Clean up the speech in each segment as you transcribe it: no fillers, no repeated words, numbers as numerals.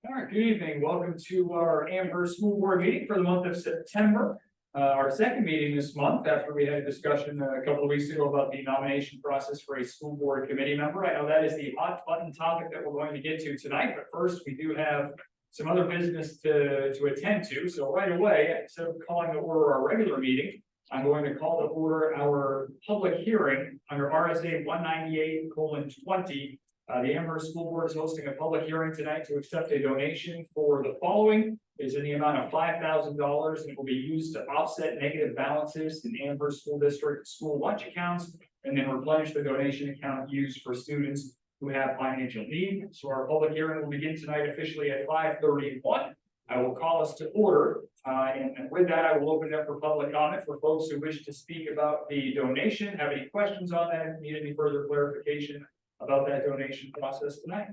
All right, good evening. Welcome to our Amherst School Board meeting for the month of September. Our second meeting this month after we had a discussion a couple of weeks ago about the nomination process for a school board committee member. I know that is the hot button topic that we're going to get to tonight, but first we do have some other business to attend to. So right away, instead of calling to order our regular meeting, I'm going to call to order our public hearing under RSA 198:20. The Amherst School Board is hosting a public hearing tonight to accept a donation for the following. It's in the amount of $5,000 and it will be used to offset negative balances in Amherst School District school lunch accounts and then replenish the donation account used for students who have financial need. So our public hearing will begin tonight officially at 5:31. I will call us to order. And with that, I will open it up for public comment for folks who wish to speak about the donation, have any questions on that, need any further clarification about that donation process tonight.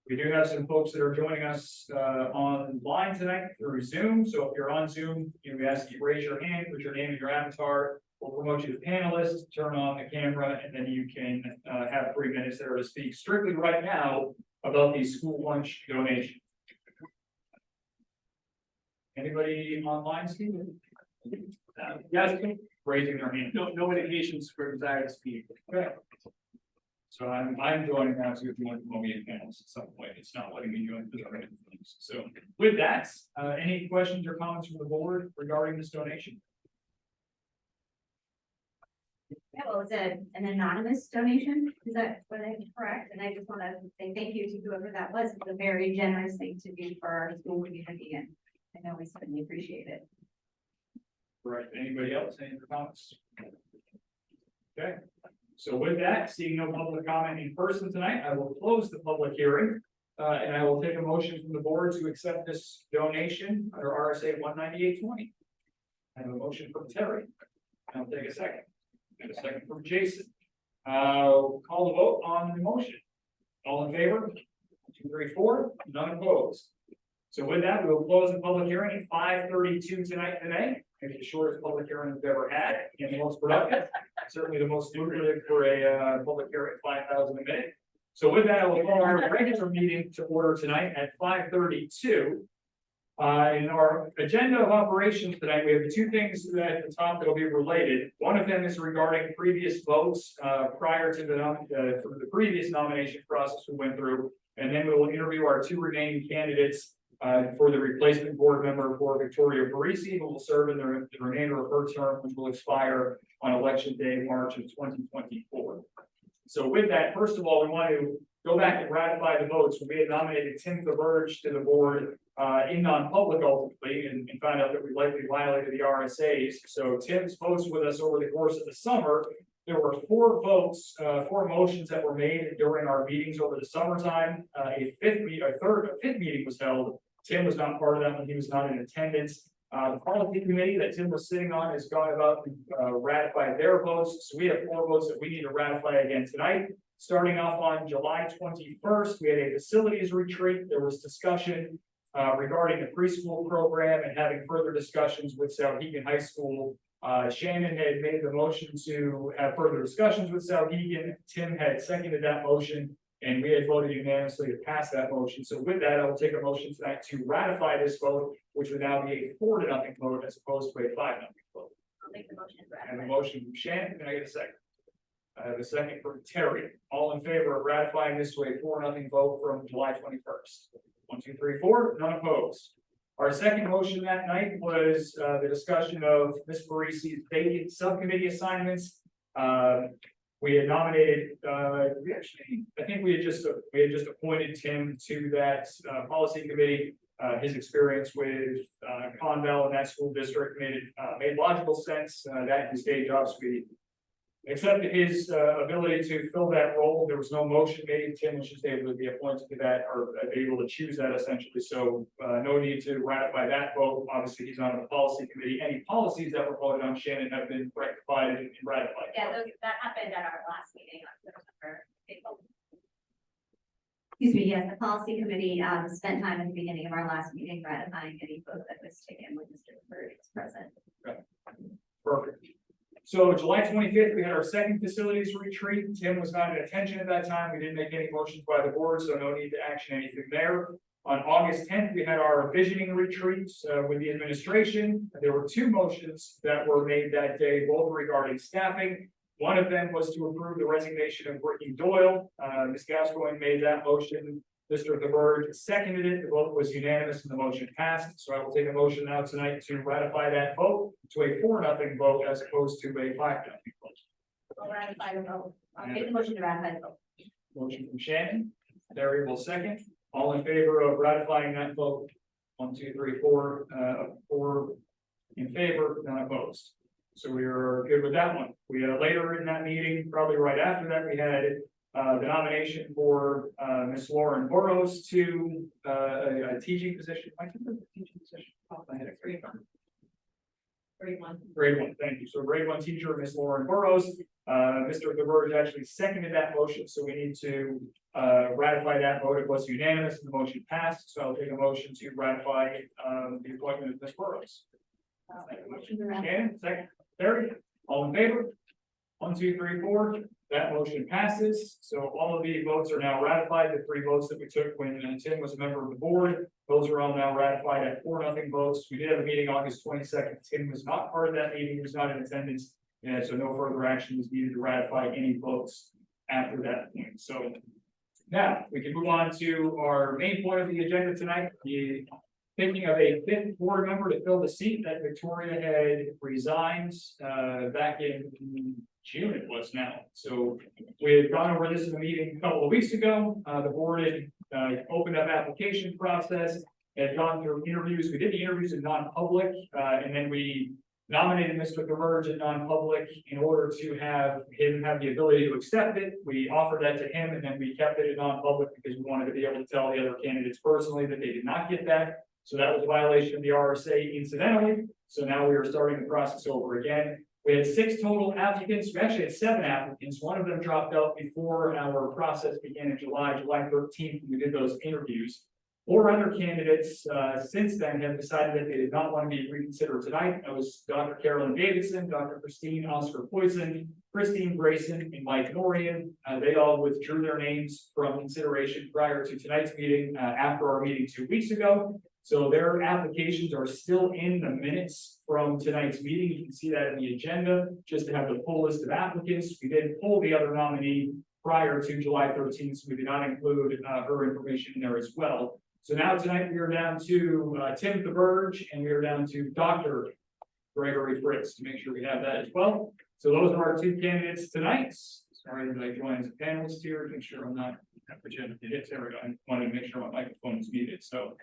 We do have some folks that are joining us online tonight through Zoom. So if you're on Zoom, we ask you raise your hand, put your name and your avatar. We'll promote you to panelist, turn on the camera, and then you can have 3 minutes there to speak strictly right now about the school lunch donation. Anybody online, Steve? Yes, raising their hand. No indications for desire to speak. Okay. So I'm joining now, so if you want to promote me in panels at some point, it's not letting me join for the random things. So with that, any questions or comments from the board regarding this donation? Yeah, well, it's an anonymous donation. Is that what I'm correct? And I just want to say thank you to whoever that was. It's a very generous thing to do for our school community, and I know we certainly appreciate it. Right. Anybody else? Any other comments? Okay. So with that, seeing no public comment in person tonight, I will close the public hearing. And I will take a motion from the board to accept this donation under RSA 198:20. I have a motion from Terry. I'll take a second. And a second from Jason. Call the vote on the motion. All in favor? 1, 2, 3, 4. None opposed. So with that, we will close the public hearing at 5:32 tonight today. Maybe the shortest public hearing we've ever had and the most productive. Certainly the most lucrative for a public hearing at 5,000 a minute. So with that, I will call our regular meeting to order tonight at 5:32. In our agenda of operations tonight, we have 2 things at the top that will be related. One of them is regarding previous votes prior to the previous nomination process we went through. And then we will interview our 2 remaining candidates for the replacement board member for Victoria Parisi, who will serve in the remainder of her term, which will expire on election day, March of 2024. So with that, first of all, we want to go back and ratify the votes. We had nominated Tim Verge to the board in non-public ultimately, and found out that we likely violated the RSAs. So Tim's votes with us over the course of the summer. There were 4 votes, 4 motions that were made during our meetings over the summertime. A fifth meeting was held. Tim was not part of that when he was not in attendance. The policy committee that Tim was sitting on has gone about to ratify their votes. So we have 4 votes that we need to ratify again tonight. Starting off on July 21st, we had a facilities retreat. There was discussion regarding the preschool program and having further discussions with Souhegan High School. Shannon had made the motion to have further discussions with Souhegan. Tim had seconded that motion, and we had voted unanimously to pass that motion. So with that, I will take a motion tonight to ratify this vote, which would now be a 4-0 vote as opposed to a 5-0 vote. I'll make the motion. I have a motion from Shannon. Can I get a second? I have a second from Terry. All in favor of ratifying this to a 4-0 vote from July 21st. 1, 2, 3, 4. None opposed. Our second motion that night was the discussion of Ms. Parisi's vacant subcommittee assignments. We had nominated, I think we had just appointed Tim to that policy committee. His experience with Conval and that school district made logical sense. That his day job speed. Accepted his ability to fill that role. There was no motion made. Tim was just able to be appointed to that, or able to choose that essentially. So no need to ratify that vote. Obviously, he's on the policy committee. Any policies that were voted on, Shannon, have been rectified and ratified. Yeah, that happened at our last meeting on September 8th. Excuse me, yes, the policy committee spent time at the beginning of our last meeting ratifying any vote that was taken when Mr. Bird was present. Okay. Perfect. So July 25th, we had our second facilities retreat. Tim was not in attention at that time. We didn't make any motions by the board, so no need to action anything there. On August 10th, we had our visioning retreat with the administration. There were two motions that were made that day, both regarding staffing. One of them was to approve the resignation of Brittany Doyle. Ms. Gascoigne made that motion. Mr. DeBerge seconded it. The vote was unanimous and the motion passed. So I will take a motion now tonight to ratify that vote to a 4-0 vote as opposed to a 5-0 vote. I'll ratify the vote. I'll make the motion to ratify the vote. Motion from Shannon, Larry will second. All in favor of ratifying that vote? 1, 2, 3, 4, 4 in favor, none opposed. So we are good with that one. We later in that meeting, probably right after that, we had the nomination for Ms. Lauren Burrows to a teaching position. I think that's a teaching position. I had a grade one. Grade 1, thank you. So grade 1 teacher, Ms. Lauren Burrows. Mr. DeBerge actually seconded that motion, so we need to ratify that vote. It was unanimous and the motion passed. So I'll take a motion to ratify the appointment of Ms. Burrows. Shannon, second. Terry, all in favor? 1, 2, 3, 4. That motion passes. So all of the votes are now ratified. The 3 votes that we took when Tim was a member of the board, those are all now ratified at 4-0 votes. We did have a meeting August 22nd. Tim was not part of that meeting. He was not in attendance. And so no further action is needed to ratify any votes after that point. So now we can move on to our main point of the agenda tonight. Thinking of a 5th board member to fill the seat that Victoria had resigned back in June it was now. So we had gone over this in a meeting a couple of weeks ago. The board had opened up application process, had gone through interviews. We did the interviews in non-public, and then we nominated Mr. DeBerge in non-public in order to have him have the ability to accept it. We offered that to him, and then we kept it in non-public because we wanted to be able to tell the other candidates personally that they did not get that. So that was a violation of the RSA incidentally. So now we are starting the process over again. We had 6 total applicants. We actually had 7 applicants. One of them dropped out before our process began in July 13th. We did those interviews. 4 other candidates since then have decided that they did not want to be reconsidered tonight. That was Dr. Carolyn Davidson, Dr. Christine Oscar Poison, Christine Grayson, and Mike Norian. They all withdrew their names from consideration prior to tonight's meeting after our meeting 2 weeks ago. So their applications are still in the minutes from tonight's meeting. You can see that in the agenda, just to have the full list of applicants. We did pull the other nominee prior to July 13th, so we did not include her information in there as well. So now tonight we are down to Tim DeBerge, and we are down to Dr. Gregory Fritz to make sure we have that as well. So those are our 2 candidates tonight. Sorry that I joined as a panelist here to make sure I'm not presenting it. There we go. I wanted to make sure my microphone is muted. So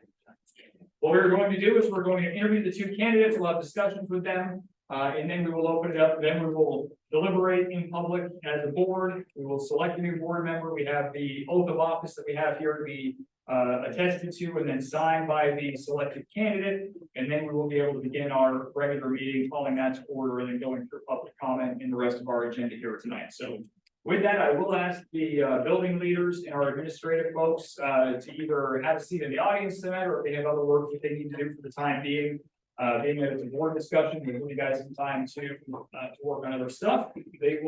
what we're going to do is we're going to interview the 2 candidates. We'll have discussions with them, and then we will open it up. Then we will deliberate in public as a board. We will select a new board member. We have the oath of office that we have here to be attested to and then signed by the selected candidate. And then we will be able to begin our regular meeting, calling that to order and then going through public comment in the rest of our agenda here tonight. So with that, I will ask the building leaders and our administrative folks to either have a seat in the audience tonight, or if they have other work that they need to do for the time being. Being that it's a board discussion, we give you guys some time to work on other stuff. They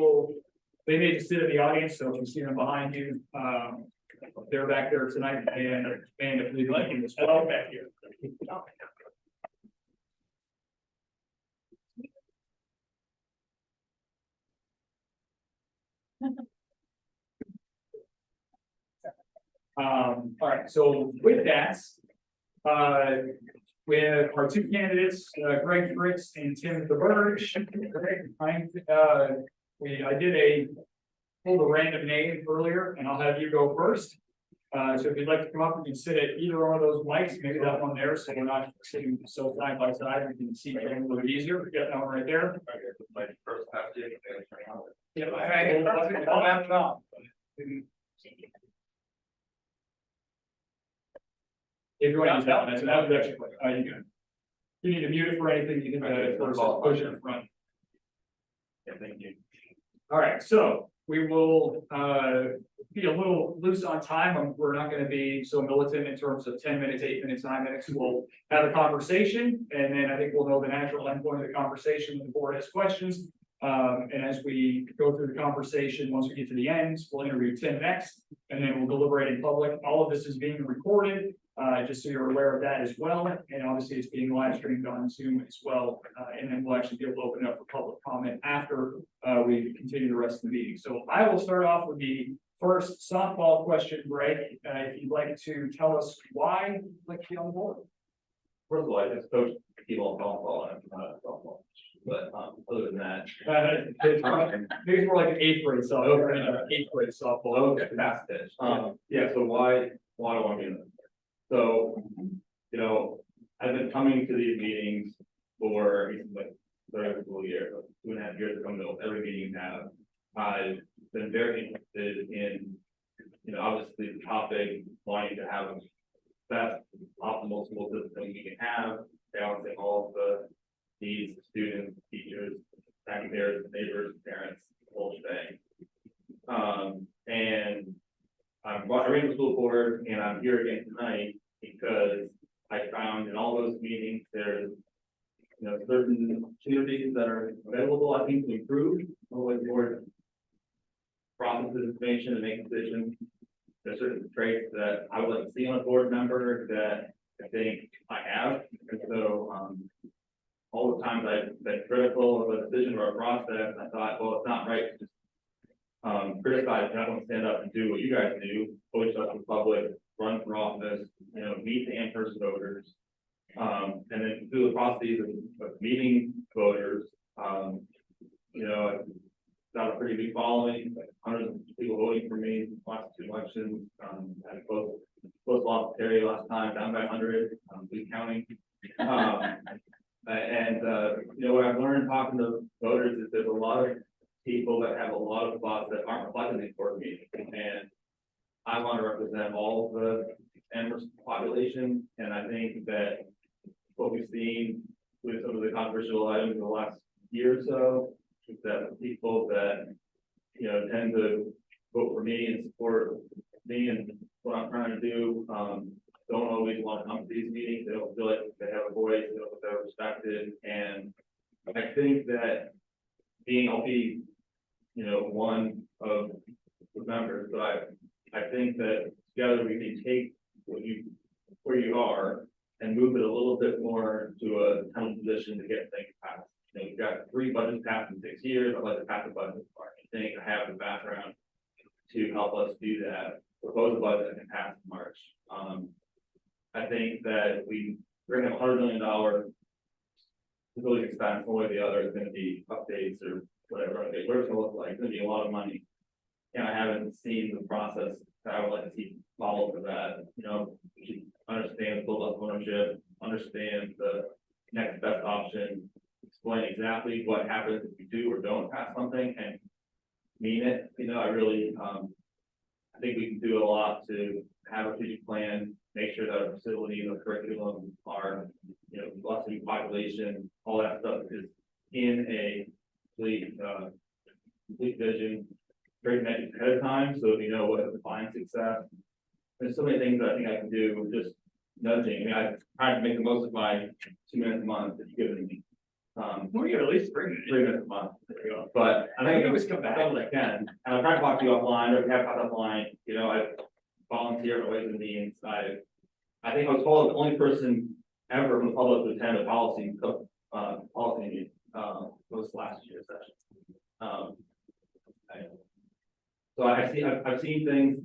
may just sit in the audience, so if you see them behind you, they're back there tonight, and if they'd like them as well back here. All right, so with that, with our 2 candidates, Greg Fritz and Tim DeBerge. I did pulled a random name earlier, and I'll have you go first. So if you'd like to come up, you can sit at either one of those mics, maybe that one there, so we're not sitting so side by side. We can see it a little bit easier. We got that one right there. Yeah, I'll have it on. If you want to use that one, that's an actually quick. You can. You need to mute it for anything. You can first push it in front. Yeah, thank you. All right, so we will be a little loose on time. We're not going to be so militant in terms of 10 minutes, 8 minutes, 9 minutes. We'll have a conversation, and then I think we'll know the natural endpoint of the conversation when the board has questions. And as we go through the conversation, once we get to the end, we'll interview Tim next, and then we'll deliberate in public. All of this is being recorded, just so you're aware of that as well. And obviously it's being live streamed on Zoom as well. And then we'll actually be able to open up for public comment after we continue the rest of the meeting. So I will start off with the first softball question, Greg. If you'd like to tell us why you'd like to be on the board. First of all, I just coached people softball and I'm not a softball, but other than that. Maybe it's more like an eighth grade softball. Okay, fast pitch. Yeah, so why do I want to be in this? So, you know, I've been coming to these meetings for like the school year, 2.5 years coming to every meeting now. I've been very interested in, you know, obviously the topic, wanting to have a best optimal school system we can have, balancing all of the needs of students, teachers, taxpayers, neighbors, parents, the whole thing. And I ran the school board and I'm here again tonight because I found in all those meetings, there's, you know, certain opportunities that are available, I think, to improve the way the board processes information and make decisions. There's certain traits that I would like to see on a board member that I think I have. And so, all the times I've been critical of a decision or a process, I thought, well, it's not right to just criticize, and I want to stand up and do what you guys do, push up the public, run for office, you know, meet the Amherst voters, and then do the processes of meeting voters. You know, I've got a pretty big following, like hundreds of people voting for me in the last 2 elections. I had close loss to Terry last time, down by 100, please counting. You know, what I've learned talking to voters is there's a lot of people that have a lot of thoughts that aren't reflected in board meetings, and I want to represent all of the Amherst population, and I think that what we've seen with some of the controversial items in the last year or so is that the people that, you know, tend to vote for me and support me and what I'm trying to do, don't always want to come to these meetings. They don't feel like they have a voice, they don't feel they're respected, and I think that I'll be, you know, one of the members, but I think that together we can take where you are and move it a little bit more to a kind of position to get things passed. You know, we've got 3 budgets passed in 6 years. I'd like to pass the budget part. I think I have the background to help us do that. Propose a budget that can pass in March. I think that we're gonna have $100 million facility expense, one way or the other is gonna be updates or whatever it's gonna look like. It's gonna be a lot of money. And I haven't seen the process that I would like to see follow for that. You know, we should understand the build up ownership, understand the next best option, explain exactly what happens if we do or don't pass something and mean it. You know, I really, I think we can do a lot to have a strategic plan, make sure that our facility and the curriculum are, you know, lessening population, all that stuff is in a complete vision, very measured ahead of time, so you know what defines success. There's so many things that I think I can do with just nudging. I mean, I try to make the most of my 2 minutes a month that you've given me. We get at least 3 minutes a month. But I think I always come back as I can, and I'm trying to talk to you offline, or we have talked offline, you know, I volunteer in ways and means. I think I was told the only person ever from the public to attend a policy meeting, was last year's session. So I've seen things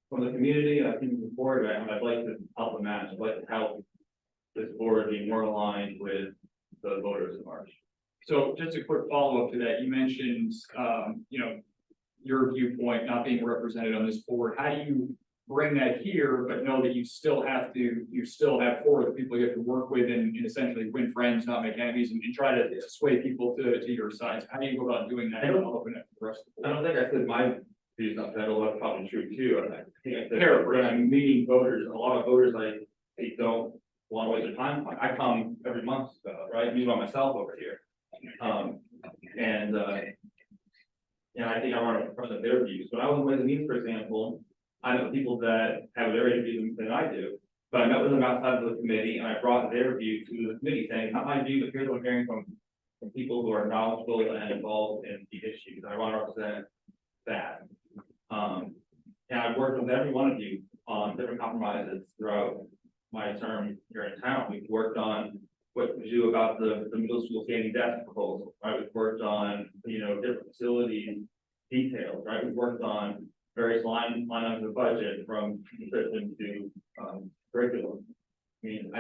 from the community, and I've seen them before, and I'd like to help them match. I'd like to help this board be more aligned with the voters in March. So just a quick follow-up to that, you mentioned, you know, your viewpoint not being represented on this board. How do you bring that here, but know that you still have 4 of the people you have to work with and essentially win friends, not make enemies, and try to sway people to your sides? How do you go about doing that? I'll open it for the rest of the I board. don't think I said my views on that, although that's probably true too. I think I said when I'm meeting voters, a lot of voters they don't want to waste their time. I come every month, right? Me by myself over here. I think I want to represent their views. When I was in Ways and Means, for example, I know people that have a very different view than I do, but I met with them outside of the committee and I brought their view to the committee saying, not my view, but here's what I'm hearing from from people who are knowledgeable and involved in the issues. I want to represent that. And I've worked with every one of you on different compromises throughout my term here in town. We've worked on what to do about the middle school standing desk proposal, right? We've worked on, different facility details, right? We've worked on various line items of budget from nutrition to curriculum. I mean,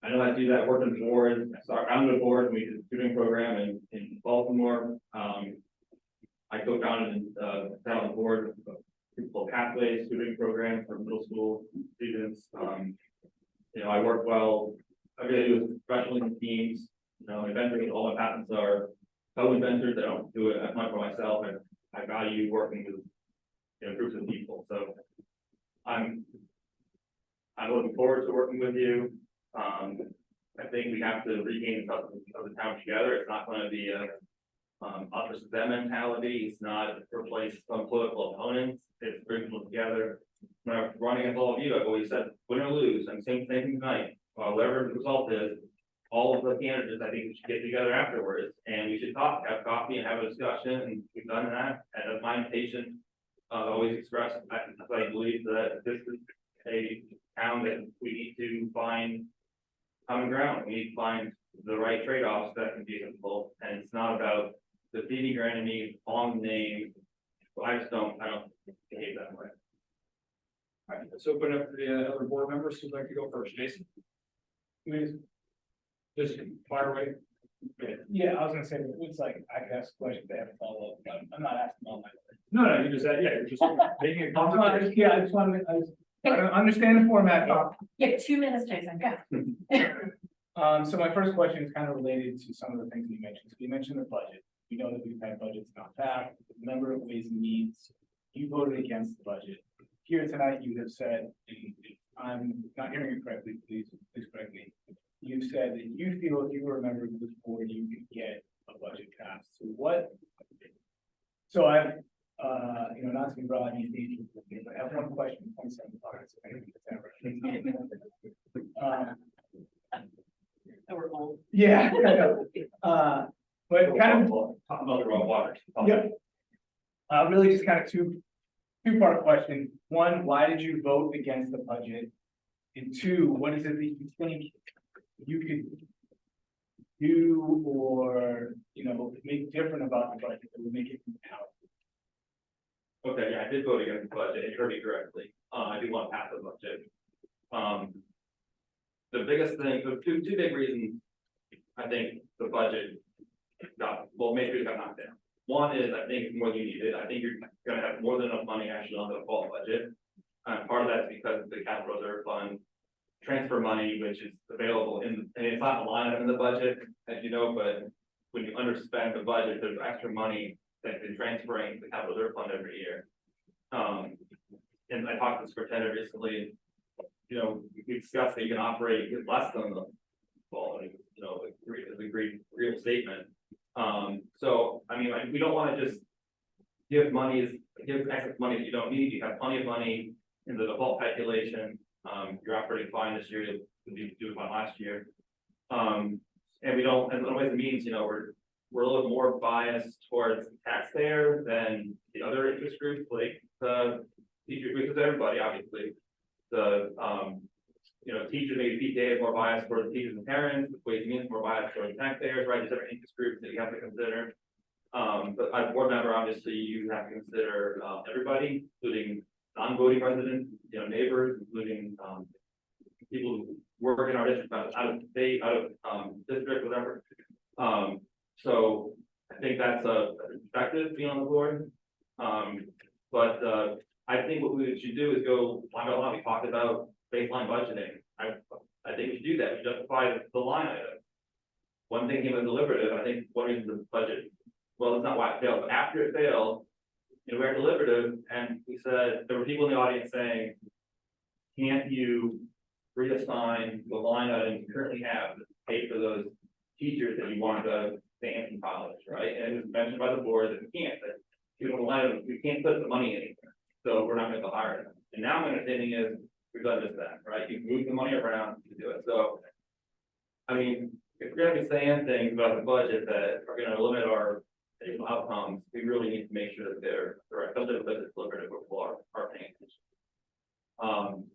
I know how to do that, work on the board, so I'm on the board, we did a tutoring program in Baltimore. I co-founded and sat on the board of the Principal Pathways tutoring program for middle school students. I work well, I really do with professional teams, eventually all my patents are co-inventors. I don't do it as much for myself, and I value working with groups of people. So I'm looking forward to working with you. I think we have to regain the trust of the town together. It's not going to be a us versus them mentality. It's not replace some political opponents. It's bring people together. When I'm running against all of you, I've always said, win or lose, I'm saying the same thing tonight. Whatever the result is, all of the candidates, I think we should get together afterwards and we should talk, have coffee and have a discussion, and we've done that. And as my invitation, always expressed, I believe that this is a town that we need to find common ground. We need to find the right trade-offs that can be acceptable, and it's not about defeating your enemy, calling names. So I don't behave that way. All right, let's open up to the other board members who'd like to go first. Jason? Please. Just fire away. Yeah, I was gonna say, it looks like I could ask questions, they have a follow-up, but I'm not asking all my. No, you just said, you're just making a conversation. Yeah, I just wanted, I don't understand the format. You have 2 minutes, Jason, go. So my first question is kind of related to some of the things you mentioned. So you mentioned the budget. We know that we've had budgets not back, a number of ways and means. You voted against the budget. Here tonight, you have said, and if I'm not hearing it correctly, please correct me. You've said that you feel if you were a member of this board, you could get a budget passed. So what? So I've, not to be broad, but I have one question, 27 parts. We're old. Yeah. I know. But kind of, Talking about the raw water. yeah. Really just kind of two-part question. One, why did you vote against the budget? And two, what is it that you think you could do or, make different about the budget that would make it compelling? Okay, yeah, I did vote against the budget. You heard me correctly. I do want to pass the budget. The biggest thing, so two big reasons I think the budget maybe it got knocked down. One is I think it's more than you needed. I think you're gonna have more than enough money actually on the fall budget. Part of that's because of the capital reserve fund transfer money, which is available and it's not a line item in the budget, as you know, but when you underspend the budget, there's extra money that's been transferring to the capital reserve fund every year. And I talked to the superintendent recently, we discussed that you can operate with less than the fall, it's a great real statement. So, I mean, we don't want to just give excess money that you don't need. You have plenty of money in the default calculation. You're operating fine this year, you'll be doing fine last year. And we don't, and in ways it means, we're a little more biased towards the taxpayer than the other interest groups, like the teachers, because everybody, obviously. The, teachers, maybe PTA is more biased towards the teachers and parents, ways and means more biased towards taxpayers, right? There's different interest groups that you have to consider. But as a board member, obviously, you have to consider everybody, including non-voting residents, neighbors, including people who work in our district, out of state, out of district, whatever. So I think that's a perspective being on the board. But I think what we should do is go, we talked about baseline budgeting. I think we should do that, we justify the line item. One thing came with deliberative, I think one reason the budget, well, it's not why it failed, but after it failed, we were deliberative, and we said, there were people in the audience saying, can't you reassign the line items you currently have to pay for those teachers that you want to stay in college, right? And it was mentioned by the board that we can't, that we can't put the money anywhere, so we're not going to hire them. And now my understanding is we've done just that, right? You've moved the money around to do it. So, I mean, if we're gonna be saying things about the budget that are gonna limit our educational outcomes, we really need to make sure that they're correct, especially if it's deliberative with people are paying attention.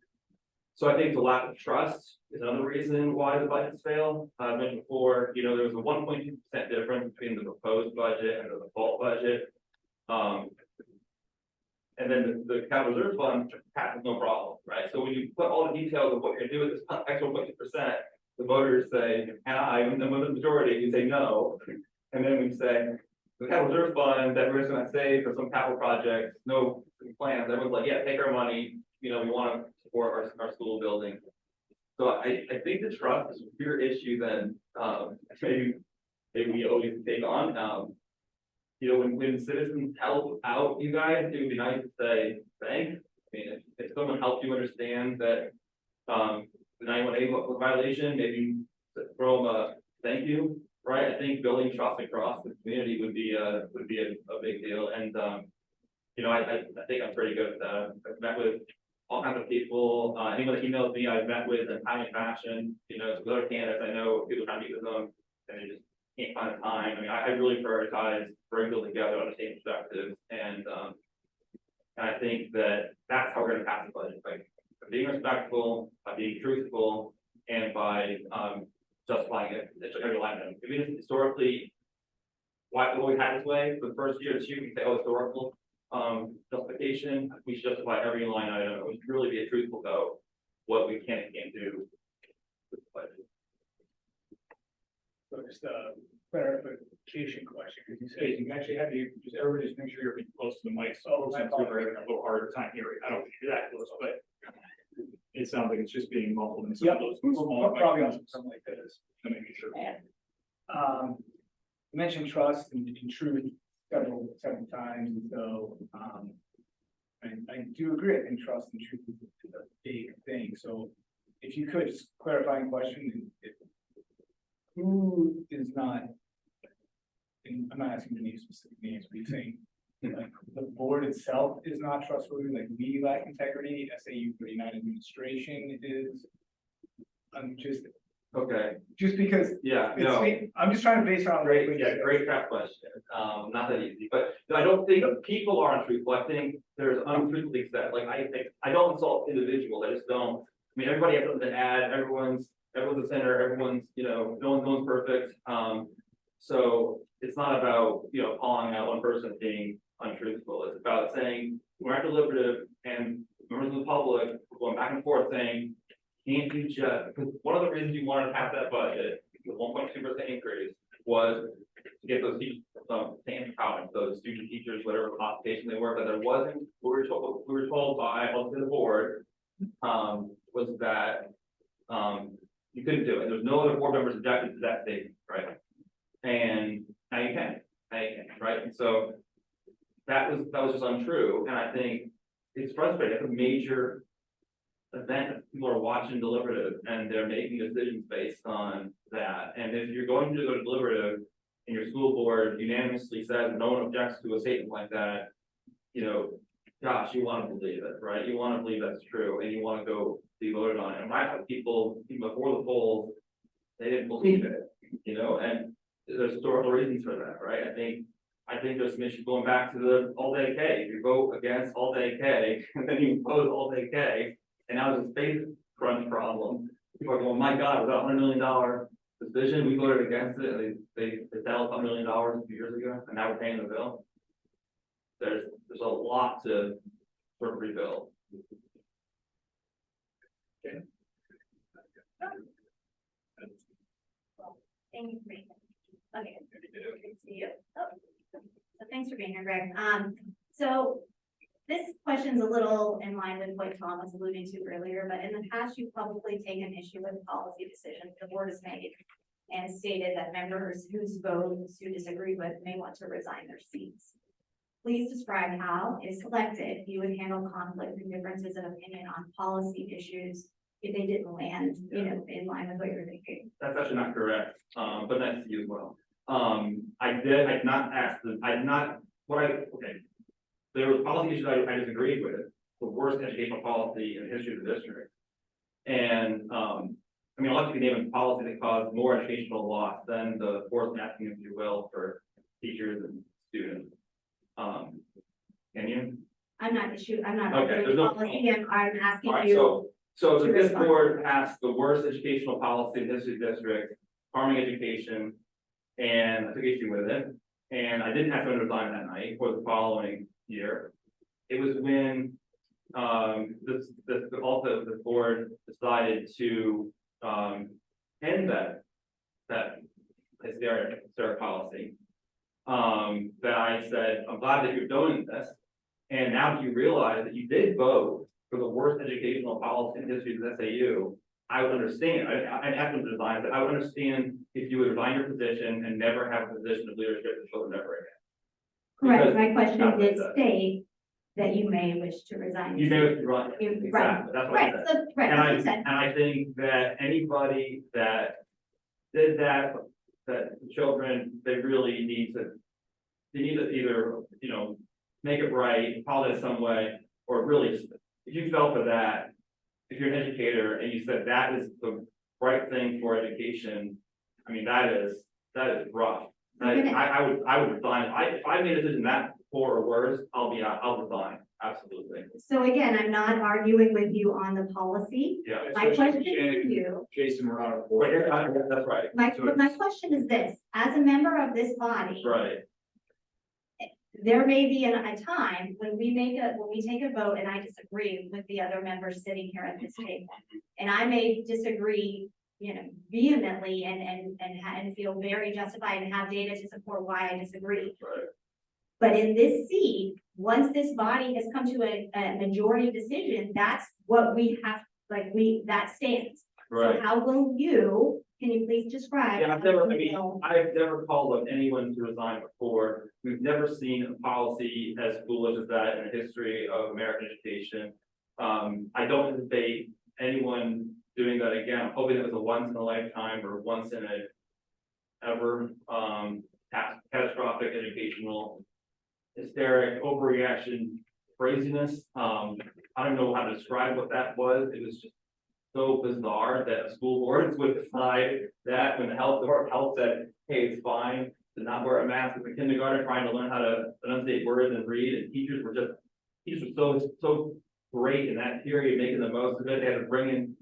So I think the lack of trust is another reason why the budgets fail. I mentioned before, there was a 1.2% difference between the proposed budget and the default budget. And then the capital reserve fund passes no problem, right? So when you put all the details of what you're gonna do with this extra 1.2%, the voters say, and then with the majority, you say no. And then we say, the capital reserve fund that we're just gonna save for some capital projects, no plans, everyone's like, yeah, take our money, we wanna support our school building. So I think the trust is a bigger issue than, maybe we always take on. When citizens help out you guys, it would be nice to say thanks. I mean, if someone helps you understand that, the 918 violation, maybe throw them a thank you, right? I think building trust across the community would be a big deal. And, I think I'm pretty good at that. I've met with all kinds of people, anyone that emails me, I've met with in timely fashion, some other candidates, I know people trying to meet with them, and they just can't find the time. I mean, I really prioritize bringing people together on the same perspectives, and I think that's how we're gonna pass the budget, by being respectful, by being truthful, and by justifying it, every line item. I mean, historically, what we had this way, for the first year or two, we say, oh, historical justification, we should justify every line item, we should really be truthful about what we can and can't do with the budget. So just a clarification question, because you Hey, said, you can actually have you, just everybody just make sure you're being close to the mic, so Oh, since we're having a little harder time hearing, I don't think you're that close, but it sounds like it's just being muffled in some yep, of those. probably on something like this. To make sure. You mentioned trust and truth several times, and so, I do agree, I think trust and truth is a big thing, so if you could just clarifying question, who is not, and I'm not asking for any specific names, but you're saying, like, the board itself is not trustworthy, like, we lack integrity, SAU 39 administration is, I'm just because Yeah, no. I'm just trying to base it on. Great trap question. Not that easy, but I don't think people aren't reflecting. There's untruthfully said, like, I don't insult individuals. I just don't. I mean, everybody has something to add. Everyone's a sinner. Everyone's, no one's perfect. So it's not about, calling out one person being untruthful. It's about saying we're not deliberative, and members of the public going back and forth saying, can't you just, because one of the reasons you wanted to pass that budget, the 1.2% increase, was to get those teachers, stand empowerment, those student teachers, whatever classification they were, but there wasn't, we were told by the board, was that, you couldn't do it. There's no other board members objected to that statement, right? And now you can, right? And so that was just untrue, and I think it's frustrating. It's a major event that people are watching deliberative, and they're making decisions based on that. And if you're going to go to deliberative and your school board unanimously says no one objects to a statement like that, gosh, you want to believe it, right? You want to believe that's true, and you want to go be voted on it. And I have people, even before the polls, they didn't believe it, and there's historical reasons for that, right? I think there's some issues going back to the all-day K. If you vote against all-day K, and then you oppose all-day K, and now there's a space crunch problem. People are going, my God, with a $100 million decision, we voted against it, and they settled $100 million a few years ago, and now we're paying the bill. There's a lot to sort of rebuild. Thank you for being here. Okay, good to see you. So thanks for being here, Greg. So this question's a little in line with what Tom was alluding to earlier, but in the past, you've probably taken issue with policy decisions the board has made and stated that members whose votes you disagree with may want to resign their seats. Please describe how, if selected, you would handle conflict and differences of opinion on policy issues if they didn't land, in line with what you're thinking. That's actually not correct, but nice to you as well. There was policy issues I disagreed with, the worst educational policy in the history of the district. And I mean, unless you can name a policy that caused more educational loss than the forced masking, if you will, for teachers and students. Can you? I'm not I'm not Okay, arguing there's no- policy, I'm asking All right, you. so to this respond. board passed the worst educational policy in the history of the district, harming education, and I took issue with it. And I didn't have to resign that night or the following year. It was when the board decided to end that hysteria policy. That I said, I'm glad that you're doing this. And now that you realize that you did vote for the worst educational policy in the history of the SAU, I would understand. I'd ask them to resign, but I would understand if you would resign your position and never have a position of leadership in children ever again. Correct, Because my question that's what did it says. state that you may wish to resign. You know, right, You- exactly, right, that's what I Right, said. so, right, And that's what you said. I think that anybody that did that, that the children, they really need to. They need to either, you know, make it right, apologize some way, or really just, if you fell for that. If you're an educator and you said that is the right thing for education, I mean, that is rough. I would resign, if I made a decision that poor or worse, I'll resign, absolutely, So again, I'm not arguing with you on the policy. yeah. My question to you, Jason, we're on a But board. that's right, my question is this, as a member of this body. right, There may be a time when we take a vote and I disagree with the other members sitting here at this table. And I may disagree, you know, vehemently and feel very justified and have data to support why I disagree. right. But in this seat, once this body has come to a majority decision, that's what we have, that stands. Right. So how will can you please describe? Yeah, how you will- I've never called on anyone to resign before. We've never seen a policy as foolish as that in the history of American education. I don't anticipate anyone doing that again. I'm hoping it was a once in a lifetime or once in a ever, catastrophic educational hysteric overreaction craziness. I don't know how to describe what that was. It was just so bizarre that school boards would decide that when the health said, hey, it's fine to not wear a mask in kindergarten, trying to learn how to enunciate words and read, and teachers were so great in that period, making the most of it. They had to bring in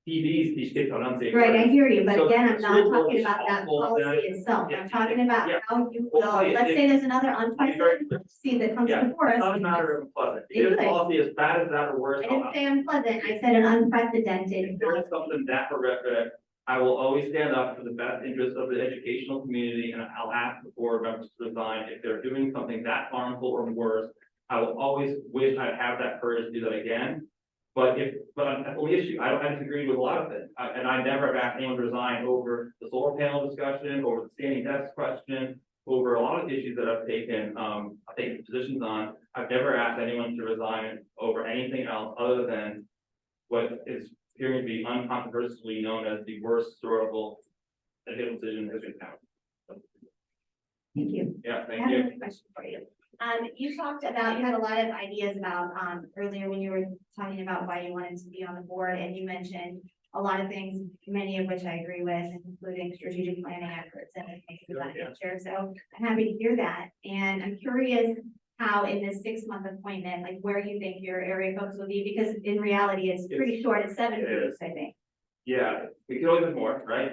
TVs to teach kids how to enunciate words. Right, I hear you, but So again, I'm the not school board talking is about that awful, policy and- itself, yeah, I'm talking about yeah. how you Well, will, let's say there's another unprecedented policy that comes Yeah, before us. it's not a matter of unpleasant. It If the could. policy is bad as that or worse, I didn't say unpleasant, I said an unprecedented. if there is something that horrific, I will always stand up for the best interest of the educational community, and I'll ask the board members to resign if they're doing something that harmful or worse. I will always wish I'd have that courage to do that again. But that's the only issue. I disagree with a lot of things, and I never have asked anyone to resign over the solar panel discussion, over the standing desk question, over a lot of issues that I've taken positions on. I've never asked anyone to resign over anything else other than what is appearing to be uncontroversially known as the worst historical educational decision in history of town. Thank you. Yeah, I thank have you. another question for you. You talked about, you had a lot of ideas about, earlier when you were talking about why you wanted to be on the board, and you mentioned a lot of things, many of which I agree with, including strategic planning efforts and things of that nature. So I'm happy to hear that, and I'm curious how in this 6-month appointment, like where you think your area focus will be, because in reality, it's pretty short, it's 7 It is. weeks, I think. Yeah, we could always have more, right?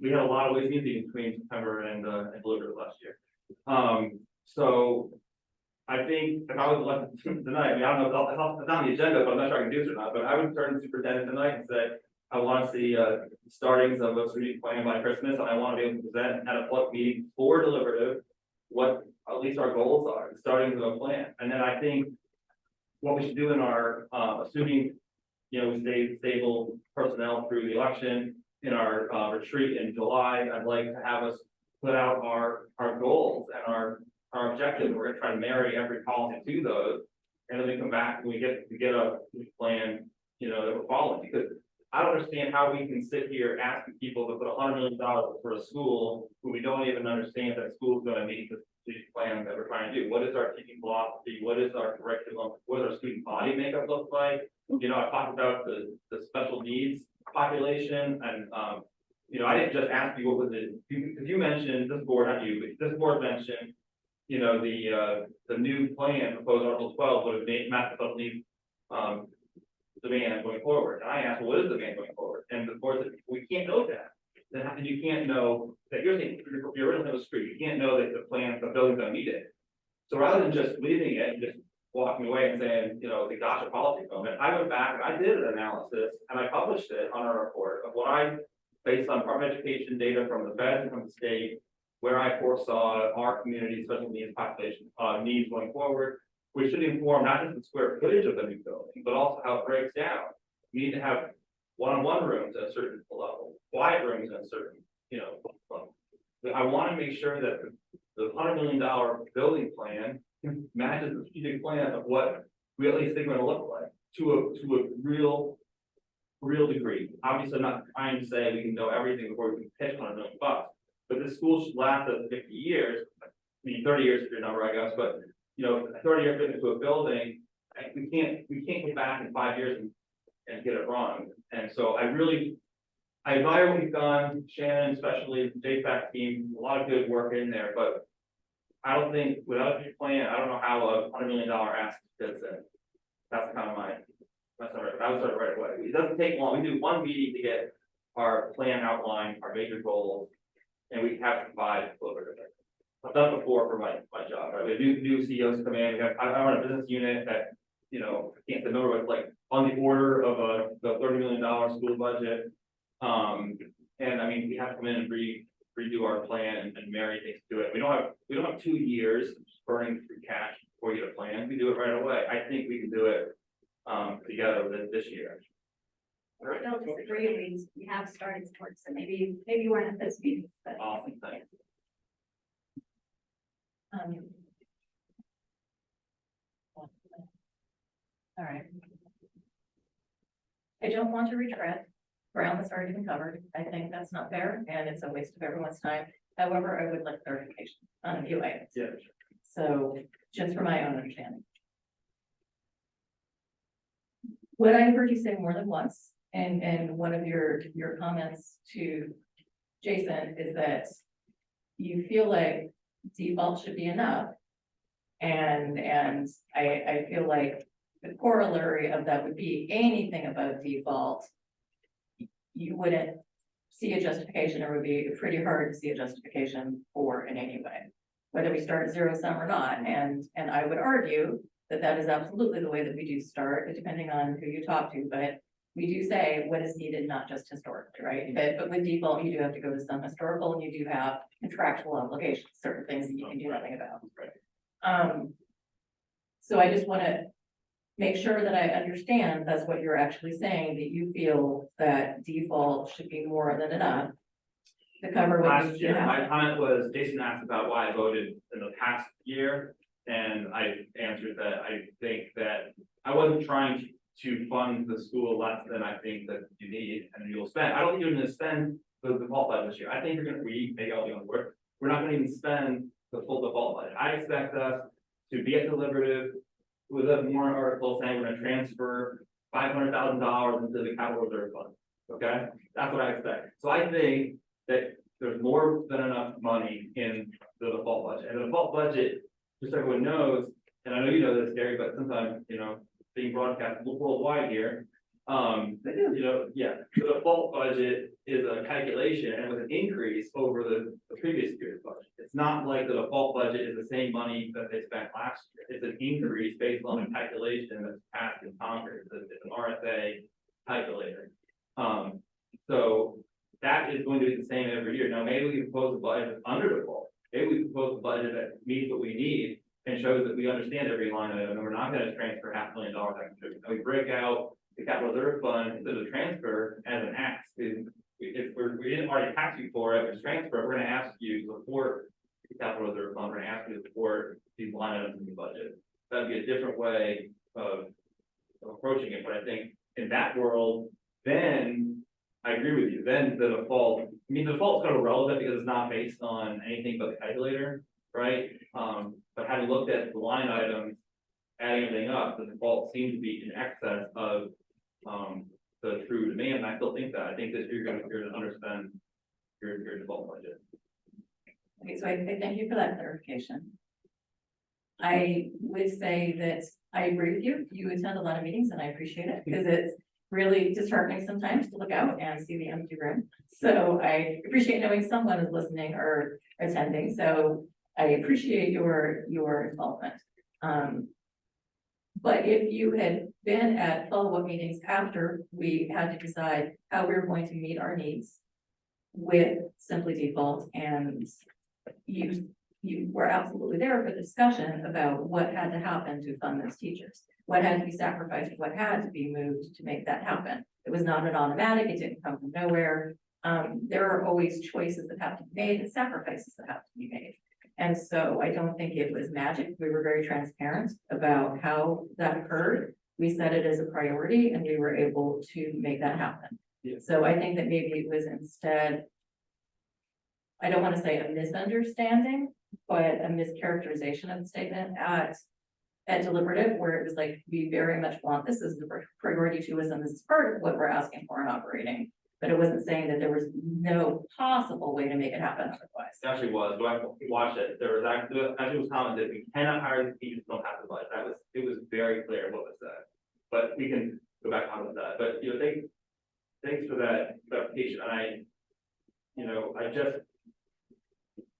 We had a lot of ways meetings between September and Deliberative last year. So I think if I was elected tonight, I mean, I don't know, it's not on the agenda, but I'm not sure I can do this or not, but I would turn to the superintendent tonight and say, I want to see, startings of a strategic plan by Christmas, and I want to be able to present at a public meeting for deliberative what at least our goals are, the startings of a plan. And then I think what we should do in our, assuming, you know, we stay stable personnel through the election, in our retreat in July, I'd like to have us put out our goals and our objectives. We're gonna try to marry every policy to those. And then we come back and we get a plan, you know, that we're following, because I don't understand how we can sit here asking people to put $100 million for a school when we don't even understand that school's gonna meet the strategic plan that we're trying to do. What is our teaching philosophy? What is our curriculum? What does our student body makeup look like? You know, I talked about the special needs population and, you know, I didn't just ask you what was it, because you mentioned, this board, not you, but this board mentioned, you know, the new plan, proposed Article 12 would have made math special needs, demand going forward. And I asked, well, what is demand going forward? And the board said, we can't know that. Then you can't know that you're saying, you're in the street, you can't know that the plan, the building's gonna meet it. So rather than just leaving it and just walking away and saying, you know, the gotcha policy moment, I went back and I did an analysis and I published it on our report of what I, based on Department of Education data from the feds and from the state, where I foresaw our community special needs population, needs going forward, which should inform not just the square footage of the new building, but also how it breaks down. We need to have one-on-one rooms at a certain level, quiet rooms at a certain, you know, level. But I want to make sure that the $100 million building plan matches the strategic plan of what we at least think we're gonna look like to a real degree. Obviously, I'm not trying to say we can know everything before we can pitch $100 million, but this school should last us 50 years. I mean, 30 years if your number, I guess, but you know, 30-year fitness to a building, we can't go back in 5 years and get it wrong. And so I admire what we've done, Shannon, especially the JFAC team, a lot of good work in there, but I don't think without a plan, I don't know how a $100 million ask fits in. That's kind of my summary. I would start right away. It doesn't take long. We do one meeting to get our plan outlined, our major goals, and we have to provide a little bit of it. I've done it before for my job, right? We have new CEOs come in, I run a business unit that, you know, I can't remember, but like on the order of the $30 million school budget. And I mean, we have to come in and redo our plan and Mary takes to it. We don't have 2 years burning through cash before you get a plan. We do it right away. I think we can do it, together this year. I don't disagree, we have started towards, so maybe you weren't at this meeting, but. Awesome, thanks. All right. I don't want to retread ground that's already been covered. I think that's not fair and it's a waste of everyone's time. However, I would like clarification on a few items. Yeah. So just for my own understanding. What I heard you say more than once, and one of your comments to Jason is that you feel like default should be enough. And I feel like the corollary of that would be anything above default, you wouldn't see a justification, or it would be pretty hard to see a justification for in any way, whether we start at zero sum or not. And I would argue that that is absolutely the way that we do start, depending on who you talk to, but we do say what is needed, not just historically, right? But with default, you do have to go to some historical, and you do have contractual obligations, certain things that you can do nothing about. So I just want to make sure that I understand that's what you're actually saying, that you feel that default should be more than enough to cover what Last needs to year, my happen. comment was, Jason asked about why I voted in the past year, and I answered that I think that I wasn't trying to fund the school less than I think that you need and you'll spend. I don't think you're gonna spend the default budget this year. I think you're gonna maybe I'll be on board. We're not gonna even spend the full default budget. I expect us to be at deliberative with a warrant article saying we're gonna transfer $500,000 into the capital reserve fund. Okay, that's what I expect. So I think that there's more than enough money in the default budget. And the default budget, just so everyone knows, and I know you know this, Gary, but sometimes, you know, being broadcast worldwide here, you know, yeah, the default budget is a calculation and with an increase over the previous year's budget. It's not like the default budget is the same money that they spent last year. It's an increase based on a calculation that's passed in Congress. It's an RSA calculator. So that is going to be the same every year. Now, maybe we propose a budget that's under default. Maybe we propose a budget that meets what we need and shows that we understand every line item, and we're not gonna transfer $500,000 that contribute. And we break out the capital reserve fund instead of transfer as an ask. If we didn't already tax you for it, it's transfer, we're gonna ask you to support the capital reserve fund, we're gonna ask you to support these line items in the budget. That'd be a different way of approaching it, but I think in that world, then I agree with you, then the default, I mean, the default's kind of relevant because it's not based on anything but the calculator, right? But having looked at the line items, adding everything up, the default seems to be in excess of, the true demand, and I still think that, I think that you're gonna underspend your default budget. Okay, so I thank you for that clarification. I would say that I agree with you. You attend a lot of meetings and I appreciate it because it's really disheartening sometimes to look out and see the empty room. So I appreciate knowing someone is listening or attending. So I appreciate your involvement. But if you had been at follow-up meetings after we had to decide how we were going to meet our needs with Simply Default, and you were absolutely there for the discussion about what had to happen to fund those teachers, what had to be sacrificed, what had to be moved to make that happen. It was not an automatic, it didn't come from nowhere. There are always choices that have to be made and sacrifices that have to be made. And so I don't think it was magic. We were very transparent about how that occurred. We set it as a priority and we were able to make that happen. Yeah. So I think that maybe it was instead, I don't want to say a misunderstanding, but a mischaracterization of the statement at deliberative, where it was like, we very much want this as a priority to us, and this is part of what we're asking for in operating. But it wasn't saying that there was no possible way to make it happen otherwise. It actually was, when I watched it, there was actually was commented, we cannot hire the teachers, don't have the budget, it was very clear what was said. But we can go back on with that, but, you know, thanks for that clarification, and I just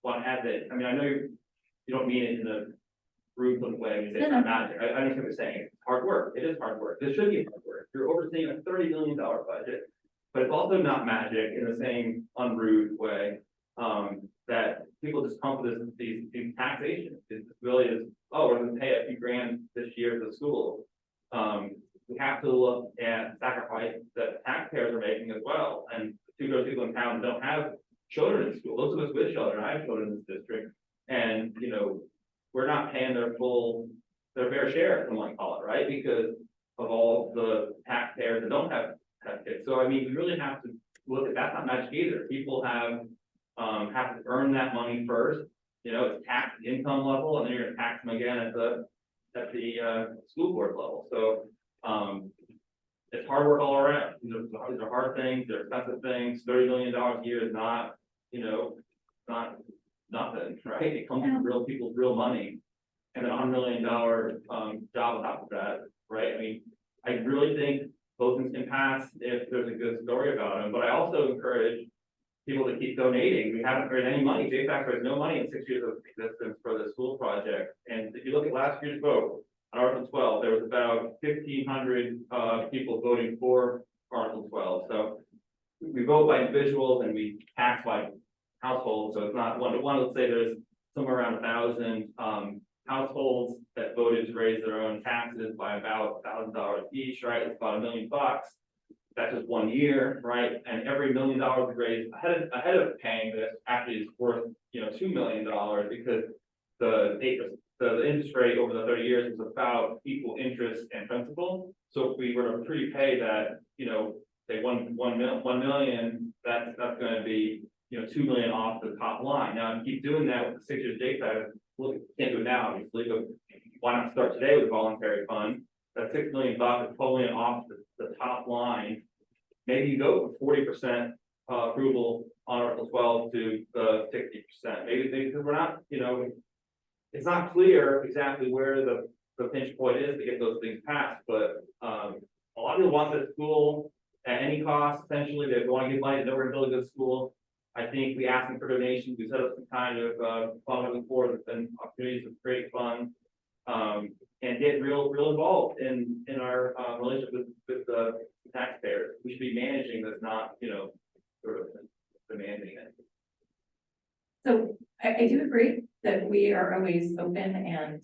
want to add that, I mean, I know you don't mean it in a rude way, when you say it's not magic, I understand what you're saying, it's hard work, it is hard work, this should be hard work, you're overseeing a $30 million budget. But it's also not magic in the same unrude way, that people just come to these taxations. It really is, oh, we're gonna pay a few grand this year to the school. We have to look at sacrifice that taxpayers are making as well. And those people in town don't have children in school. Those of us with children, I have children in this district. And, we're not paying their fair share, if someone call it, right? Because of all the taxpayers that don't have kids. So I mean, we really have to look at, that's not magic either. People have to earn that money first. It's taxed income level, and then you're gonna tax them again at the school board level. So it's hard work all around. These are hard things, they're expensive things. $30 million a year is not, not nothing, right? It comes from real people's real money, and then $100 million job on top of that, right? I mean, I really think both things can pass if there's a good story about them, but I also encourage people to keep donating. We haven't raised any money. JFAC raised no money in 6 years of existence for the school project. And if you look at last year's vote on Article 12, there was about 1,500 people voting for Article 12. So we vote by individuals and we tax by households. So it's not one to one. Let's say there's somewhere around 1,000 households that voted to raise their own taxes by about $1,000 each, right? It's about $1 million. That's just 1 year, right? And every $1 million raised ahead of paying this actually is worth, $2 million, because the interest rate over the 30 years is about equal interest and principal. So if we were to prepay that, say $1 million, that's going to be, $2 million off the top line. Now, if you keep doing that with the 6 years data, look, can't do it now, obviously, but why not start today with a voluntary fund? That $6 million is $12 million off the top line. Maybe you go from 40% approval on Article 12 to 60%. Maybe because we're not, it's not clear exactly where the pinch point is to get those things passed, but a lot of people want the school at any cost. Essentially, they want to get money, they're going to build a good school. I think we asked them for donations. We set up some kind of fund moving forward and opportunities to create funds and get real involved in our relationship with the taxpayers. We should be managing this, not sort of demanding it. So I do agree that we are always open and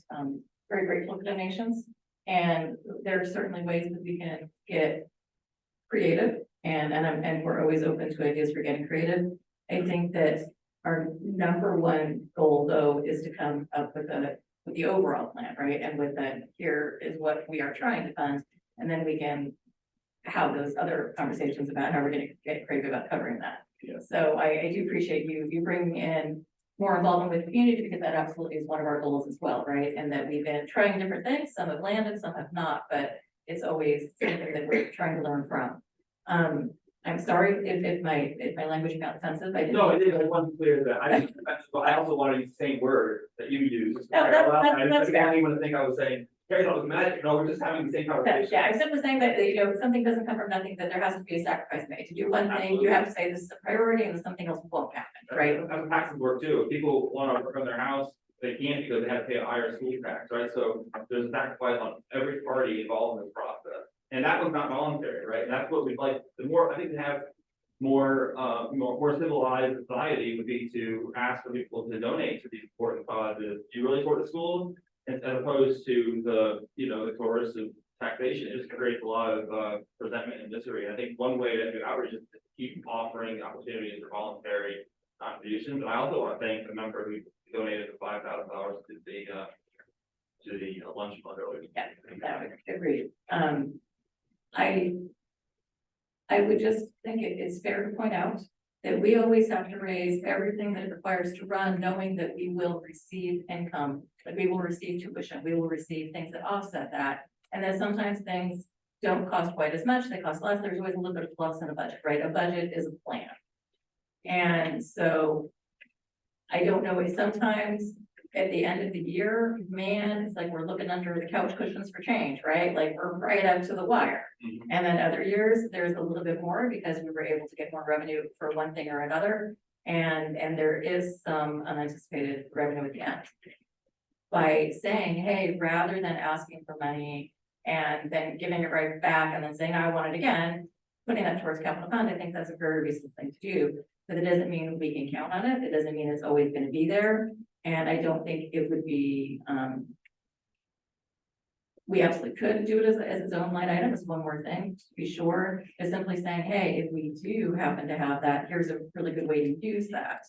very grateful for donations. And there are certainly ways that we can get creative, and we're always open to ideas for getting creative. I think that our number one goal, though, is to come up with the overall plan, right? And with that, here is what we are trying to fund, and then we can have those other conversations about how we're gonna get creative about covering that. Yeah. So I do appreciate you bringing in more involvement with the community, because that absolutely is one of our goals as well, right? And that we've been trying different things, some have landed, some have not, but it's always something that we're trying to learn from. I'm sorry if my language got offensive, I didn't. No, it is, I want to be clear that I also wanted to use the same word that you used. No, that's I fair. didn't want anyone to think I was saying, Carrie thought it was magic, no, we're just having the same conversation. Yeah, I'm simply saying that, you know, something doesn't come from nothing, that there has to be a sacrifice made. To do one thing, you have to say this is a priority and then something else won't happen, right? That's taxes work too, if people wanna work on their house, they can't because they have to pay a higher school tax, right? So there's a sacrifice on every party involved in this process. And that was not voluntary, right? And that's what we'd like, the more, I think to have more civilized society would be to ask for people to donate to these important causes. Do you really support the schools? As opposed to the, you know, the coercive taxation, it just creates a lot of resentment and misery. I think one way to do outreach is to keep offering opportunities for voluntary contributions. And I also want to thank the member who donated the $5,000 to the lunch fund earlier. Yeah, that would agree. I would just think it's fair to point out that we always have to raise everything that it requires to run, knowing that we will receive income, that we will receive tuition, we will receive things that offset that. And then sometimes things don't cost quite as much, they cost less, there's always a little bit of plus in a budget, right? A budget is a plan. And so I don't know, sometimes at the end of the year, man, it's like we're looking under the couch cushions for change, right? Like we're right up to the wire. Mhm. And then other years, there's a little bit more because we were able to get more revenue for one thing or another. And there is some unanticipated revenue at the end. By saying, hey, rather than asking for money and then giving it right back and then saying, I want it again, putting that towards capital fund, I think that's a very reasonable thing to do. But it doesn't mean we can count on it. It doesn't mean it's always gonna be there. And I don't think it would be, we absolutely could do it as its own line item. It's one more thing to be sure, is simply saying, hey, if we do happen to have that, here's a really good way to use that.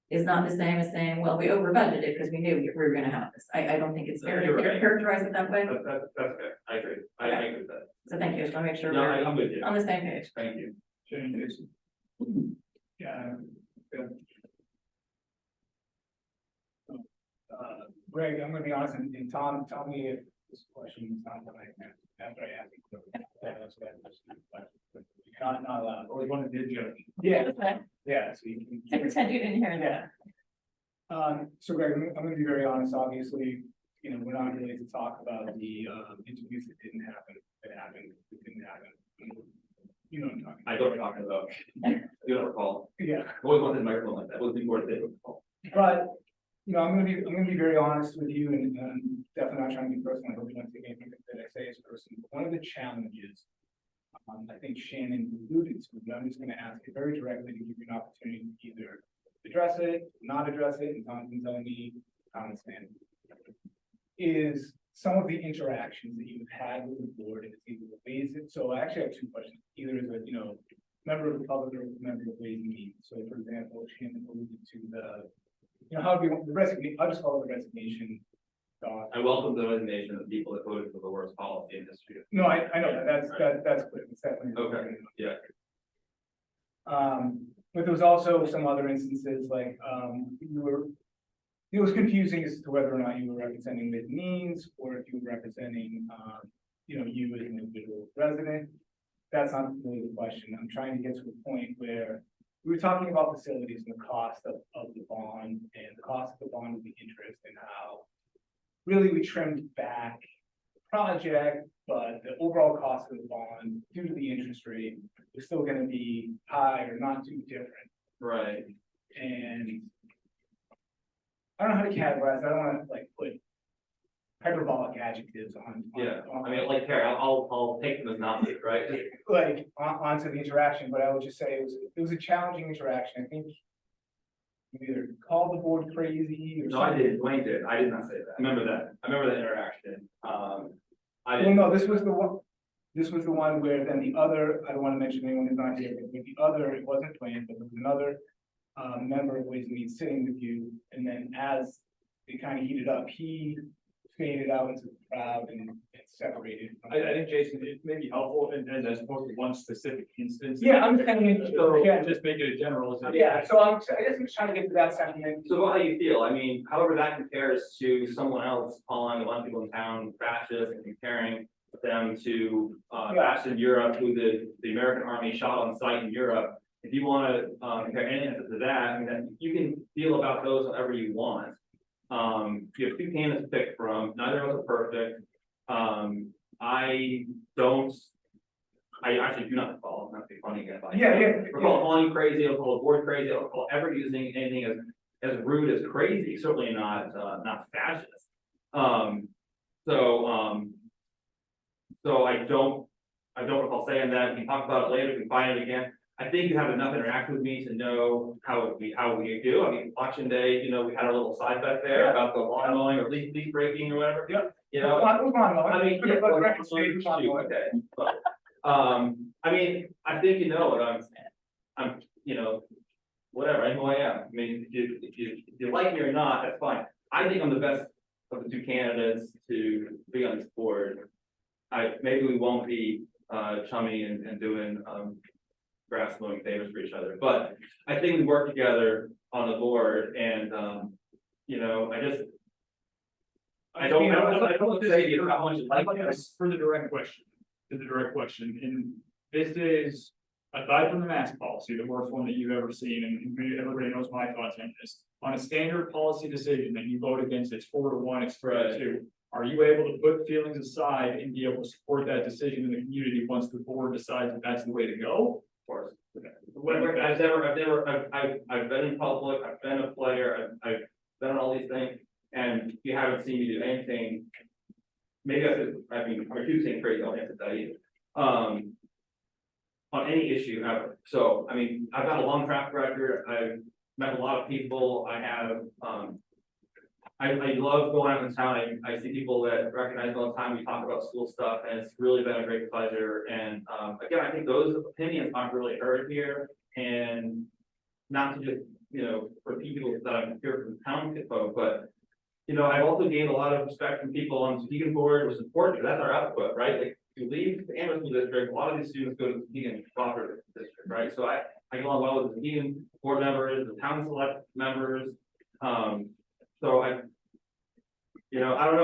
Is not the same as saying, well, we over budgeted because we knew we were gonna have this. I don't think it's fair to You're right. characterize it that way. That's fair, I agree, I agree with that. So thank you, just wanna make sure No, we're I'm with you, on the same page. thank you. Shane, Jason. Yeah. Greg, I'm gonna be honest, and Tom, tell me if this question is not what I meant, after I ask it. Not allowed. Or one that did judge. Yeah, Okay. yeah, so you can. I pretend you didn't hear that. So Greg, I'm gonna be very honest, obviously, you know, we're not really to talk about the interviews that didn't happen, it didn't happen. You know what I'm talking I don't talk about, you don't recall, about. Yeah. I always wanted a microphone like that, was before the day recall. But, you know, I'm gonna be very honest with you and definitely not trying to be personal. I hope you don't take anything that I say as personal. But one of the challenges, I think Shannon alluded to, but I'm just gonna ask it very directly to give you an opportunity to either address it, not address it, and Tom can tell me how it's stand. Is some of the interactions that you've had with the board and it's either the ways that, so I actually have two questions, either as a, you know, member of the public or member of Ways and Means. So for example, Shannon alluded to the, you know, how do you want the resignation, I'll just call it the resignation. I welcome the resignation of the people that voted for the worst policy in history. No, I know that's clear, it's definitely. Okay, yeah. But there was also some other instances like, it was confusing as to whether or not you were representing Ways and Means or if you were representing, you know, you as an individual resident. That's not really the question. I'm trying to get to a point where we were talking about facilities and the cost of the bond and the cost of the bond with the interest and how really we trimmed back the project, but the overall cost of the bond due to the interest rate was still going to be high or not too different. Right. And I don't know how to categorize it. I don't want to like put hyperbolic adjectives on. Yeah, I mean, like, Carrie, I'll take them as not, right? Like onto the interaction, but I would just say it was a challenging interaction. I think you either called the board crazy or No, I something. did, Dwayne did, I did not say that, I remember that interaction, I Well, didn't. no, this was the one where then the other, I don't want to mention anyone who's not here, but the other, it wasn't planned, but there was another member of Ways and Means sitting with you, and then as it kind of heated up, he faded out into the crowd and it's separated. I think, Jason, it may be helpful, and as opposed to one specific instance. Yeah, I'm saying, So, yeah, just make it a generalization. yeah, so I guess I'm just trying to get to that sentiment. So how do you feel? I mean, however that compares to someone else calling a bunch of people in town fascist and comparing them to fascists in Europe, who the American army shot on sight in Europe. If you want to compare anything to that, I mean, that you can feel about those however you want. You have two candidates to pick from, neither of us are perfect. I actually do not recall, not to be funny again. But Yeah, yeah. Recall calling you crazy, I'll call the board crazy, I'll call ever using anything as rude as crazy, certainly not fascist. So I don't recall saying that. We can talk about it later, we can find it again. I think you have enough interaction with me to know how we do. I mean, election day, you know, we had a little side bet there about the lawn mowing or leaf breaking or whatever. Yeah. You know, I mean, yeah, well, okay. But, I mean, I think you know what I'm, you know, whatever, I know who I am. I mean, if you like me or not, that's fine. I think I'm the best of the two candidates to be on this board. Maybe we won't be chummy and doing grass mowing favors for each other, but I think we work together on the board, and you know, I don't want to say how much you like this. For the direct question, and this is, aside from the mask policy, the worst one that you've ever seen, and everybody knows my thoughts on this. On a standard policy decision that you vote against, it's 4-1, it's 3-2. Are you able to put feelings aside and be able to support that decision in the community once the board decides that that's the way to go? Of course. Whatever, I've been in public, I've been a player, I've done all these things, and you haven't seen me do anything. Maybe I'm accusing crazy, I don't have to tell you. On any issue ever. So, I mean, I've got a long track record, I've met a lot of people, I have, I love going out in town. I see people that recognize me all the time. We talk about school stuff, and it's really been a great pleasure. And again, I think those opinions aren't really heard here, and not to just, you know, for people that I'm here from town folk, but you know, I've also gained a lot of respect from people on the Muskegon board, which is important. That's our output, right? Like, you leave the Amherst School District, a lot of these students go to the Muskegon proper district, right? So I get along well with the Muskegon board members, the town select members. So you know, I don't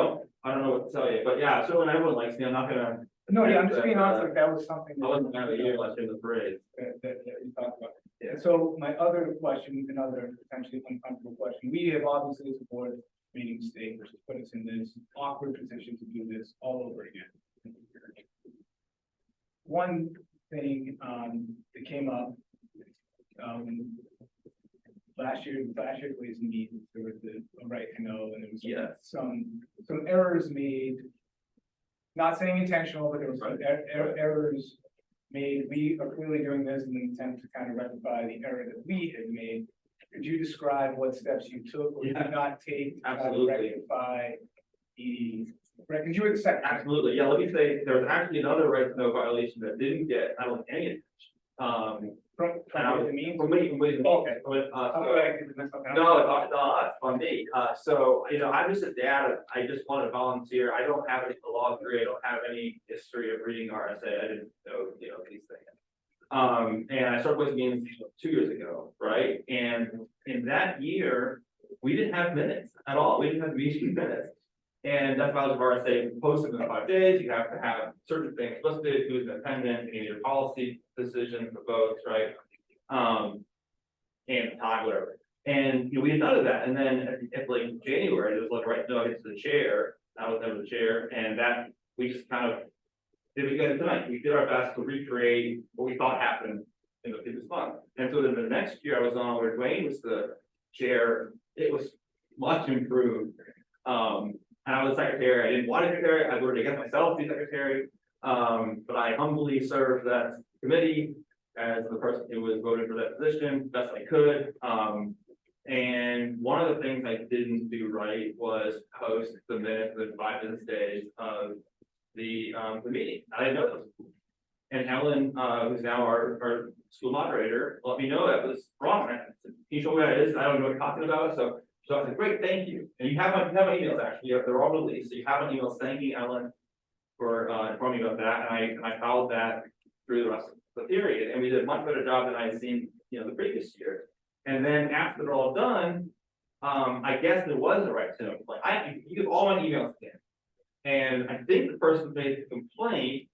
know what to tell you, but yeah, so when everyone likes me, I'm not gonna. No, yeah, I'm just being honest, like that was something. I wasn't gonna have a year left in the parade. That you talked about. Yeah, so my other question, another potentially uncomfortable question, we have obviously as a board made a mistake, which has put us in this awkward position to do this all over again. One thing, that came up, last year ways and means, there was a right to know, and there was some errors made. Not saying intentional, but there was some errors made. We are clearly doing this in an attempt to kind of rectify the error that we had made. Could you describe what steps you took or did not take to rectify the, could you accept? Absolutely, yeah, let me say, there was actually another right to know violation that didn't get, I don't think any attention. From the means? From me. Okay. With, No, no, it's on me. So, you know, I'm just a dad. I just want to volunteer. I don't have any law degree. I don't have any history of reading RSA. I didn't know, you know, these things. And I started with meetings 2 years ago, right? And in that year, we didn't have minutes at all. We didn't have meeting minutes. And that's why I was RSA posted in 5 days. You have to have certain things listed, who's independent, you need your policy decision for votes, right? And time, whatever. And you know, we had none of that. And then at like January, it was like right no, it's the chair. I was never the chair, and that we just kind of did what we got tonight. We did our best to recreate what we thought happened in the previous month. And so then the next year I was on where Dwayne was the chair. It was much improved. And I was secretary. I didn't want to be secretary. I voted against myself to be secretary. But I humbly served that committee as the person who was voting for that position best I could. And one of the things I didn't do right was post the minutes within 5 business days of the meeting. I didn't know this. And Ellen, who's now our school moderator, let me know that was wrong. He told me that it is. I don't know what you're talking about. So So I said, great, thank you. And you have my emails actually, they're all released, so you have my emails thanking Ellen for informing me about that, and I followed that through the rest of the period, and we did a much better job than I had seen, the previous year. And then after they're all done, I guess there was a right to know complaint. You give all my emails again. And I think the person who made the complaint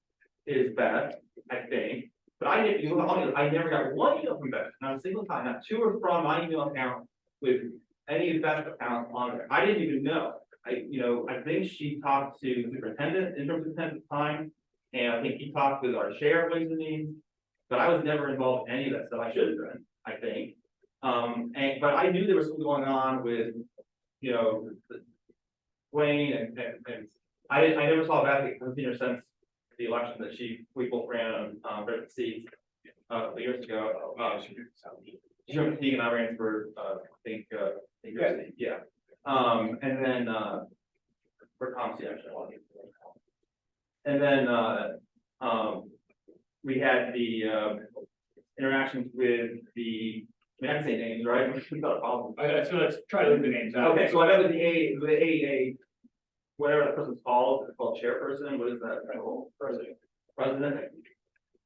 is Beth, I think. But I didn't, I never got one email from Beth, not a single time, not to or from my email account with any of Beth's accounts on there. I didn't even know. I think she talked to the superintendent, interim superintendent at the time, and I think he talked with our chair of Ways and Means, but I was never involved in any of that stuff. I should have been, I think. But I knew there was something going on with, Wayne and I never saw Beth since the election that we both ran on, different seats, years ago. Jim McTeague and I ran for, I think, yeah. And then, for Tom, actually. And then, we had the, interactions with the, I can say names, right? We got a problem. So let's try to leave the names out. Okay, so I met with the AEA, whatever that person's called, it's called chairperson, what is that? President.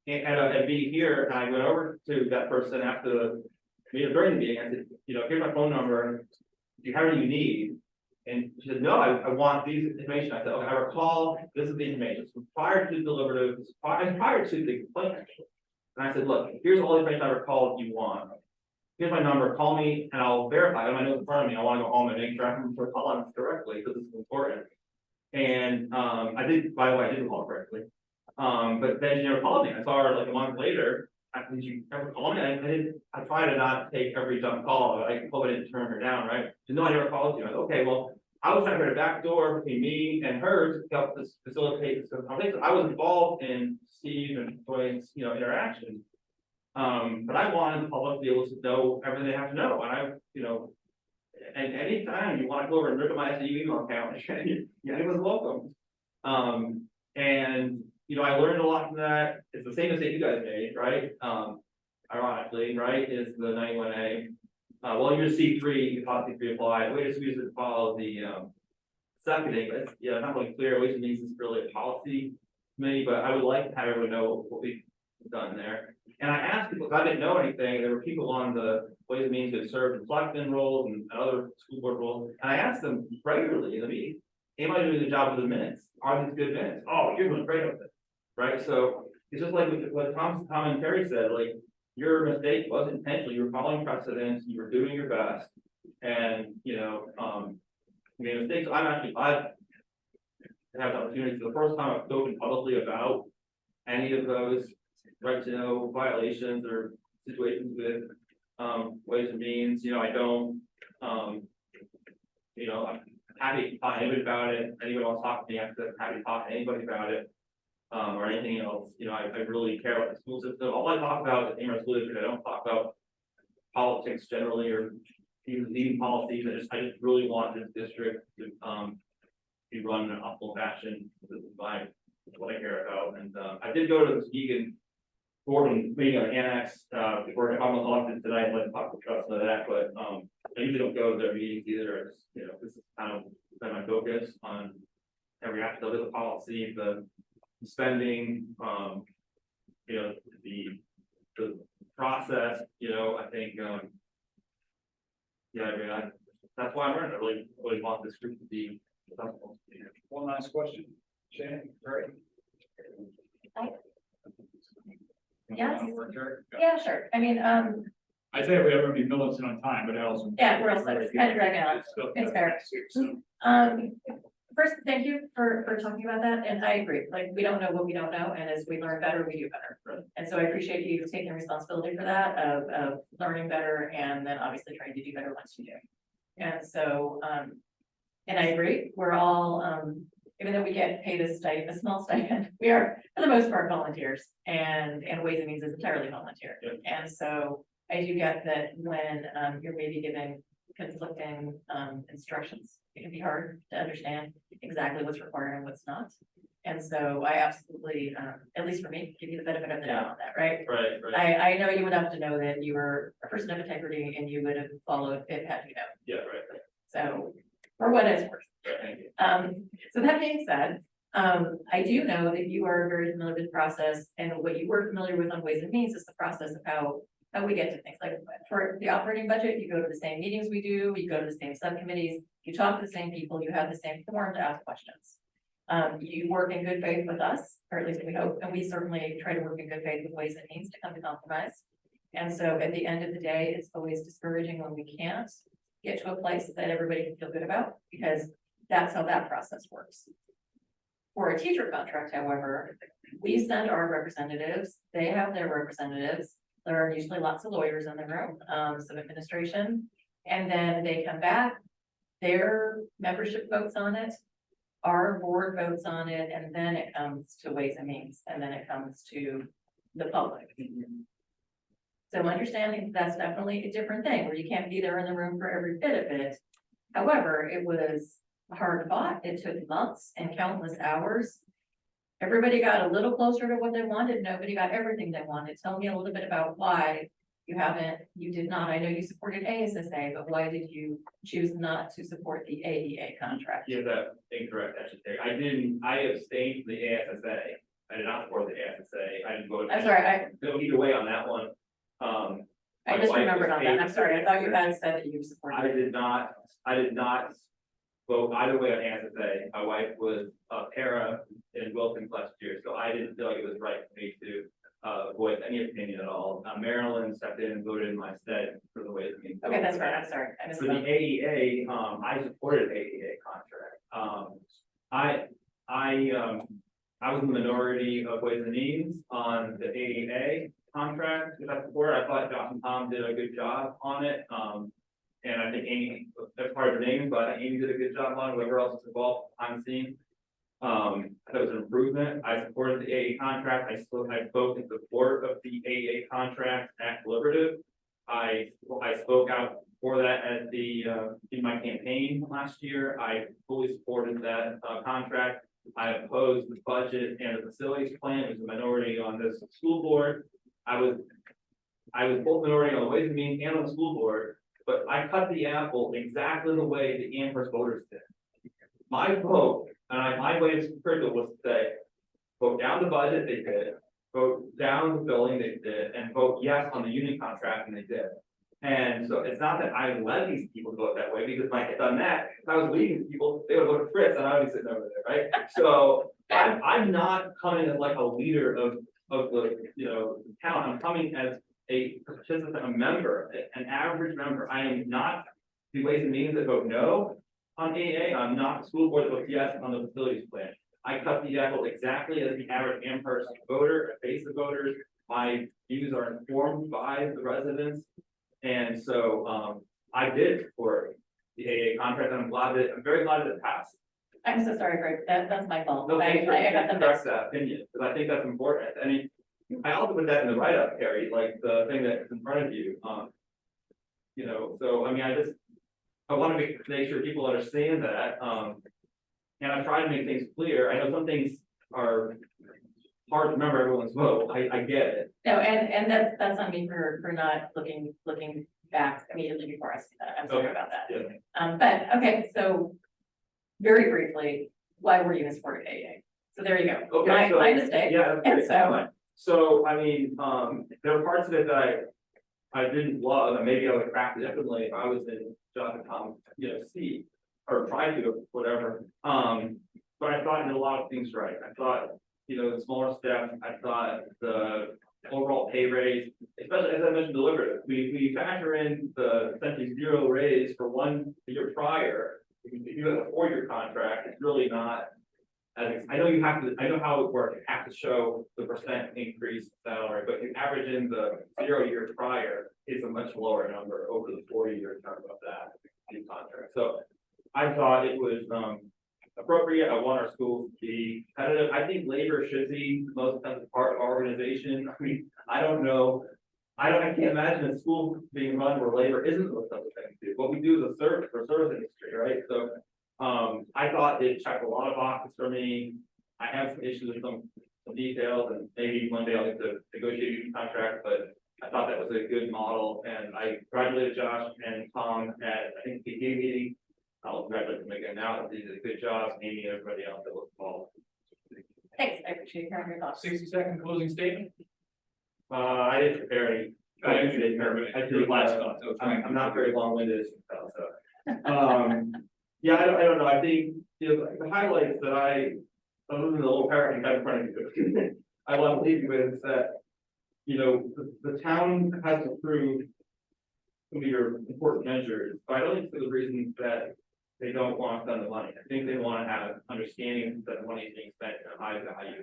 And at being here, and I went over to that person after the meeting, during the meeting, I said, here's my phone number, do you have anything you need? And she said, no, I want these information. I said, okay, I recall, this is the information, so prior to the deliberative, prior to the complaint, actually. And I said, look, here's all the information I recall if you want. Here's my number, call me and I'll verify. I have my notes in front of me. I want to go home and make sure I can call on this correctly because this is important. And I did, by the way, I didn't call correctly. But then she never called me. I saw her like a month later. After she never called me, I try to not take every dumb call. I hope I didn't turn her down, right? She said, no, I never called you. I said, okay, well, I was trying to create a back door between me and her to help this facilitate this conversation. I was involved in Steve and Dwayne's, interaction. But I wanted the public to be able to know everything they have to know. And and anytime you want to go over and rip my SAU email account, anyone's welcome. And I learned a lot from that. It's the same mistake you guys made, right? Ironically, right, is the 91A. Well, you're C3, you call C3 apply. We just use it to follow the seconding, but it's not really clear. Ways and Means is really a policy committee, but I would like to have everyone know what we've done there. And I asked people, because I didn't know anything, there were people on the Ways and Means that served in selectmen roles and other school board roles, and I asked them regularly in the meeting, am I doing the job with the minutes? Are these good minutes? Oh, you're doing great with it, right? So it's just like what Tom and Terry said, like, your mistake wasn't intentional, you were following precedents, you were doing your best, and, you made mistakes. I've had the opportunity for the first time I've spoken publicly about any of those right to know violations or situations with Ways and Means. I don't I'm happy to talk to anybody about it. Anyone wants to talk to me, I'm happy to talk to anybody about it. Or anything else. I really care about the school system. All I talk about is Amherst School District. I don't talk about politics generally or even leading policies. I just really want this district to be run in an optimal fashion. This is what I care about. And I did go to the Muskegon board meeting on Annex before I'm elected tonight. I'd like to talk about some of that, but I usually don't go to their meetings either. It's, this is kind of been my focus on every aspect of the policy, the spending, the process, I think, that's why I'm running. I really want this group to be successful. One last question, Shannon, right? Yes. Yeah, sure. I mean, I say we have to be militant on time, but I also. yeah, we're also kind of dragging out. It's fair. First, thank you for talking about that, and I agree, like, we don't know what we don't know, and as we learn better, we do better. And so I appreciate you taking responsibility for that, of learning better, and then obviously trying to do better once you do. And so, and I agree, we're all, even though we get paid a small stipend, we are, for the most part, volunteers, and Ways and Means is entirely volunteer. Yep. And so I do get that when, you're maybe given conflicting instructions, it can be hard to understand exactly what's required and what's not. And so I absolutely, at least for me, give you the benefit of the doubt on that, right? Right. I know you enough to know that you were a person of integrity and you would have followed it had you know. Yeah, right. So, for what it's worth. Thank you. So that being said, I do know that you are very familiar with the process, and what you were familiar with on Ways and Means is the process of how we get to things. Like for the operating budget, you go to the same meetings we do, you go to the same subcommittees, you talk to the same people, you have the same forum to ask questions. You work in good faith with us, or at least we hope, and we certainly try to work in good faith with Ways and Means to come to compromise. And so at the end of the day, it's always discouraging when we can't get to a place that everybody can feel good about, because that's how that process works. For a teacher contract, however, we send our representatives, they have their representatives. There are usually lots of lawyers in the room, some administration, and then they come back. Their membership votes on it, our board votes on it, and then it comes to Ways and Means, and then it comes to the public. So understanding that's definitely a different thing, where you can't be there in the room for every bit of it. However, it was hard fought. It took months and countless hours. Everybody got a little closer to what they wanted. Nobody got everything they wanted. Tell me a little bit about why you did not. I know you supported ASSA, but why did you choose not to support the AEA contract? Yeah, that incorrect, I should say. I abstained from the ASSA. I did not support the ASSA. I didn't vote. I'm sorry, No, either way on that one. I just remembered on that. I'm sorry. I thought you had said that you supported. I did not vote either way on ASSA. My wife was para in Wilkins last year, so I didn't feel like it was right for me to voice any opinion at all. Maryland stepped in and voted in my stead for the Ways and Means. Okay, that's right. I'm sorry. I missed For the that. AEA, I supported AEA contract. I was in the minority of Ways and Means on the AEA contract that I supported. I thought Josh and Tom did a good job on it. And I think Amy, that's part of the name, but I think Amy did a good job on it, whoever else is involved, I'm seeing. I thought it was an improvement. I supported the AEA contract. I spoke in support of the AEA contract at Deliberative. I spoke out for that at in my campaign last year. I fully supported that contract. I opposed the budget and the facilities plan. It was a minority on this school board. I was both minority on the Ways and Means and on the school board, but I cut the apple exactly the way the Amherst voters did. My vote, and my way of critical was to say, vote down the budget, they did, vote down the billing, they did, and vote yes on the union contract, and they did. And so it's not that I led these people to vote that way, because if I had done that, if I was leading these people, they would vote for Fritz, and I would be sitting over there, right? So I'm not coming as like a leader of the, town. I'm coming as a participant, a member, an average member. I am not the Ways and Means that vote no on AA. I'm not the school board that votes yes on the facilities plan. I cut the apple exactly as the average Amherst voter, a base of voters. My views are informed by the residents. And so I did support the AA contract, and I'm very glad that it passed. I'm so sorry, Greg. That's my fault. No, thanks for I got the express that opinion, because I think that's important. I mean, I also put that in the write-up, Carrie, like the thing that's in front of you. So I mean, I want to make sure people understand that. And I try to make things clear. I know some things are hard to remember everyone's vote. I get it. No, and that's on me for not looking back immediately before I see that. I'm sorry Okay. about that. Yeah. But okay, so very briefly, why were you in support of AA? So there you go. Okay, so- My mistake. Yeah. And Okay, so- fine. So, I mean, there were parts of it that I didn't love, and maybe I would have crafted differently if I was in John and Tom's, seat, or tried to, whatever. But I thought I did a lot of things right. I thought, the smaller steps, I thought the overall pay raise, especially as I mentioned, deliberative, we factor in the essentially zero raise for 1 year prior. If you have a 4-year contract, it's really not. I know how it works. You have to show the % increase salary, but you average in the 0 year prior is a much lower number over the 4-year term of that new contract. So I thought it was appropriate. I want our schools to be competitive. I think labor should be the most expensive part of our organization. I mean, I don't know. I can't imagine a school being run where labor isn't the most expensive thing to do. What we do is a service industry, right? So I thought it checked a lot of boxes for me. I have some issues with some details, and maybe one day I'll get to negotiate a contract, but I thought that was a good model, and I congratulated Josh and Tom at, I think, the PTA meeting. I'll congratulate them again now, they did a good job, Amy and everybody else that was involved. Thanks, I appreciate hearing your thoughts. 60-second closing statement. I didn't prepare any. I didn't prepare, but I did last thought, so it's fine. I'm not very long-winded, as you can tell, so. Yeah, I don't know, I think, the highlights that other than the little paragraph you have in front of you, I want to leave you with is that, the town has approved some of your important measures, but I don't think for the reasons that they don't want to spend the money. I think they want to have understanding that the money is being spent in a high value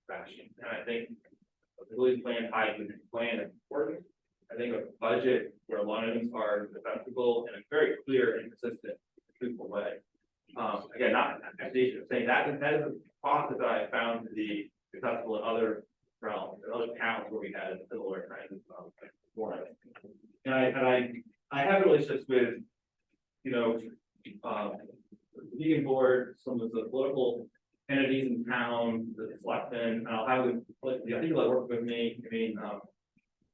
fashion, and I think a really planned high plan is important. I think a budget where a lot of things are defensible in a very clear and consistent, truthful way. Again, not an accusation of saying that is a process that I found to be successful in other realms, in other towns where we had similar kinds of forums. And I have relationships with, the meeting board, some of the political entities in town, the selectmen, and I'll have them, I think they'll work with me.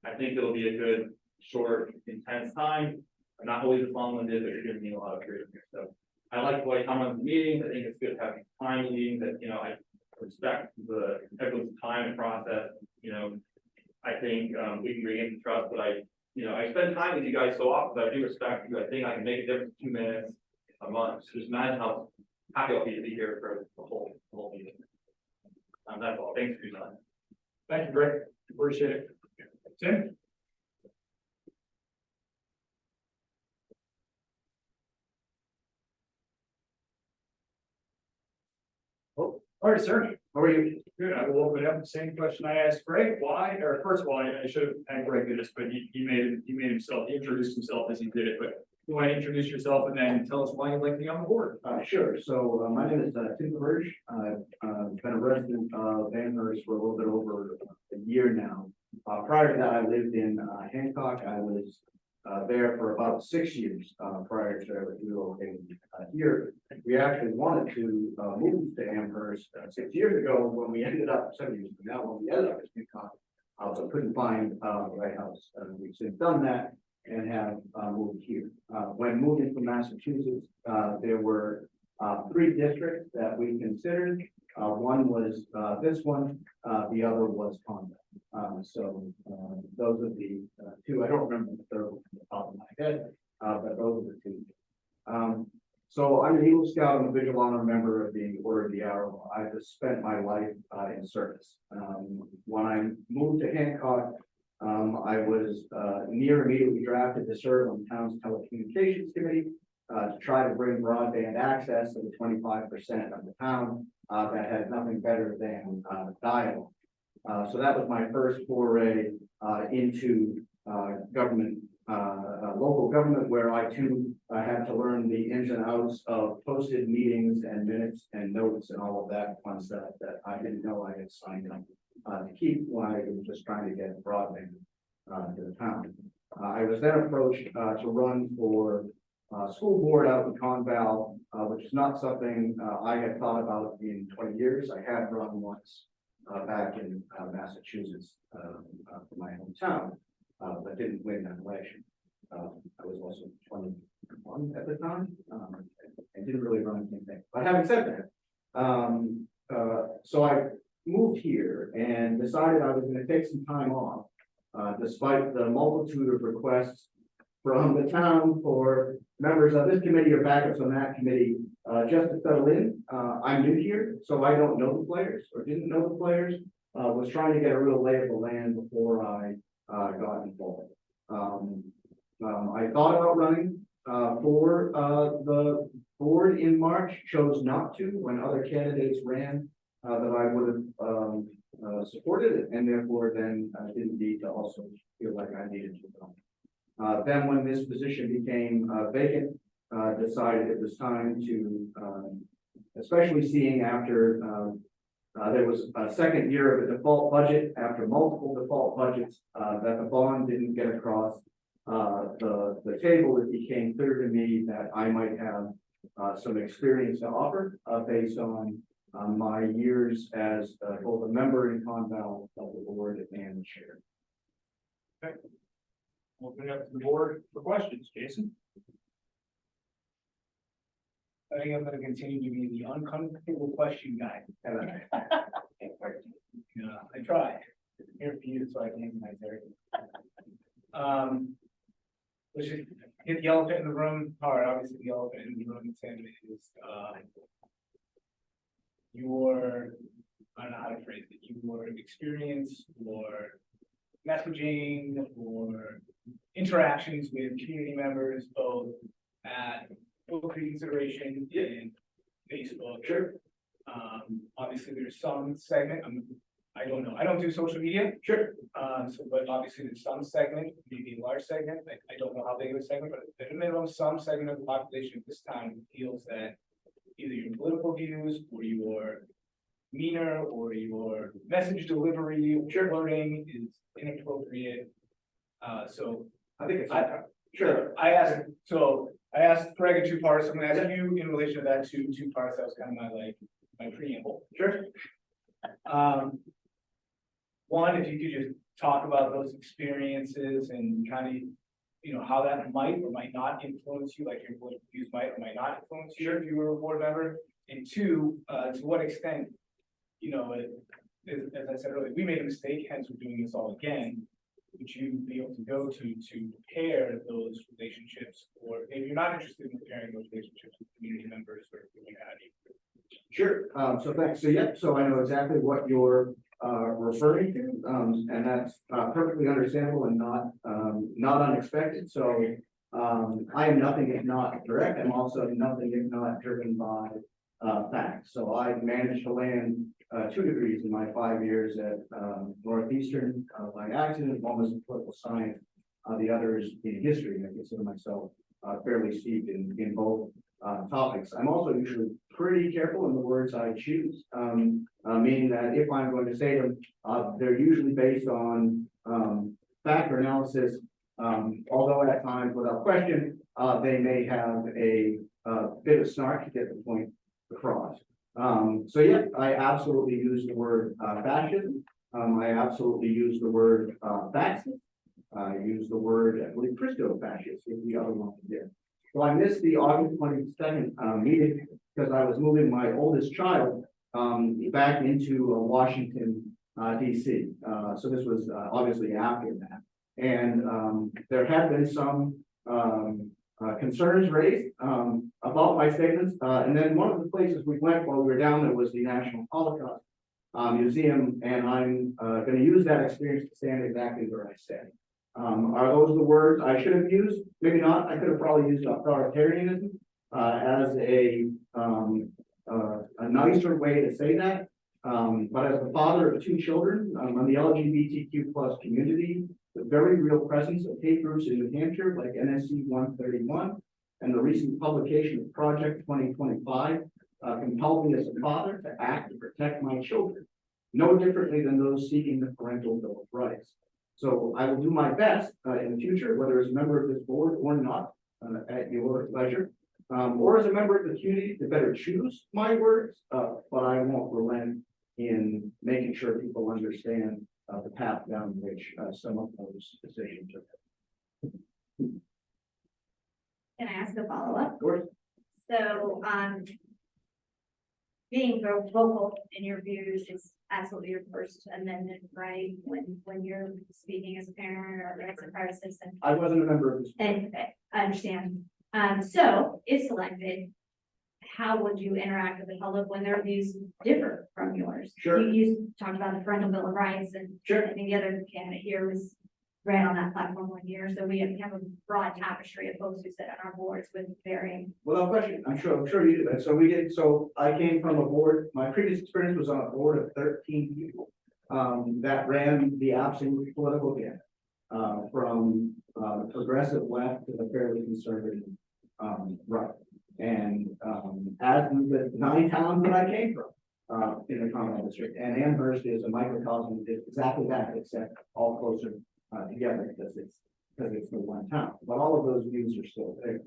I think it'll be a good, short, intense time. I'm not always as long-winded, but you're giving me a lot of freedom here. So I like the way I'm on the meetings. I think it's good to have time meetings that, I respect everyone's time and process. I think we can regain some trust, but I spend time with you guys so often, but I do respect you. I think I can make a difference in 2 minutes a month. So just imagine how happy I'll be to be here for the whole meeting. That's all. Thanks for your time. Thank you, Greg. Appreciate it. Tim? Oh, all right, sir. How are you? Good. I will open it up. The same question I asked Greg. Why? Or first of all, I should have had Greg do this, but he introduced himself as he did it. But you want to introduce yourself and then tell us why you'd like to be on the board? Sure. So my name is Tim Verge. I've been a resident of Amherst for a little bit over a year now. Prior to that, I lived in Hancock. I was there for about 6 years prior to relocating here. We actually wanted to move to Amherst 6 years ago when we ended up 7 years ago now when we ended up in Hancock, but couldn't find the right house. We've since done that and have moved here. When moving from Massachusetts, there were 3 districts that we considered. One was this one, the other was Conda. So those are the 2. I don't remember the third one from the top of my head, but those are the 2. So I'm an Eagle Scout and a Visual Honor member of the Order of the Arrow. I just spent my life in service. When I moved to Hancock, I was near immediately drafted to serve on the town's telecommunications committee to try to bring broadband access to the 25% of the town that had nothing better than dial. So that was my first foray into government, local government, where I too had to learn the ins and outs of posted meetings and minutes and notes and all of that fun stuff that I didn't know I had signed up to keep when I was just trying to get broadband to the town. I was then approached to run for school board out in Conval, which is not something I had thought about in 20 years. I had run once back in Massachusetts for my hometown, but didn't win that election. I was also 21 at the time and didn't really run anything. But having said that, so I moved here and decided I was going to take some time off, despite the multitude of requests from the town for members of this committee or backups on that committee, just to settle in. I'm new here, so I don't know the players or didn't know the players. Was trying to get a real lay of the land before I got involved. I thought about running for the board in March, chose not to when other candidates ran that I would have supported it, and therefore then didn't need to also feel like I needed to run. Then when this position became vacant, decided it was time to, especially seeing after there was a second year of a default budget after multiple default budgets, that the bond didn't get across the table. It became clear to me that I might have some experience to offer based on my years as both a member in Conval of the board and chair. Okay. Open it up to the board for questions. Jason? I think I'm gonna continue to be the uncomfortable question guy. Yeah, I try. I'm here for you, so I can my let's just hit the elephant in the room hard. Obviously, the elephant in the room, Sam, is, your, I don't know how to phrase it, your experience or messaging or interactions with community members, both at book reconsideration and Facebook. Sure. Obviously, there's some segment, I don't know, I don't do social media. Sure. So, but obviously there's some segment, maybe a large segment, I don't know how big of a segment, but at a minimum, some segment of the population at this time feels that either your political views or your demeanor or your message delivery, or wording is inappropriate. So I think it's, sure, I asked Craig in two parts, I'm gonna ask you in relation to that two parts, that was kind of my preamble. sure. One, if you could just talk about those experiences and kind of, you know, how that might or might not influence you, like your political views might or might not influence you if you were a board member. And two, to what extent, you know, as I said earlier, we made a mistake, hence we're doing this all again. Would you be able to go to repair those relationships, or if you're not interested in repairing those relationships with community members or what have you? Sure, so thanks, so yeah, so I know exactly what you're referring to, and that's perfectly understandable and not unexpected, so I am nothing if not direct, I'm also nothing if not driven by facts, so I managed to land 2 degrees in my 5 years at Northeastern by accident, one was in political science, the other is in history. I consider myself fairly steeped in both topics. I'm also usually pretty careful in the words I choose, meaning that if I'm going to say them, they're usually based on fact or analysis, although at times, without question, they may have a bit of snark to get the point across. So yeah, I absolutely use the word fascism. I absolutely use the word fascist. I use the word, I believe, Christo-fascist, if the other one did. So I missed the August 22nd meeting because I was moving my oldest child back into Washington, DC. So this was obviously after that. And there had been some concerns raised about my statements. And then one of the places we went while we were down there was the National Holocaust Museum. And I'm going to use that experience to stand exactly where I stand. Are those the words I should have used? Maybe not. I could have probably used authoritarianism as a nicer way to say that. But as the father of 2 children, on the LGBTQ plus community, the very real presence of hate groups in New Hampshire, like NSC 131, and the recent publication of Project 2025, compelled me as a father to act to protect my children, no differently than those seeking the parental bill of rights. So I will do my best in the future, whether as a member of this board or not, at your pleasure, or as a member of the community to better choose my words, but I won't relent in making sure people understand the path down which some of those decisions are. Can I ask a follow-up? Of course. So, being very vocal in your views is absolutely your First Amendment right when you're speaking as a parent or as a private citizen. I wasn't a member of this. And I understand. So if selected, how would you interact with the public when their views differ from yours? Sure. You talked about the parental bill of rights, and Sure. I think the other candidate here was ran on that platform 1 year. So we have a broad tapestry of folks who sit on our boards with varying. Without question, I'm sure you do that. So I came from a board, my previous experience was on a board of 13 people that ran the absolute political gamut, from the progressive left to the fairly conservative right. And as the 9 towns that I came from in the Commonwealth District, and Amherst is a microcosm that did exactly that, except all closer together because it's the one town. But all of those views are still there.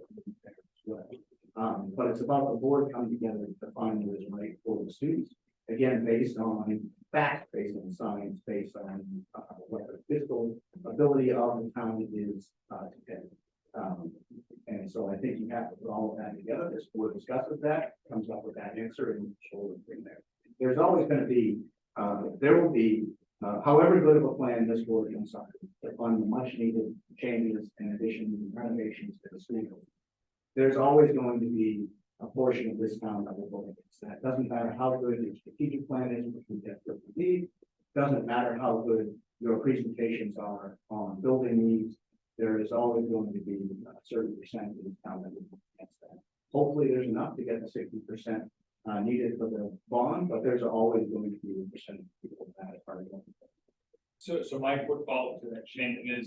But it's about the board coming together to find what is right for the students. Again, based on facts, based on science, based on what the fiscal ability of the town is to pay. And And so I think you have to put all of that together, this board discusses that, comes up with that answer and we'll bring there. There's always gonna be, there will be, however good of a plan this board can sign to fund the much needed changes and additions and renovations to the school. There's always going to be a portion of this town that will vote against that. Doesn't matter how good your strategic plan is, which we desperately need. Doesn't matter how good your presentations are on building needs. There is always going to be a certain percent of the town that will vote against that. Hopefully, there's enough to get the 60% needed for the bond, but there's always going to be a percent of people that are part of it. So my quick follow-up to that, Shannon,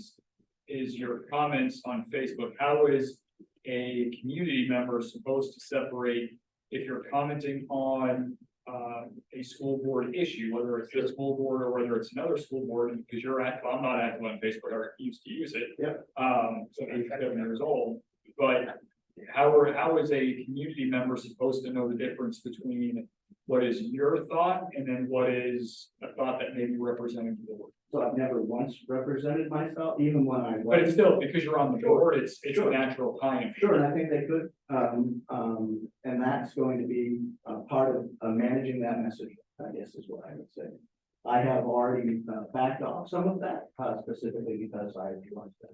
is your comments on Facebook, how is a community member supposed to separate if you're commenting on a school board issue, whether it's the school board or whether it's another school board, because you're active, I'm not active on Facebook, I used to use it. Yeah. So I'm 7 years old, but how is a community member supposed to know the difference between what is your thought and then what is a thought that may be representing the board? So I've never once represented myself, even when I was. But it's still, because you're on the board, it's Sure. a natural time. Sure, and I think they could, and that's going to be part of managing that message, I guess is what I would say. I have already backed off some of that, specifically because I realized that.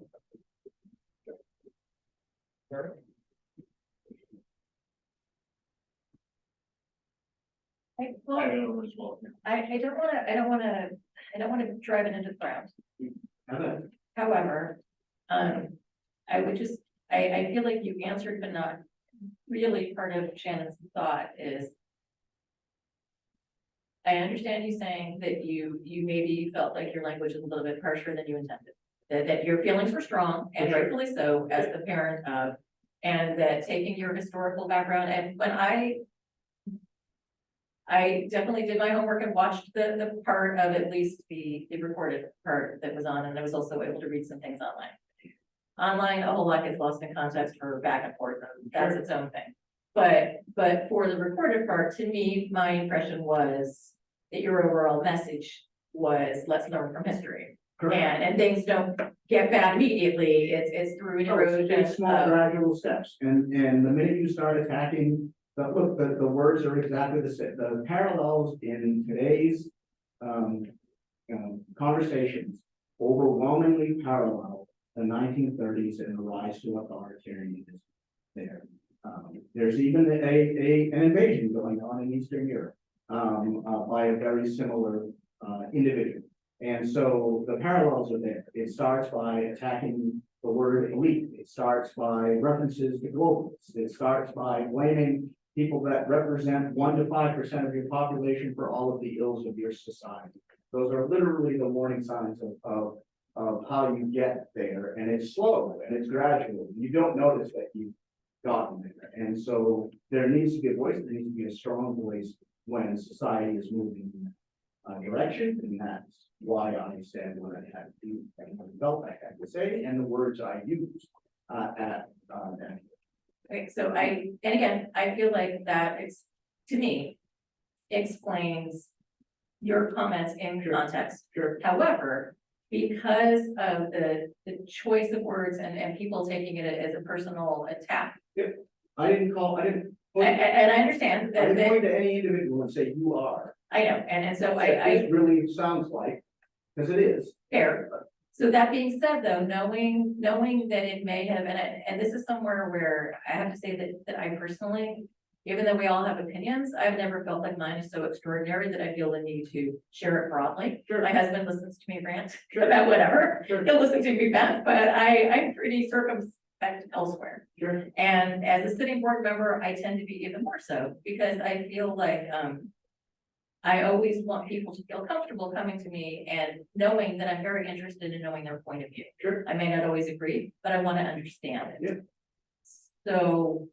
Well, I don't know as well. I don't wanna drive it into the ground. Okay. However, I would just, I feel like you answered, but not really part of Shannon's thought is. I understand you saying that you maybe felt like your language was a little bit harsher than you intended. That your feelings were strong and Sure. rightfully so as the parent of, and that taking your historical background and when I definitely did my homework and watched the part of at least the recorded part that was on, and I was also able to read some things online. Online, a whole lot gets lost in context for back and forth, and that's its own thing. But for the recorded part, to me, my impression was that your overall message was, let's learn from history. And things don't get bad immediately, it's through an No, it's- erosion it's small of, gradual steps, and the minute you start attacking, the words are exactly the same, the parallels in today's. Conversations overwhelmingly parallel the 1930s and the rise to authoritarianism there. There's even an invasion going on in Eastern Europe, by a very similar, individual. And so the parallels are there. It starts by attacking the word elite. It starts by references to globalists. It starts by blaming people that represent 1 to 5% of your population for all of the ills of your society. Those are literally the warning signs of how you get there. And it's slow and it's gradual. You don't notice that you've gotten there. And so there needs to be a voice. There needs to be a strong voice when society is moving in that direction. And that's why I said what I had to do and what I felt I had to say and the words I used at that. okay, so and again, I feel like that is, to me, explains your comments in context. Sure. However, because of the choice of words and people taking it as a personal attack, I didn't point and I understand I that, didn't point to any individual and say you are. I know, and so I It really sounds like, because it is. fair. So that being said, though, knowing that it may have, and this is somewhere where I have to say that I personally, even though we all have opinions, I've never felt like mine is so extraordinary that I feel the need to share it broadly. Sure. My husband listens to me rant about whatever. Sure. He'll listen to me vent, but I'm pretty circumspect elsewhere. Sure. And as a sitting board member, I tend to be even more so because I feel like, I always want people to feel comfortable coming to me and knowing that I'm very interested in knowing their point of view. Sure. I may not always agree, but I want to understand it. Yeah. So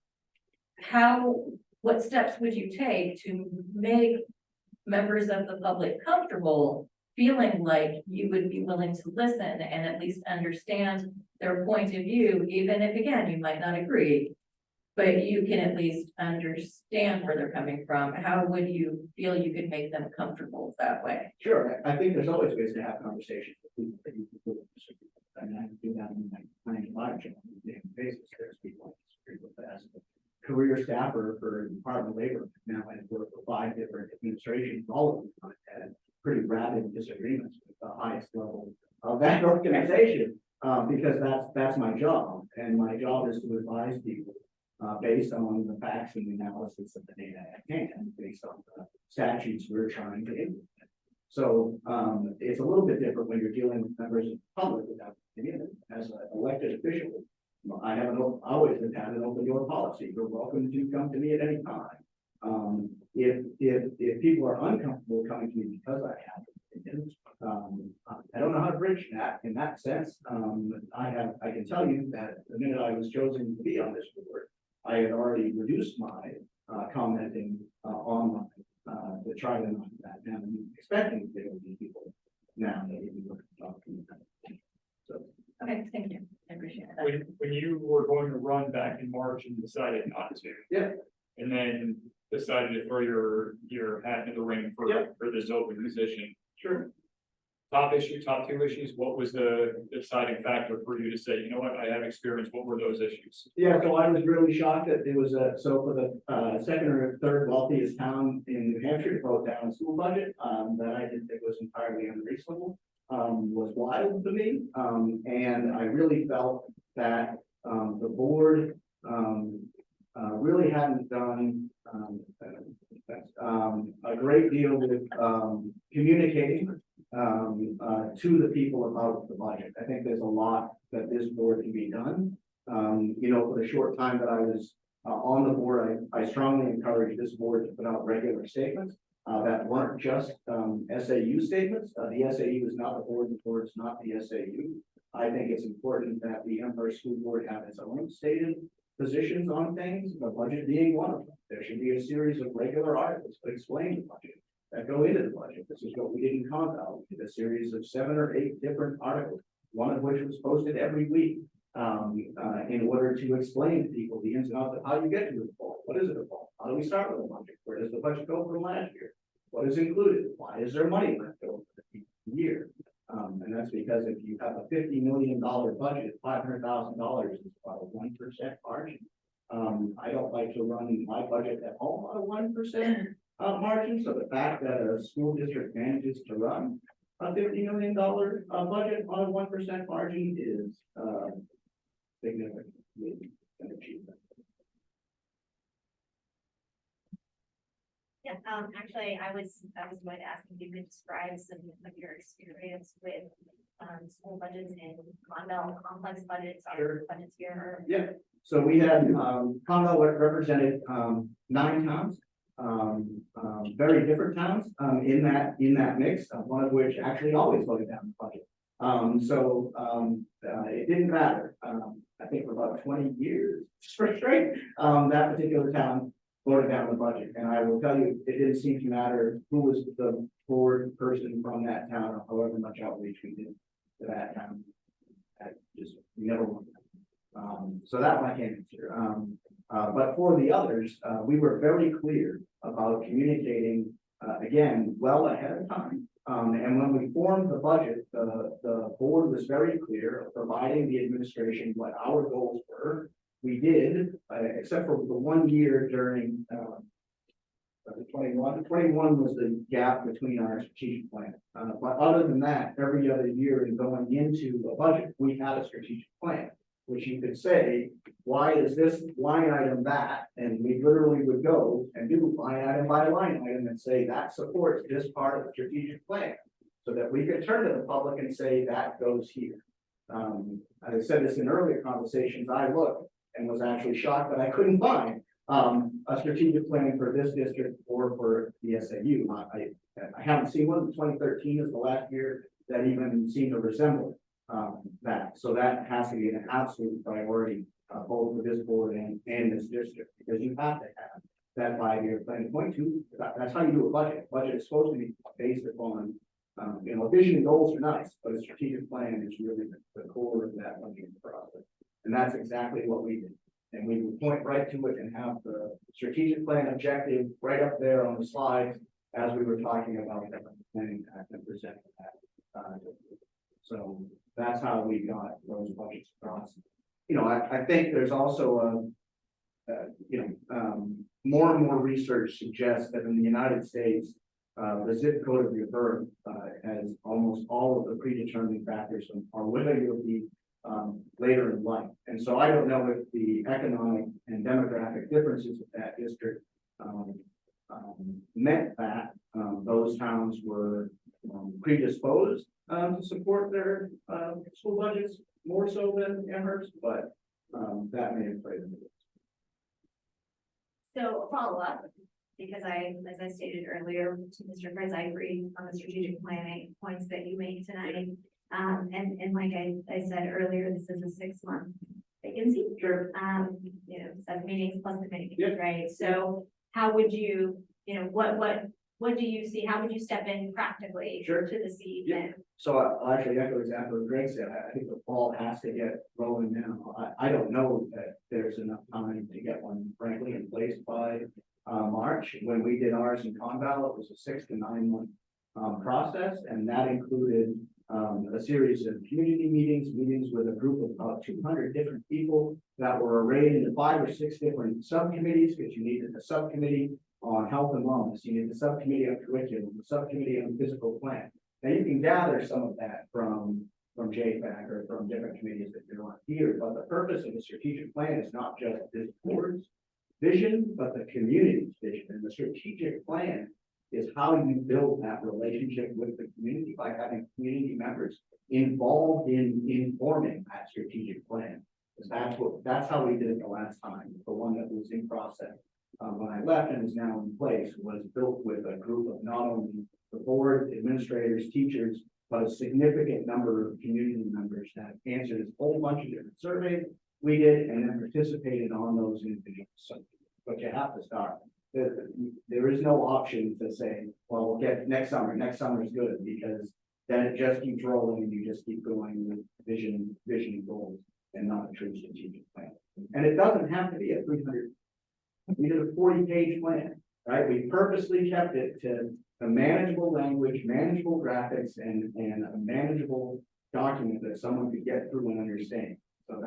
what steps would you take to make members of the public comfortable feeling like you would be willing to listen and at least understand their point of view, even if, again, you might not agree, but you can at least understand where they're coming from? How would you feel you could make them comfortable that way? Sure, I think there's always ways to have conversations with people that you can disagree with. I mean, I do that in my 95 job on a daily basis. There's people I staffer for the Department of Labor. Now I have worked for 5 different administrations, all of them had pretty rabid disagreements with the highest level of that organization. Because that's my job, and my job is to advise people, based on the facts and the analysis of the data at hand, based on the statutes we're trying to implement. So, it's a little bit different when you're dealing with members of the public without opinion. As an elected official, I always have had an open door policy. You're welcome to come to me at any time. If people are uncomfortable coming to me because I have opinions, I don't know how to bridge that in that sense. I can tell you that the minute I was chosen to be on this board, I had already reduced my commenting online to try to knock that down. I'm expecting there will be people now that even look to talk to me about it. So, Okay, thank you. I appreciate that. When you were going to run back in March and decided not to. Yeah. And then decided to throw your hat in the ring Yeah. for this open position. sure. Top 2 issues, what was the deciding factor for you to say, you know what, I have experience, what were those issues? Yeah, so I was really shocked that it was so for the second or third wealthiest town in New Hampshire to vote down a school budget, that I didn't think was entirely unreasonable, was wild to me. And I really felt that, the board, really hadn't done, a great deal with, communicating to the people about the budget. I think there's a lot that this board can be done. For the short time that I was on the board, I strongly encourage this board to put out regular statements that weren't just SAU statements. The SAU is not the board is not the SAU. I think it's important that the Amherst School Board have its own stated positions on things, the budget being one of them. There should be a series of regular articles that explain the budget, that go into the budget. This is what we did in Conval. We did a series of 7 or 8 different articles, one of which was posted every week, in order to explain to people the ins and outs of how you get to the default. What is a default? How do we start with a budget? Where does the budget go from last year? What is included? Why is there money left over for the year? And that's because if you have a $50 million budget, $500,000 is about a 1% margin. I don't like to run my budget at home on a 1% margin. So the fact that a school district manages to run a $50 million budget on a 1% margin is significantly an achievement. Yeah, actually, I was going to ask if you could describe some of your experience with school budgets and Conval complex budgets, Sure. budgets here. Yeah, so we had Conval represented 9 towns, very different towns in that mix, one of which actually always voted down the budget. It didn't matter. I think for about 20 years straight, that particular town voted down the budget. And I will tell you, it didn't seem to matter who was the board person from that town, or however much outreach we did to that town. We never won. So that one I can't answer. But for the others, we were very clear about communicating, again, well ahead of time. And when we formed the budget, the board was very clear of providing the administration what our goals were. We did, except for the 1 year during 21. 21 was the gap between our strategic plan. But other than that, every other year in going into a budget, we had a strategic plan, which you could say, why is this line item that? And we literally would go and do line item by line item and say that supports this part of the strategic plan. So that we could turn to the public and say that goes here. I said this in earlier conversations, I looked and was actually shocked that I couldn't find a strategic plan for this district or for the SAU. I haven't seen one. 2013 is the last year that even seemed to resemble that. So that has to be an absolute priority, both for this board and this district, because you have to have that 5-year plan. Point 2, that's how you do a budget. Budget is supposed to be based upon, vision and goals are nice, but a strategic plan is really the core of that budgeting process. And that's exactly what we did. And we would point right to it and have the strategic plan objective right up there on the slides as we were talking about that planning act and presenting that. So that's how we got those budgets across. I think there's also more and more research suggests that in the United States, the zip code of your birth, has almost all of the predetermining factors on whether you'll be, later in life. And so I don't know if the economic and demographic differences of that district, meant that, those towns were predisposed, to support their, school budgets more so than Amherst, but, that may have played into it. So a follow-up, because as I stated earlier to Mr. Prince, I agree on the strategic planning points that you made tonight. And like I said earlier, this is a 6-month vacancy. Sure. 7 meetings plus the meetings, Yeah. right? So how would you, what do you see? How would you step in practically Sure. to the seat? Yeah. And So I'll actually echo exactly what Greg said. I think the ball has to get rolling now. I don't know that there's enough time to get one frankly in place by March. When we did ours in Conval, it was a 6 to 9 month process, and that included a series of community meetings with a group of about 200 different people that were arrayed into 5 or 6 different subcommittees, because you needed a subcommittee on health and wellness, you need the subcommittee on curriculum, the subcommittee on physical plan. Now you can gather some of that from JFAC or from different committees that you're on here, but the purpose of the strategic plan is not just this board's vision, but the community's vision. And the strategic plan is how you build that relationship with the community by having community members involved in forming that strategic plan. Because that's how we did it the last time. The one that was in process when I left and is now in place was built with a group of not only the board, administrators, teachers, but a significant number of community members that answered a whole bunch of different surveys we did and then participated on those individuals. So, but you have to start. There is no option to say, well, we'll get next summer is good, because then it just keeps rolling and you just keep going with vision and goals and not a true strategic plan. And it doesn't have to be a 300. We did a 40-page plan, right? We purposely kept it to a manageable language, manageable graphics, and a manageable document that someone could get through and understand. So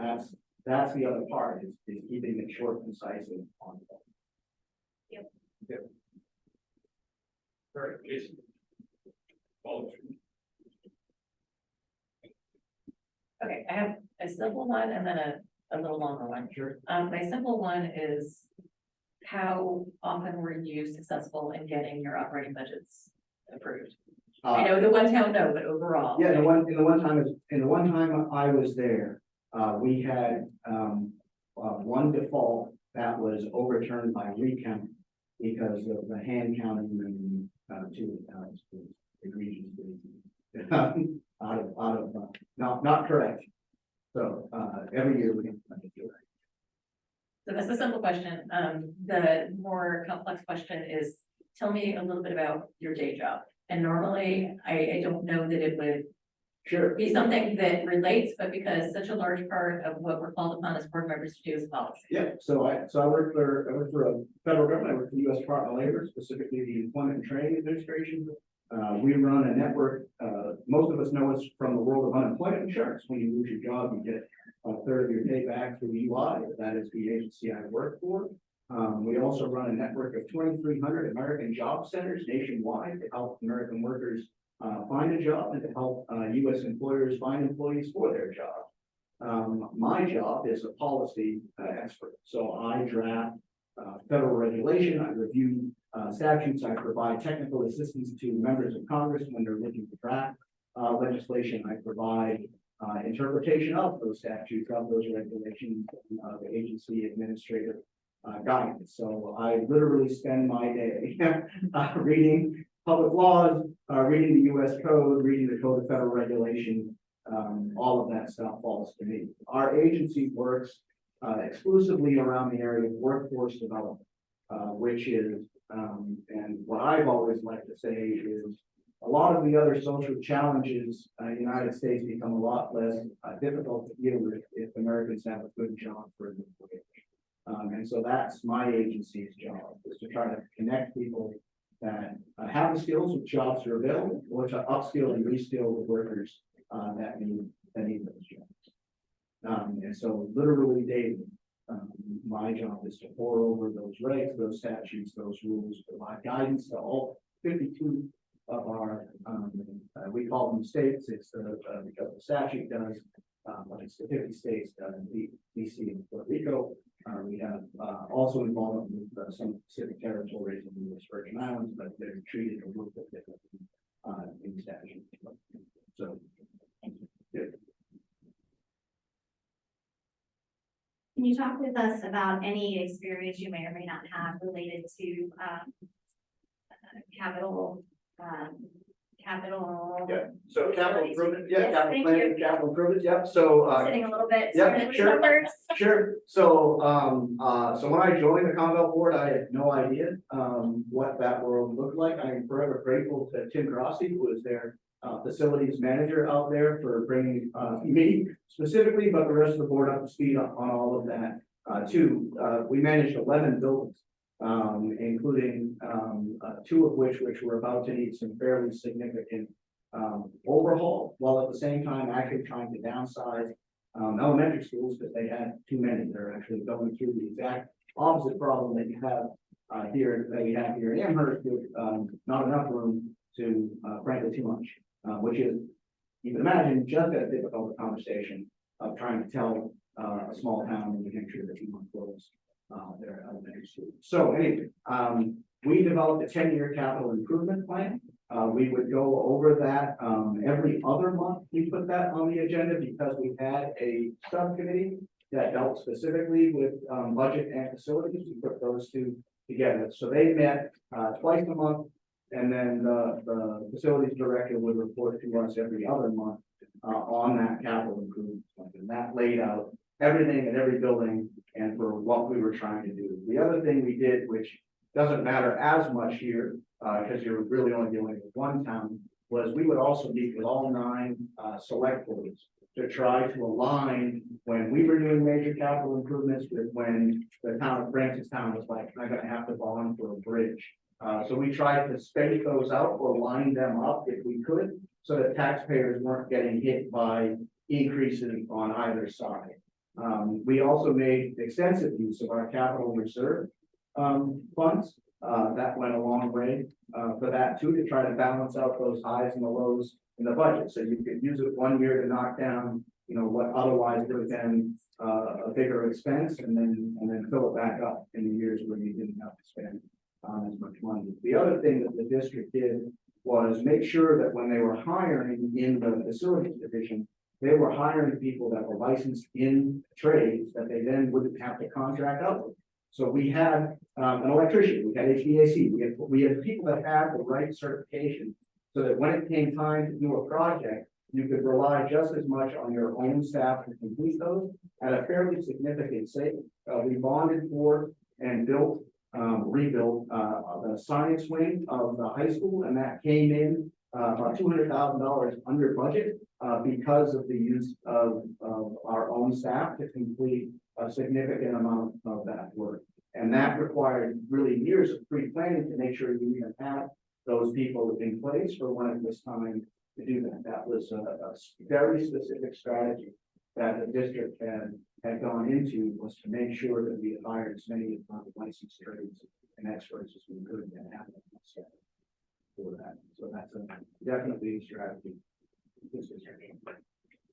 that's the other part is keeping it short, concise, and on point. Yep. All right, Jason. Follow through. Okay, I have a simple one and then a little longer one. Sure. My simple one is, how often were you successful in getting your operating budgets approved? I know the one town, no, but overall. Yeah, in the one time I was there, we had one default that was overturned by recount because of the hand counting and two egregious out of not correct. So every year we have to do it. So that's a simple question. The more complex question is, tell me a little bit about your day job. And normally, I don't know that it would Sure. be something that relates, but because such a large part of what we're called upon as board members to do is policy. Yeah, so I work for a federal government. I work for the U.S. Department of Labor, specifically the Employment and Training Administration. We run a network. Most of us know us from the world of unemployment insurance. When you lose your job, you get a third of your pay back through UI. That is the agency I work for. We also run a network of 2,300 American job centers nationwide to help American workers find a job and to help U.S. employers find employees for their job. My job is a policy expert. So I draft federal regulation, I review statutes, I provide technical assistance to members of Congress when they're looking to draft legislation. I provide interpretation of those statutes, of those regulations, the agency administrative guidance. So I literally spend my day reading public laws, reading the U.S. code, reading the Code of Federal Regulation. All of that stuff falls to me. Our agency works exclusively around the area of workforce development, which is, and what I've always liked to say is, a lot of the other social challenges in the United States become a lot less difficult to deal with if Americans have a good job for an employer. And so that's my agency's job, is to try to connect people that have the skills with jobs that are available, or to upskill and reskill the workers that need those jobs. And so literally daily, my job is to pour over those regs, those statutes, those rules, provide guidance to all 52 of our, we call them states, it's because the statute does, but it's the 50 states, DC and Puerto Rico. We have also involved with some Pacific territories in the Virgin Islands, but they're treated a little bit differently in statute. So, yeah. Can you talk with us about any experience you may or may not have related to, capital, capital? Yeah, so capital improvement, yeah, Yes, capital thank planning, you. capital improvement, yep, so, Sitting a little bit. yeah, started with sure. numbers. sure, so, so when I joined the Commonwealth Board, I had no idea, what that world looked like. I am forever grateful to Tim Grossi, who was their, facilities manager out there for bringing, me specifically, but the rest of the board up to speed on all of that. We managed 11 buildings, including, 2 of which were about to need some fairly significant overhaul, while at the same time actually trying to downsize elementary schools because they had too many. They're actually going through the exact opposite problem that you have that we have here in Amherst with not enough room to frankly too much, which is, you can imagine, just as difficult a conversation of trying to tell a small town in New Hampshire that you want to close their elementary school. So anyway, we developed a 10-year capital improvement plan. We would go over that every other month. We put that on the agenda because we had a subcommittee that dealt specifically with budget and facilities. We put those 2 together. So they met twice a month, and then the facilities director would report to us every other month on that capital improvement plan. And that laid out everything in every building and for what we were trying to do. The other thing we did, which doesn't matter as much here, because you're really only dealing with one town, was we would also meet with all 9 select boards to try to align when we were doing major capital improvements with when the town of Francistown was like, I'm gonna have to bond for a bridge. So we tried to space those out or line them up if we could, so that taxpayers weren't getting hit by increases on either side. We also made extensive use of our capital reserve funds. That went a long way for that too, to try to balance out those highs and the lows in the budget. So you could use it one year to knock down, what otherwise would have been a bigger expense, and then fill it back up in the years where you didn't have to spend as much money. The other thing that the district did was make sure that when they were hiring in the facilities division, they were hiring people that were licensed in trades that they then wouldn't have to contract out with. So we had an electrician, we had HVAC, we had people that had the right certification, so that when it came time to do a project, you could rely just as much on your own staff to complete those at a fairly significant savings. We bonded for and rebuilt the science wing of the high school, and that came in about $200,000 under budget because of the use of our own staff to complete a significant amount of that work. And that required really years of pre-planning to make sure you even have those people in place for when it was time to do that. That was a very specific strategy that the district had gone into, was to make sure that we hired as many licensed trades and experts as we could and have them for that. So that's definitely a strategy.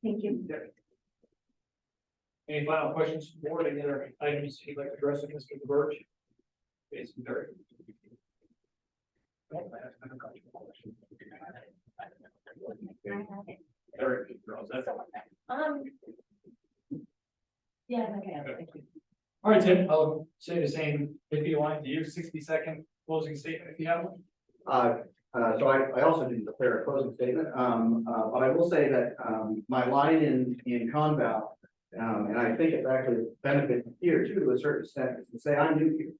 Thank you. Any final questions from the board? Any other items you'd like to address with Mr. Burge? Jason, Terry. Eric, you're all set. Yeah, okay, thank you. All right, Tim, I'll say the same if you want to use 60-second closing statement if you have one. So I also didn't declare a closing statement, but I will say that my line in Conval, and I think it's actually a benefit here too to a certain extent, is to say I'm new here.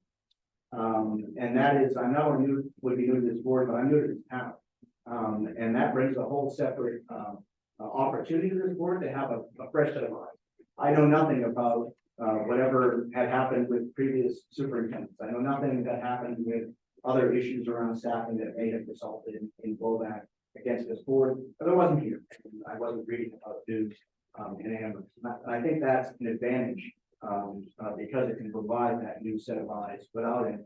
And that is, I'm not only would be new to this board, but I'm new to this town. And that brings a whole separate opportunity to this board to have a fresh set of eyes. I know nothing about whatever had happened with previous superintendents. I know nothing that happened with other issues around staffing that may have resulted in blowback against this board, but I wasn't here. I wasn't reading about news in Amherst. And I think that's an advantage because it can provide that new set of eyes without any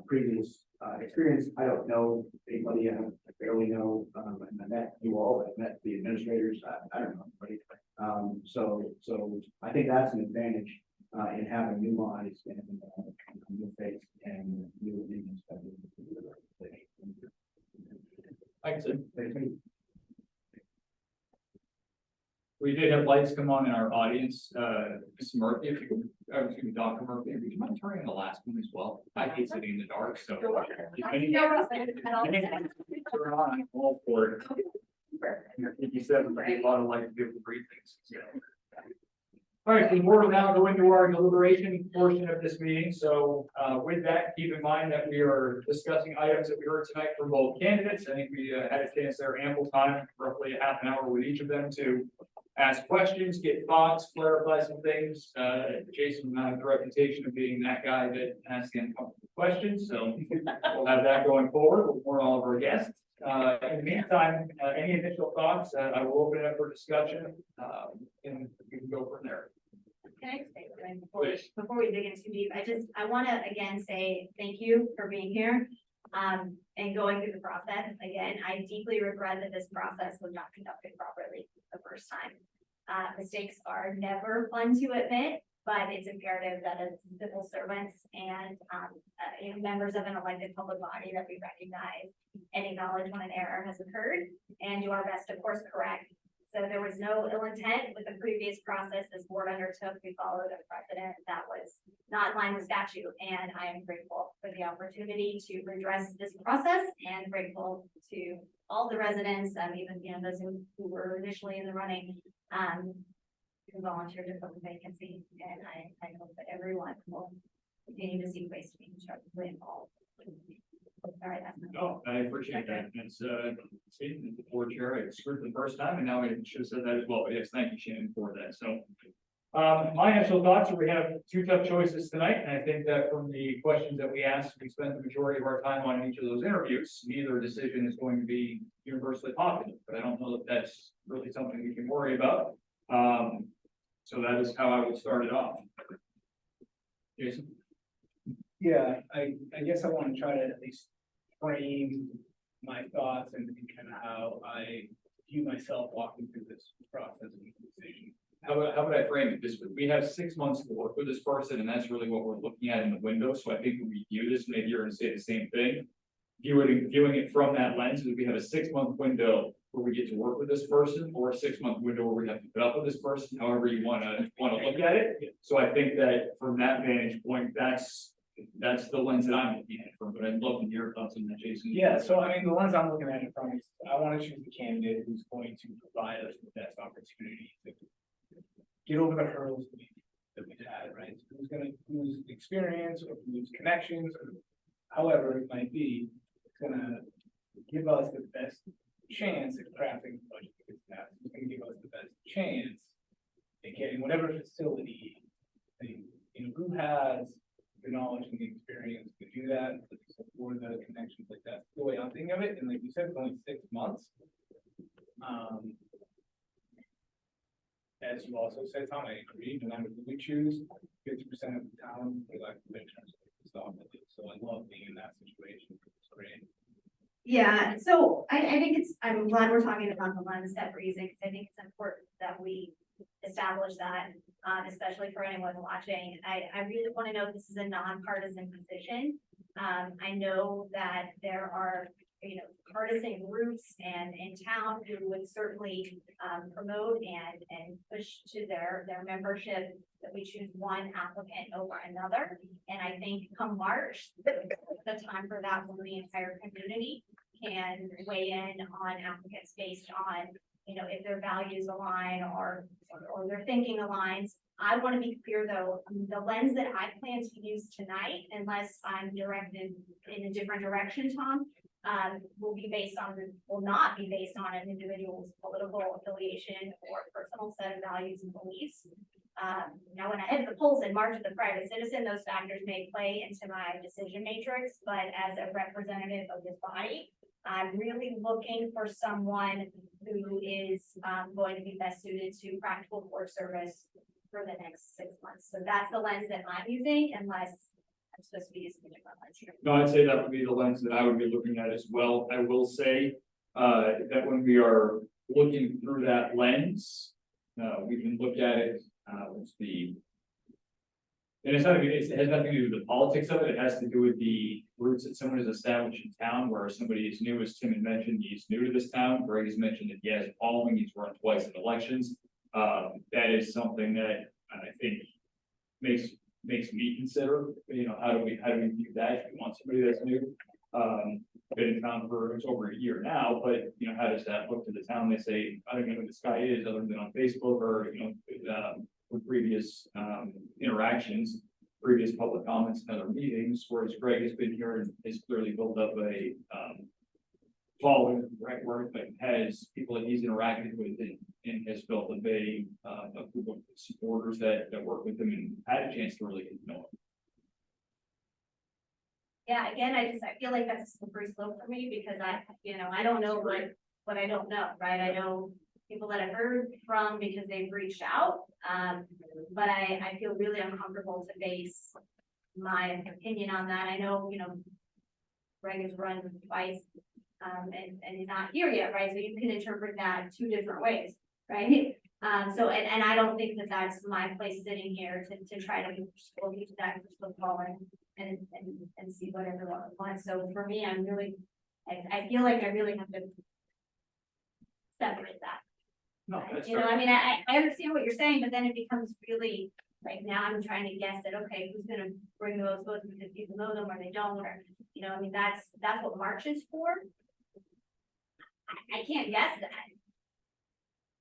previous experience. I don't know anybody, I barely know, and I met you all, I met the administrators, I don't know anybody. So I think that's an advantage in having new eyes and new face and new opinions. Thanks. We did have lights come on in our audience, Ms. Murphy, if you could, excuse me, Dr. Murphy, would you mind turning on the last one as well? I hate sitting in the dark, so. If any- Turn on, I'm all for it. You said, a lot of like people read things. So. All right, so we're now going to our deliberation portion of this meeting. So with that, keep in mind that we are discussing items that we heard tonight from both candidates. I think we had a chance there ample time, roughly a half an hour with each of them to ask questions, get thoughts, clarify some things. Jason has the reputation of being that guy that asks uncomfortable questions, so we'll have that going forward with all of our guests. In the meantime, any initial thoughts, I will open it up for discussion, and we can go from there. Can I say something before we dig in too deep? I want to again say thank you for being here. And going through the process. Again, I deeply regret that this process was not conducted properly the first time. Mistakes are never fun to admit, but it's imperative that as civil servants and members of an elected public body that we recognize and acknowledge when an error has occurred and do our best to course correct. So there was no ill intent with the previous process this board undertook. We followed a precedent that was not in line with statute. And I am grateful for the opportunity to redress this process and grateful to all the residents, even those who were initially in the running, who volunteered to fill the vacancy. And I hope that everyone will continue to see ways to be constructively involved. Sorry, that's my. No, I appreciate that. It's the board chair, I screwed the first time, and now I should have said that as well. But yes, thank you, Shannon, for that. So my initial thoughts are we have two tough choices tonight, and I think that from the questions that we asked, we spent the majority of our time on each of those interviews. Neither decision is going to be universally popular, but I don't know that that's really something we can worry about. So that is how I would start it off. Jason? Yeah, I guess I want to try to at least frame my thoughts and kind of how I view myself walking through this process of decision. How would I frame it this way? We have 6 months to work with this person, and that's really what we're looking at in the window. So I think when we view this, maybe you're gonna say the same thing. Viewing it from that lens, we have a 6-month window where we get to work with this person, or a 6-month window where we have to put up with this person, however you wanna look at it. So I think that from that vantage point, that's the lens that I'm looking at it from, but I'd love to hear your thoughts on that, Jason. Yeah, so I mean, the ones I'm looking at it from is, I want to choose the candidate who's going to provide us the best opportunity to get over the hurdles that we've had, right? Whose experience or whose connections, or however it might be, it's gonna give us the best chance at crafting the budget. It's gonna give us the best chance at getting whatever facility, who has the knowledge and the experience to do that, for the connections like that. The way I'm thinking of it, and like you said, it's only 6 months. As you also said, Tom, I agree, no matter who we choose, 50% of the town, we like commissioners. So I love being in that situation. It's great. Yeah, so I think I'm glad we're talking about the lens that we're using, because I think it's important that we establish that, especially for anyone watching. I really want to know if this is a nonpartisan position. I know that there are, partisan groups and in town who would certainly promote and push to their membership that we choose one applicant over another. And I think come March, the time for that when the entire community can weigh in on applicants based on, if their values align or their thinking aligns. I want to be clear though, the lens that I plan to use tonight, unless I'm directed in a different direction, Tom, will not be based on an individual's political affiliation or personal set of values and beliefs. Now, when I head to the polls in March as a private citizen, those factors may play into my decision matrix, but as a representative of this body, I'm really looking for someone who is going to be best suited to practical court service, for the next 6 months. So that's the lens that I'm using unless I'm supposed to be using a different lens here. No, I'd say that would be the lens that I would be looking at as well. I will say, that when we are looking through that lens, we can look at it, what's the. And it's not, it has nothing to do with the politics of it. It has to do with the roots that someone has established in town, where somebody is new, as Tim had mentioned, he's new to this town. Greg has mentioned that he has a following, he's run twice in elections. That is something that I think makes me consider, how do we view that? If we want somebody that's new, been in town for, it's over a year now, but, how does that look to the town? They say, I don't know who this guy is, other than on Facebook or, with previous, interactions, previous public comments and other meetings, whereas Greg has been here and has clearly built up a, following the right word, but has people that he's interacted with and has built up a group of supporters that work with him and had a chance to really get to know him. Yeah, again, I feel like that's a slippery slope for me because I don't know what I don't know, right? I know people that I've heard from because they've reached out. But I feel really uncomfortable to base my opinion on that. I know, Greg has run twice, and he's not here yet, right? So you can interpret that 2 different ways, right? So, and I don't think that that's my place sitting here to try to go into that football and see what everyone wants. So for me, I feel like I really have to separate that. No, that's I understand what you're saying, but then it becomes really, like, now I'm trying to guess that, okay, who's gonna bring those votes because people know them or they don't, or, that's what March is for. I can't guess that.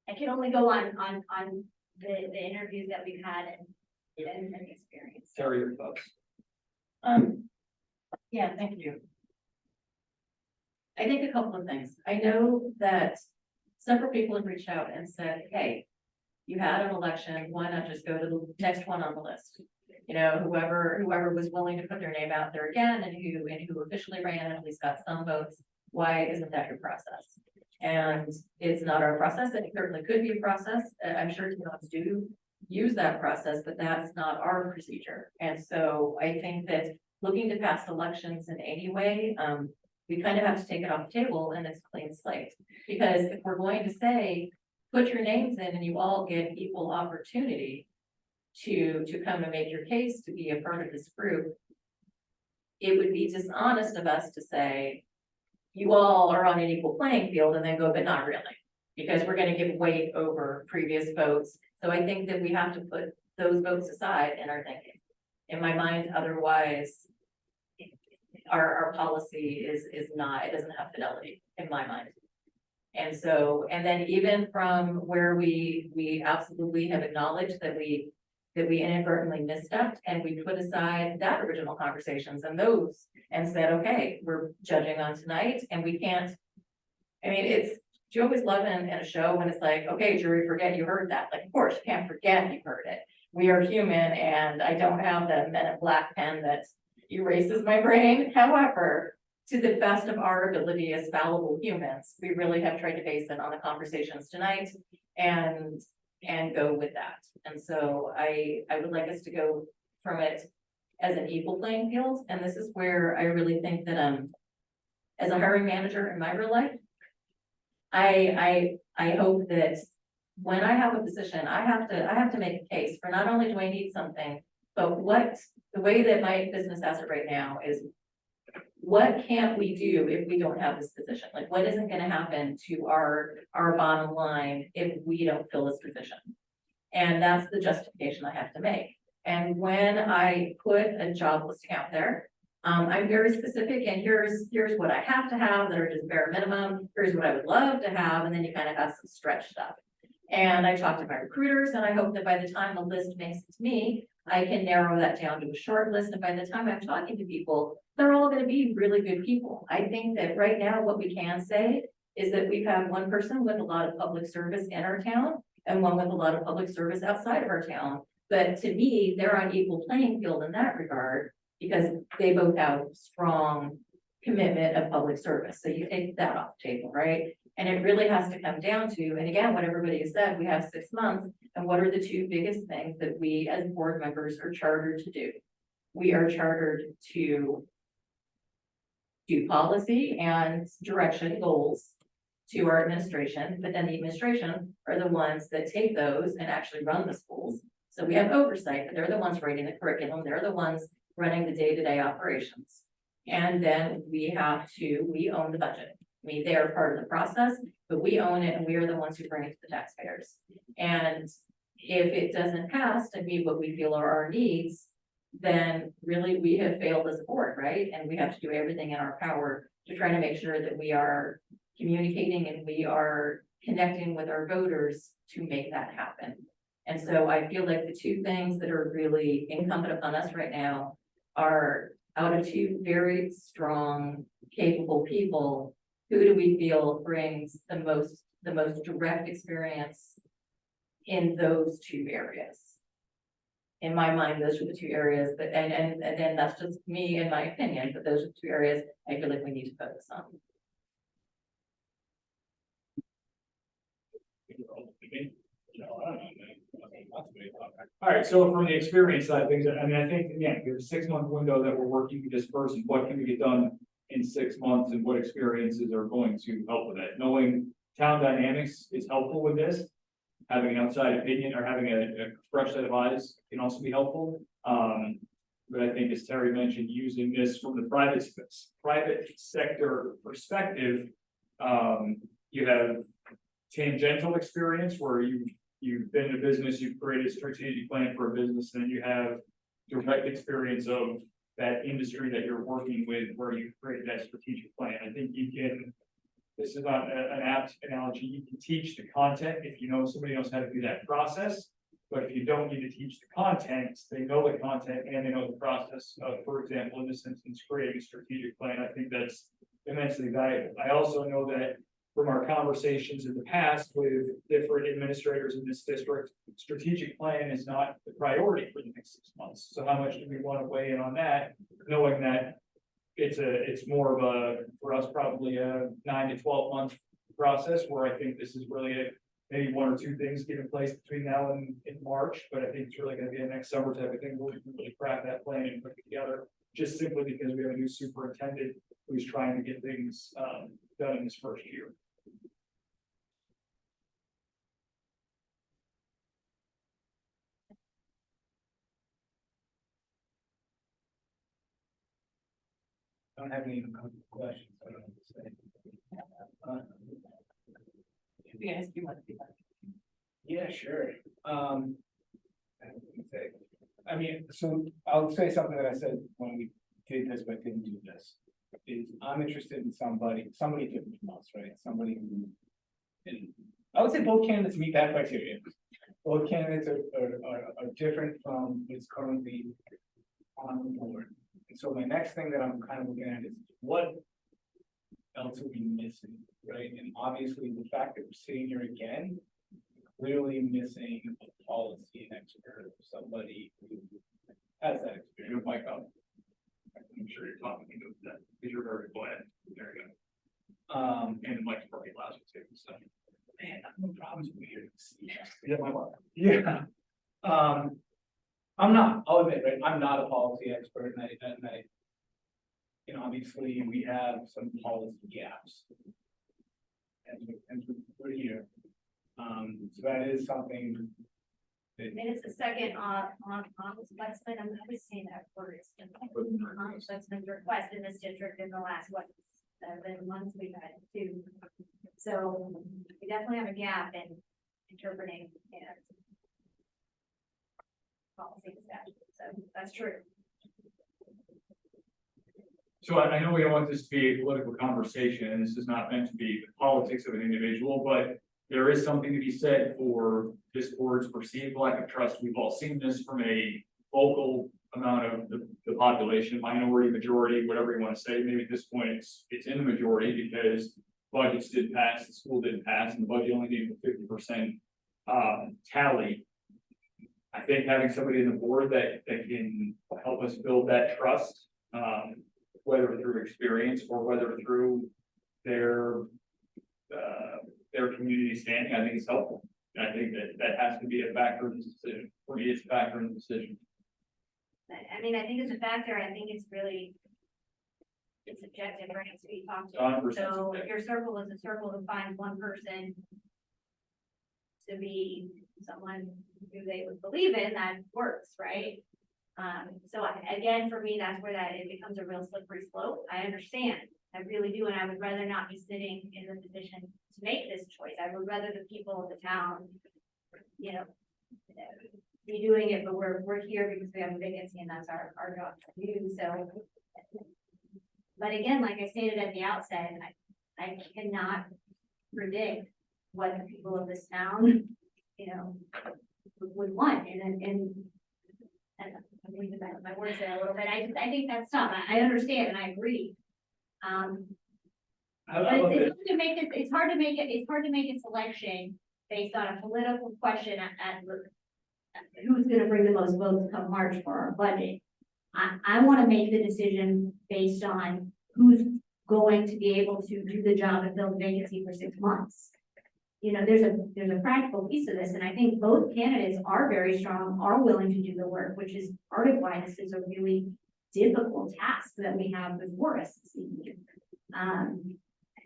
I can only go on the interviews that we've had and experience. Terry, your thoughts? Yeah, thank you. I think a couple of things. I know that several people have reached out and said, hey, you had an election, why not just go to the next one on the list? Whoever was willing to put their name out there again and who officially ran and at least got some votes, why isn't that your process? And it's not our process. It certainly could be a process. I'm sure towns do use that process, but that's not our procedure. And so I think that looking to past elections in any way, we kind of have to take it off the table and it's a clean slate. Because if we're going to say, put your names in and you all get equal opportunity to come and make your case to be a part of this group, it would be dishonest of us to say, you all are on an equal playing field and then go, but not really, because we're going to give weight over previous votes. So I think that we have to put those votes aside in our thinking. In my mind, otherwise, our policy is not, it doesn't have fidelity in my mind. And so, and then even from where we absolutely have acknowledged that we inadvertently misstepped and we put aside that original conversations and those and said, okay, we're judging on tonight and we can't, do you always love in a show when it's like, okay, jury, forget you heard that. Like, of course, you can't forget you heard it. We are human and I don't have the Men in Black pen that erases my brain. However, to the best of our ability as fallible humans, we really have tried to base it on the conversations tonight and go with that. And so I would like us to go from it as an equal playing field. And this is where I really think that as a hiring manager in my real life, I hope that when I have a position, I have to make a case for not only do I need something, but the way that my business has it right now is what can't we do if we don't have this position? Like, what isn't going to happen to our bottom line if we don't fill this position? And that's the justification I have to make. And when I put a job listing out there, I'm very specific and here's what I have to have that are just bare minimum. Here's what I would love to have. And then you kind of have some stretch stuff. And I talk to my recruiters and I hope that by the time the list makes it to me, I can narrow that down to a short list. And by the time I'm talking to people, they're all going to be really good people. I think that right now what we can say is that we've had one person with a lot of public service in our town and one with a lot of public service outside of our town. But to me, they're on equal playing field in that regard because they both have strong commitment of public service. So you take that off the table, right? And it really has to come down to, and again, what everybody has said, we have 6 months, And what are the two biggest things that we as board members are chartered to do? We are chartered to do policy and direction goals to our administration, but then the administration are the ones that take those and actually run the schools. So we have oversight, but they're the ones writing the curriculum, they're the ones running the day-to-day operations. And then we own the budget. I mean, they are part of the process, but we own it and we are the ones who bring it to the taxpayers. And if it doesn't pass to meet what we feel are our needs, then really we have failed as a board, right? And we have to do everything in our power to try to make sure that we are communicating and we are connecting with our voters to make that happen. And so I feel like the two things that are really incumbent upon us right now are, out of two very strong, capable people, who do we feel brings the most direct experience in those two areas? In my mind, those are the two areas that, and then that's just me in my opinion, but those are the two areas I feel like we need to focus on. All right, so from the experience side of things, I mean, I think, again, there's a 6-month window that we're working to disperse, and what can we get done in 6 months, and what experiences are going to help with that. Knowing town dynamics is helpful with this. Having an outside opinion or having a fresh set of eyes can also be helpful. But I think, as Terry mentioned, using this from the private sector perspective, you have tangential experience where you've been in a business, you've created a strategic plan for a business, and then you have direct experience of that industry that you're working with, where you created that strategic plan. I think you can, this is not an apt analogy, you can teach the content if you know somebody knows how to do that process. But if you don't need to teach the content, they know the content and they know the process of, for example, in this instance, creating a strategic plan. I think that's immensely valuable. I also know that from our conversations in the past with different administrators in this district, strategic plan is not the priority for the next 6 months. So how much do we want to weigh in on that, knowing that it's more of a, for us, probably a 9 to 12 month process, where I think this is really maybe 1 or 2 things get in place between now and in March, but I think it's really going to be a next summer type of thing where we can really craft that plan and put it together, just simply because we have a new superintendent who's trying to get things done in this first year. I don't have any questions. I don't know what to say. Yes, you want to do that. Yeah, sure. I mean, so I'll say something that I said when we did this, but didn't do this. Is I'm interested in somebody different from us, right? Somebody who, and I would say both candidates meet that criteria. Both candidates are different from what's currently on the board. And so my next thing that I'm kind of looking at is what else are we missing, right? And obviously the fact that we're sitting here again, clearly missing a policy expert, somebody who has that experience. Mike up. I'm sure you're talking to that because you're very quiet. There you go. And Mike's probably last too. So, Man, I have no problems with here. yeah, my wife. Yeah. I'm not, I'll admit, right, I'm not a policy expert, and I, you know, obviously, we have some policy gaps. And we're here. So that is something that, I mean, it's the second ombudsman, I'm gonna say that word. Ombudsman's request in this district in the last, 7 months we've had 2. So we definitely have a gap in interpreting and policy and statute, so that's true. So I know we don't want this to be a political conversation, and this is not meant to be the politics of an individual, but there is something to be said for this board's perceived lack of trust. We've all seen this from a vocal amount of the population, minority, majority, whatever you want to say. Maybe at this point it's in the majority because budgets didn't pass, the school didn't pass, and the budget only needed a 50% tally. I think having somebody in the board that can help us build that trust, whether through experience or whether through their community standing, I think is helpful. And I think that has to be a factor in this decision. For me, it's a factor in the decision. I mean, I think it's a factor, I think it's really. It's subjective, right, so we talked to, 100% so if subjective. your circle is a circle to find one person. To be someone who they would believe in, that works, right? Again, for me, that's where it becomes a real slippery slope, I understand, I really do, and I would rather not be sitting in the position to make this choice, I would rather the people of the town. You know. Be doing it, but we're here because we have a vacancy and that's our job to do, so. But again, like I stated at the outset, I cannot predict what the people of this town, you know, would want, and I'm losing my words there a little bit, I think that's tough, I understand and I agree. But it's hard to make it, it's hard to make a selection based on a political question at who's gonna bring the most votes come March for our budget. I wanna make the decision based on who's going to be able to do the job and fill the vacancy for 6 months. You know, there's a practical piece of this, and I think both candidates are very strong, are willing to do the work, which is part of why this is a really difficult task that we have before us this evening.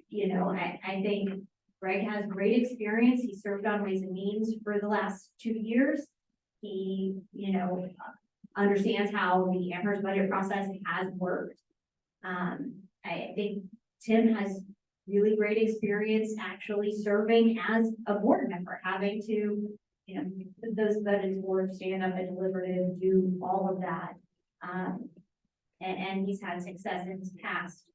You know, I think Greg has great experience, he served on Ways and Means for the last 2 years. He, you know, understands how the Amherst budget process has worked. I think Tim has really great experience actually serving as a board member, having to, you know, put those budgets forward, stand up and deliberative, do all of that. And he's had success in his past.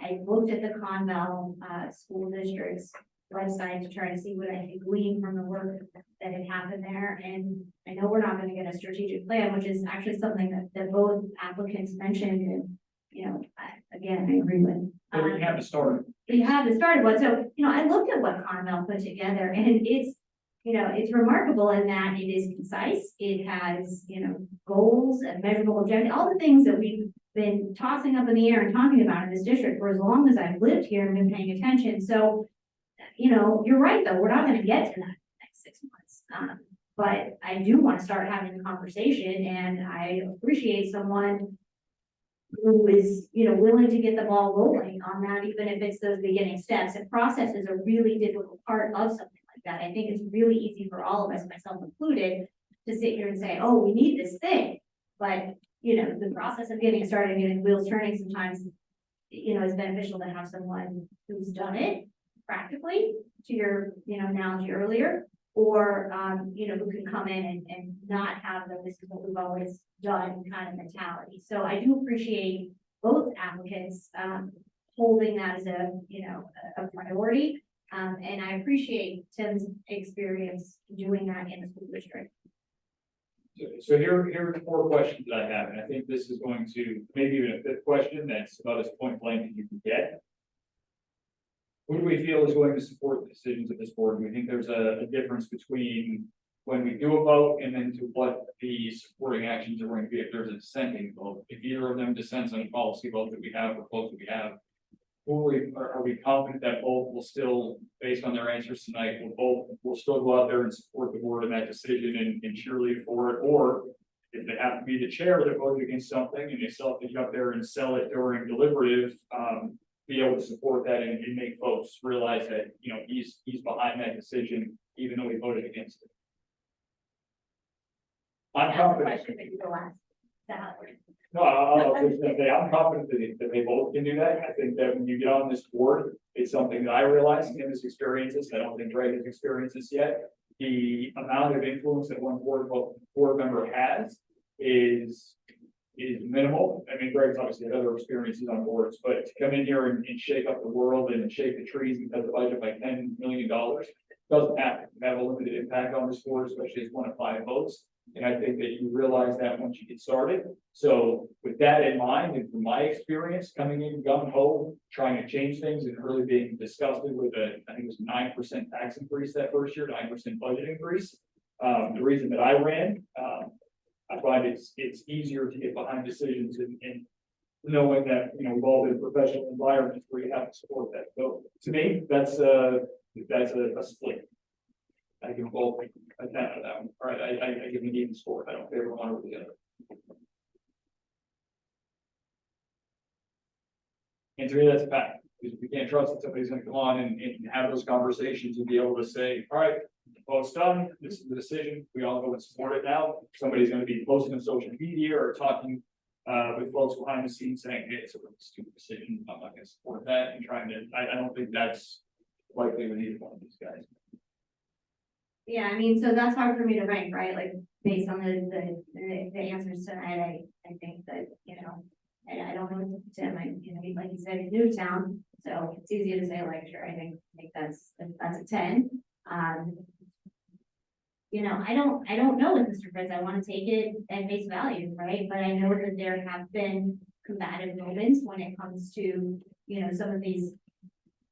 I looked at the Conval, school district's website to try to see what I could glean from the work that had happened there. And I know we're not gonna get a strategic plan, which is actually something that both applicants mentioned. And, you know, again, I agree with. But we have to start. You haven't started one, so, you know, I looked at what Carmel put together and it's, you know, it's remarkable in that it is concise. It has, you know, goals and measurable objectives, all the things that we've been tossing up in the air and talking about in this district for as long as I've lived here and been paying attention. So, you know, you're right, though, we're not gonna get to that in the next 6 months. But I do want to start having the conversation, and I appreciate someone who is, you know, willing to get the ball rolling on that, even if it's those beginning steps. And process is a really difficult part of something like that. I think it's really easy for all of us, myself included, to sit here and say, oh, we need this thing. But, you know, the process of getting started, and getting wheels turning sometimes, you know, is beneficial to have someone who's done it practically, to your, you know, analogy earlier, or, you know, who can come in and not have the, this is what we've always done kind of mentality. So I do appreciate both applicants, holding that as a, you know, a priority. And I appreciate Tim's experience doing that in the school district. So here are the 4 questions that I have, and I think this is going to, maybe even a 5th question that's about as point blank as you can get. Who do we feel is going to support the decisions of this board? Do we think there's a difference between when we do a vote and then to what the supporting actions are going to be if there's a dissenting vote? If either of them dissents on a policy vote that we have or votes that we have, are we confident that both will still, based on their answers tonight, will still go out there and support the board in that decision and cheerlead for it? Or if they have to be the chair that voted against something and they still have to get up there and sell it during deliberative, be able to support that and make folks realize that, you know, he's behind that decision, even though he voted against it. I'm That's the confident. question that you go ask. That way. No, I was gonna say, I'm confident that they both can do that. I think that when you get on this board, it's something that I realize in his experiences. I don't think Greg has experienced this yet. The amount of influence that one board member has is minimal. I mean, Greg's obviously had other experiences on boards, but to come in here and shake up the world and shake the trees because the budget by $10 million doesn't happen. You have a limited impact on this board, especially as one of 5 votes. And I think that you realize that once you get started. So with that in mind, and from my experience coming in gung ho, trying to change things and really being disgusted with I think it was 9% tax increase that first year, 9% budget increase. The reason that I ran, I find it's easier to get behind decisions and knowing that, you know, we've all been in professional environments where you have to support that. So to me, that's a split. I can vote a 10 out of that one, all right, I give an even score, I don't favor one over the other. And to me, that's a fact, because we can't trust that somebody's gonna come on and have those conversations and be able to say, all right, vote's done, this is the decision, we all go and support it now. Somebody's gonna be posting on social media or talking with folks behind the scenes saying, hey, it's a really stupid decision, I'm not gonna support that, and trying to, I don't think that's likely with either one of these guys. Yeah, I mean, so that's hard for me to rank, right? Like, based on the answers tonight, I think that, you know, I don't know, Tim, you know, like you said, in Newtown, so it's easy to say, like, sure, I think that's a 10. You know, I don't know with Mr. Fritz, I want to take it at face value, right? But I know that there have been combative moments when it comes to, you know, some of these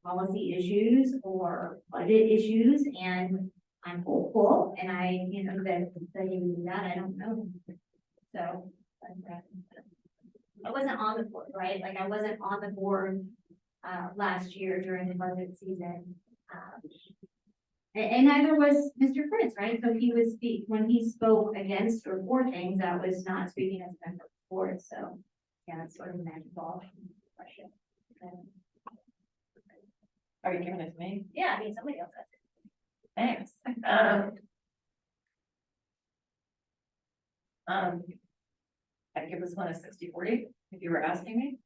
policy issues or budget issues, and I'm hopeful, and I, you know, that you do that, I don't know. So. I wasn't on the board, right? Like, I wasn't on the board, last year during the budget season. And neither was Mr. Fritz, right? So he was, when he spoke against or for things, that was not speaking as a member of the board, so. Yeah, that's sort of a magic ball question. Are you giving it to me? Yeah, I mean, somebody else has Thanks. I'd give this one a 60-40, if you were asking me.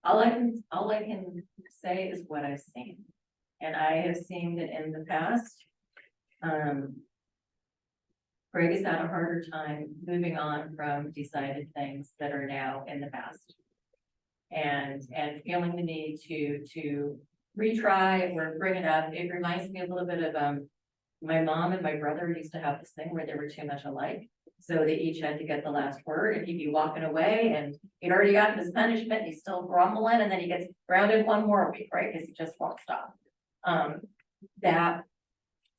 All I can say is what I've seen. And I have seen that in the past. Greg has had a harder time moving on from decided things that are now in the past. And feeling the need to retry or bring it up. It reminds me a little bit of my mom and my brother used to have this thing where they were too much alike. So they each had to get the last word, and he'd be walking away and he'd already gotten his punishment, and he's still grumbling, and then he gets grounded one more week, right? Because he just won't stop. That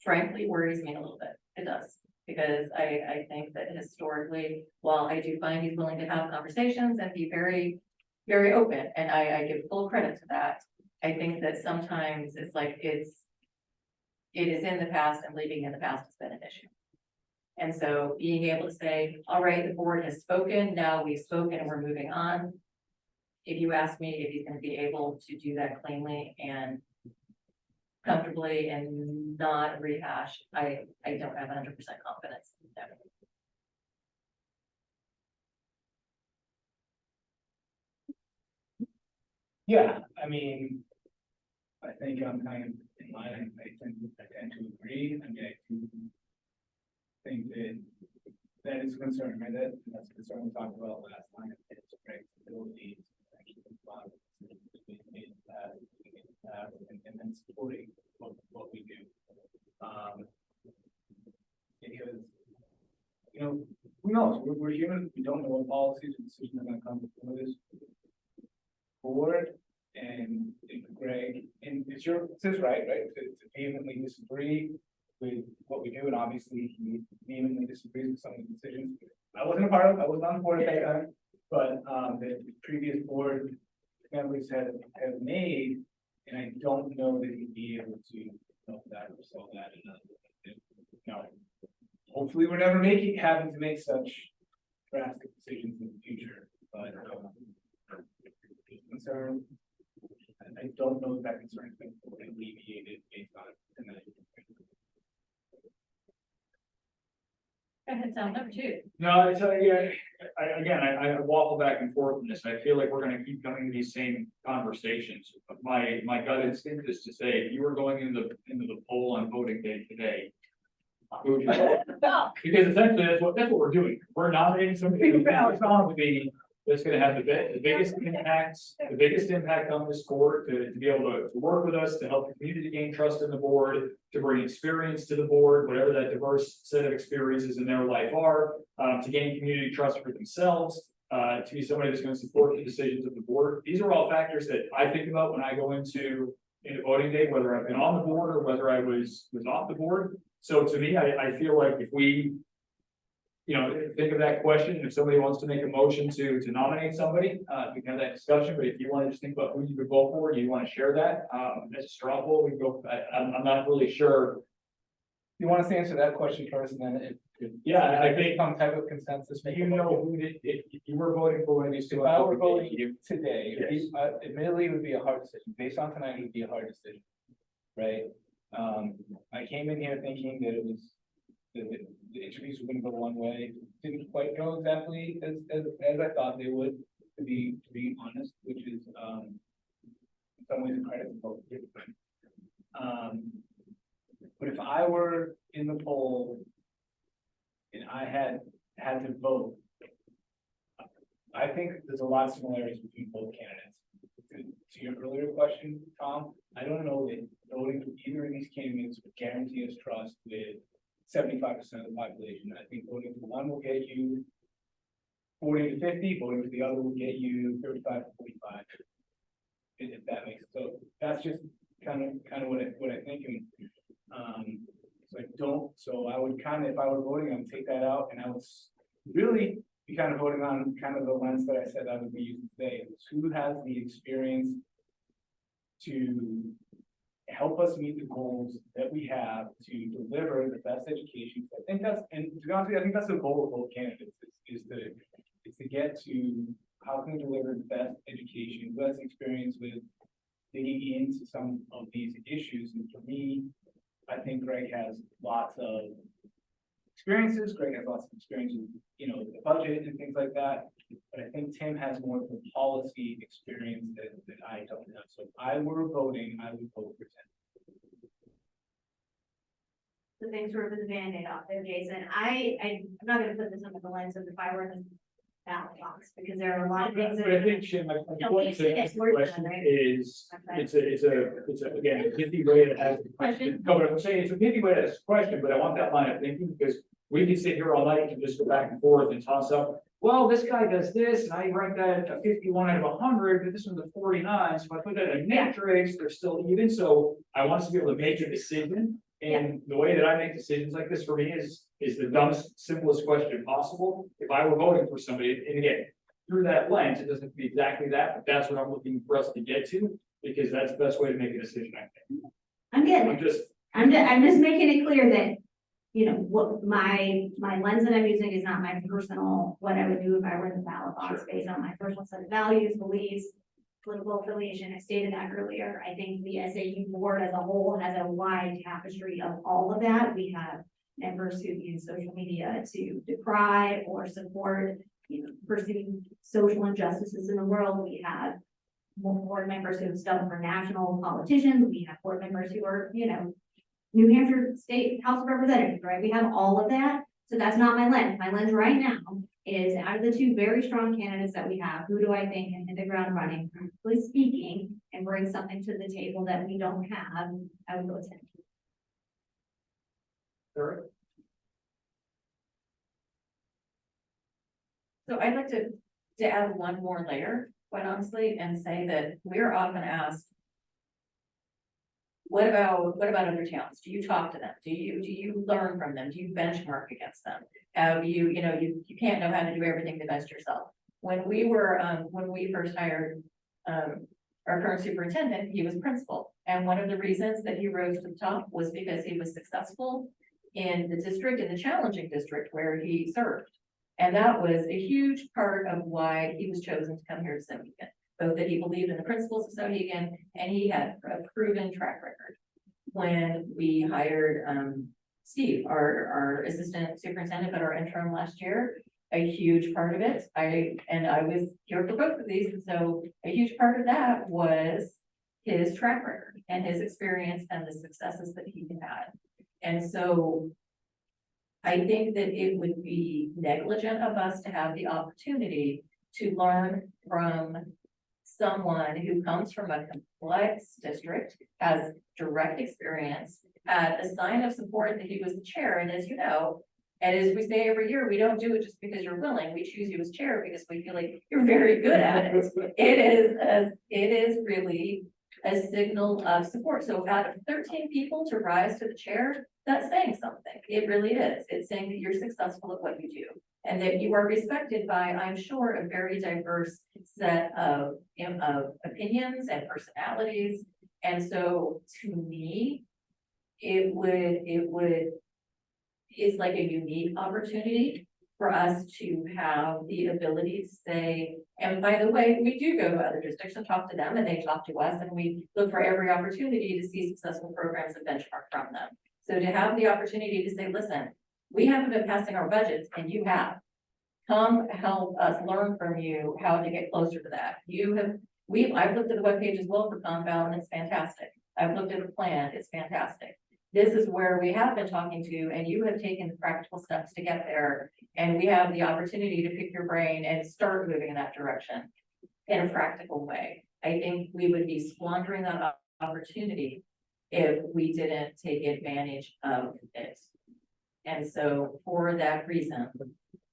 frankly worries me a little bit. It does. Because I think that historically, while I do find he's willing to have conversations and be very, very open, and I give full credit to that. I think that sometimes it's like it is in the past, and leaving in the past has been an issue. And so being able to say, all right, the board has spoken, now we've spoken and we're moving on. If you ask me if he's going to be able to do that cleanly and comfortably and not rehash, I don't have 100% confidence in that. Yeah, I mean, I think I'm kind of in line, I tend to agree, I mean, I do think that is a concern, right, that's a concern we talked about last time, it's predictability, actually, a lot of decisions that we made in the past, and then supporting what we do. Because, you know, who knows, we're human, we don't know what policies and decisions are gonna come before this board, and Greg, and it's right, to vehemently disagree with what we do, and obviously he vehemently disagrees with some of the decisions. I wasn't on the board at that time, but the previous board members have made, and I don't know that he'd be able to help that or solve that. No, hopefully we're never having to make such drastic decisions in the future, but concern. I don't know if that concern has been alleviated based on it tonight. Go ahead, Tom, number 2. No, it's, yeah, I waffle back and forth on this. I feel like we're gonna keep coming to these same conversations. But my gut instinct is to say, if you were going into the poll on voting day today, who would you vote? Because essentially that's what we're doing. We're nominating somebody who's that's gonna have the biggest impact on this board to be able to work with us, to help the community gain trust in the board, to bring experience to the board, whatever that diverse set of experiences in their life are, to gain community trust for themselves, to be somebody that's gonna support the decisions of the board. These are all factors that I think about when I go into voting day, whether I've been on the board or whether I was off the board. So to me, I feel like if we think of that question. If somebody wants to make a motion to nominate somebody, we can have that discussion. But if you want to just think about who you would vote for, you want to share that, as a straw poll, we can go, I'm not really sure. You want us to answer that question first, and then Yeah, I think, some type of consensus. make a you know, motion. who did, if you were voting for one of these two. If I were you- voting today, Yes. admittedly, it would be a hard decision, based on tonight, it would be a hard decision, right? I came in here thinking that it was, that the interviews were gonna go one way, didn't quite go exactly as I thought they would, to be honest, which is, in some ways a credit to both. But if I were in the poll and I had to vote, I think there's a lot of similarities between both candidates. To your earlier question, Tom, I don't know that voting for either of these candidates would guarantee us trust with 75% of the population. I think voting for one will get you 40 to 50, voting for the other will get you 35 to 45. If that makes sense. So that's just kind of what I think. So I would kind of, if I were voting, I would take that out, and I would really be kind of voting on kind of the lens that I said I would be using today. It's who has the experience to help us meet the goals that we have to deliver the best education. I think that's, and to be honest with you, I think that's the goal of both candidates is to get to how can we deliver the best education, who has experience with digging into some of these issues. And for me, I think Greg has lots of experiences. Greg has lots of experience with, the budget and things like that. But I think Tim has more of the policy experience that I don't have. So if I were voting, I would vote for Tim. So thanks for ripping the Band-Aid off there, Jason. I'm not gonna put this under the lens of the fireworks and ballot box, because there are a lot of things that But I are. think, Jim, my No, point it's- to it's the worth it, question right? is, Okay. it's a, again, a pithy way to ask the question. No, but I'm saying it's a pithy way to ask the question, but I want that line of thinking, because we can sit here all night and just go back and forth and toss up. Well, this guy does this, and I rank that a 51 out of 100, but this one's a 49, so if I put that in a matrix, they're still even, so I want us to be able to make a decision. And the way that I make decisions like this for me is the dumbest, simplest question possible. If I were voting for somebody, and again, through that lens, it doesn't have to be exactly that, but that's what I'm looking for us to get to, because that's the best way to make a decision, I think. I'm getting I'm it. just, I'm just making it clear that, what my lens that I'm using is not my personal, what I would do if I were in the ballot box based on my personal set of values, beliefs, political affiliation. I stated that earlier. I think the SAU board as a whole has a wide tapestry of all of that. We have members who use social media to decry or support, pursuing social injustices in the world. We have more board members who have stood for national politicians. We have board members who are, New Hampshire State House of Representatives, right? We have all of that. So that's not my lens. My lens right now is, out of the two very strong candidates that we have, who do I think can hit the ground running, practically speaking, and bring something to the table that we don't have? I would go with Tim. Eric? So I'd like to add one more layer, quite honestly, and say that we're often asked, what about other towns? Do you talk to them? Do you learn from them? Do you benchmark against them? You can't know how to do everything the best yourself. When we first hired our current superintendent, he was principal. And one of the reasons that he rose to the top was because he was successful in the district, in the challenging district where he served. And that was a huge part of why he was chosen to come here to Sohegan. Both that he believed in the principles of Sohegan, and he had a proven track record. When we hired Steve, our assistant superintendent, but our interim last year, a huge part of it, I was here for both of these, and so a huge part of that was his track record and his experience and the successes that he had. And so I think that it would be negligent of us to have the opportunity to learn from someone who comes from a complex district, has direct experience, had a sign of support that he was the chair. And as you know, and as we say every year, we don't do it just because you're willing. We choose you as chair because we feel like you're very good at it. It is really a signal of support. So out of 13 people to rise to the chair, that's saying something. it really is. It's saying that you're successful at what you do. And that you are respected by, I'm sure, a very diverse set of opinions and personalities. And so to me, it is like a unique opportunity for us to have the ability to say, and by the way, we do go to other districts and talk to them, and they talk to us, and we look for every opportunity to see successful programs and benchmark from them. So to have the opportunity to say, listen, we haven't been passing our budgets and you have. Come help us learn from you how to get closer to that. I've looked at the webpage as well for Compound, and it's fantastic. I've looked at the plan, it's fantastic. This is where we have been talking to, and you have taken the practical steps to get there. And we have the opportunity to pick your brain and start moving in that direction in a practical way. I think we would be squandering that opportunity if we didn't take advantage of it. And so for that reason,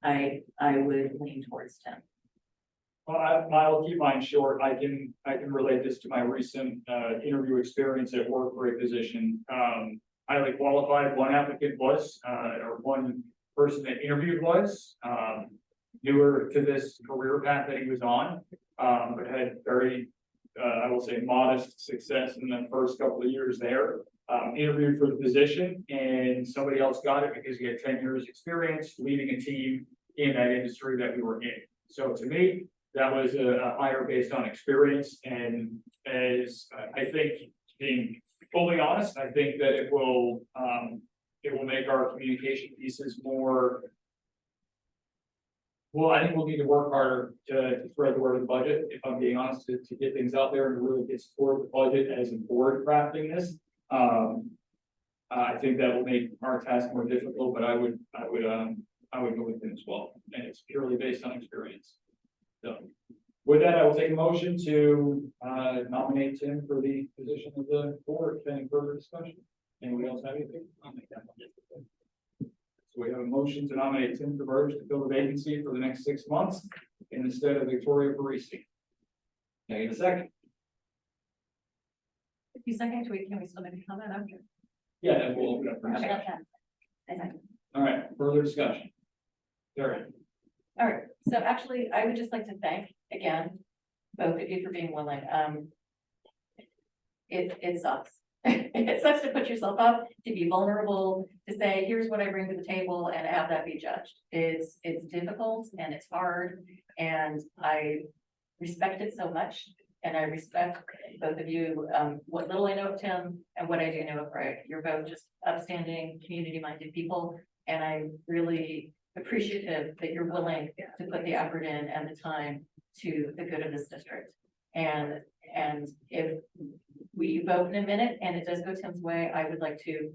I would lean towards Tim. Well, I'll keep mine short. I can relate this to my recent interview experience at work for a position. Highly qualified, one applicant was, or one person that interviewed was, newer to this career path that he was on, but had very, I will say, modest success in the first couple of years there. Interviewed for the position, and somebody else got it because he had 10 years experience leading a team in that industry that we were in. So to me, that was a hire based on experience, and as I think, being fully honest, I think that it will make our communication pieces more. Well, I think we'll need to work harder to spread the word of the budget, if I'm being honest, to get things out there and to really get support of the budget as a board crafting this. I think that will make our task more difficult, but I would go with him as well, and it's purely based on experience. So with that, I will take a motion to nominate Tim for the position of the board. Any further discussion? Anybody else have anything? I'll make that motion. So we have a motion to nominate Tim DeBerge to fill the vacancy for the next 6 months instead of Victoria Parisi. Can I get a second? If you second, can we still make a comment after? Yeah, then we'll open up for Okay. discussion. All right, further discussion. Terry. All right, so actually, I would just like to thank again, both of you for being willing. It sucks. It sucks to put yourself up, to be vulnerable, to say, here's what I bring to the table and have that be judged. It's difficult and it's hard, and I respect it so much. And I respect both of you, what little I know of Tim and what I do know of Greg. You're both just upstanding, community-minded people, and I'm really appreciative that you're willing to put the effort in and the time to the good of this district. And if we vote in a minute and it does go Tim's way, I would like to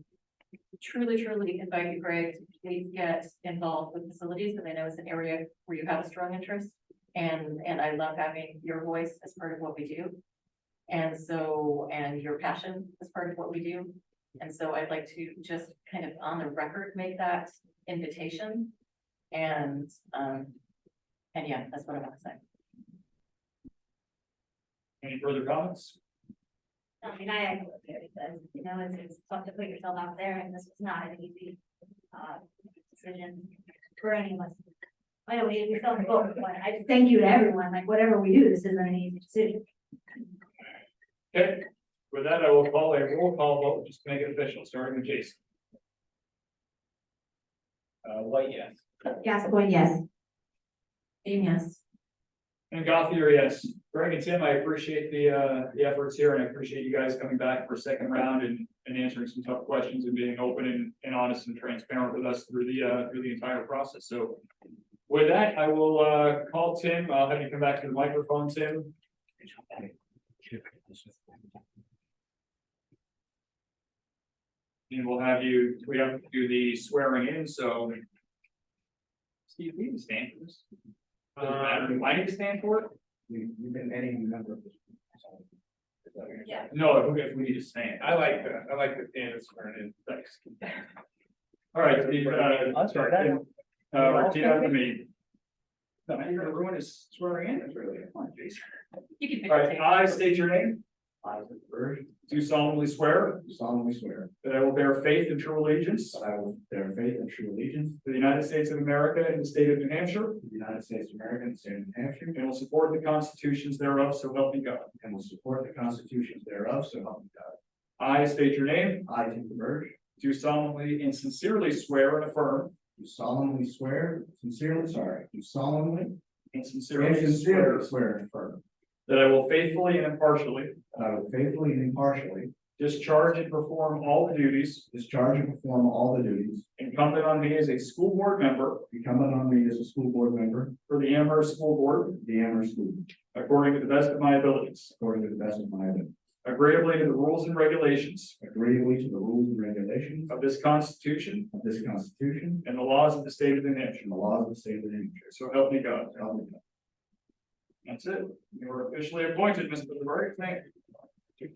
truly invite you, Greg, to please get involved with facilities, because I know it's an area where you have a strong interest. And I love having your voice as part of what we do. And your passion as part of what we do. And so I'd like to just kind of on the record, make that invitation. And yeah, that's what I want to say. Any further comments? I mean, I echo what Barry says, it's tough to put yourself out there, and this was not an easy, decision for any of us. I know we felt both, but I just thank you to everyone, like whatever we do, this isn't an easy decision. Okay, with that, I will call a roll call vote, just to make it official, starting with Jason. White, yes. Gascoigne, yes. Beam, yes. And Gothier, yes. Greg and Tim, I appreciate the efforts here, and I appreciate you guys coming back for a second round and answering some tough questions and being open and honest and transparent with us through the entire process. So with that, I will call Tim. I'll have you come back to the microphone, Tim. And we have to do the swearing in, so. Steve, we need to stand for this. Doesn't matter. Do I need to stand for it? You've been any member of this. Yeah. No, if we need to stand. I like the stand swearing in. Thanks. All right, Steve, repeat after me. No, you're gonna ruin his swearing in. That's really fun, Jason. You can pick All your right, tape. I state your name. I, Tim Burge, do solemnly swear do solemnly swear that I will bear faith and true allegiance that I will bear faith and true allegiance to the United States of America and the state of New Hampshire, to the United States of America and the state of New Hampshire, and will support the constitutions thereof, so help me God. and will support the constitutions thereof, so help me God. I state your name, I, Tim Burge, do solemnly and sincerely swear and affirm do solemnly swear, do solemnly and sincerely swear and affirm that I will faithfully and impartially that I will faithfully and impartially discharge and perform all the duties discharge and perform all the duties incumbent on me as a school board member incumbent on me as a school board member for the Amherst School Board, of the Amherst School, according to the best of my abilities, according to the best of my ability, agreeably to the rules and regulations agreeably to the rules and regulations of this Constitution of this Constitution and the laws of the state of New Hampshire. and the laws of the state of New Hampshire. So help me God. So help me God. That's it. You are officially appointed, Mr. LeBurge. Thank you.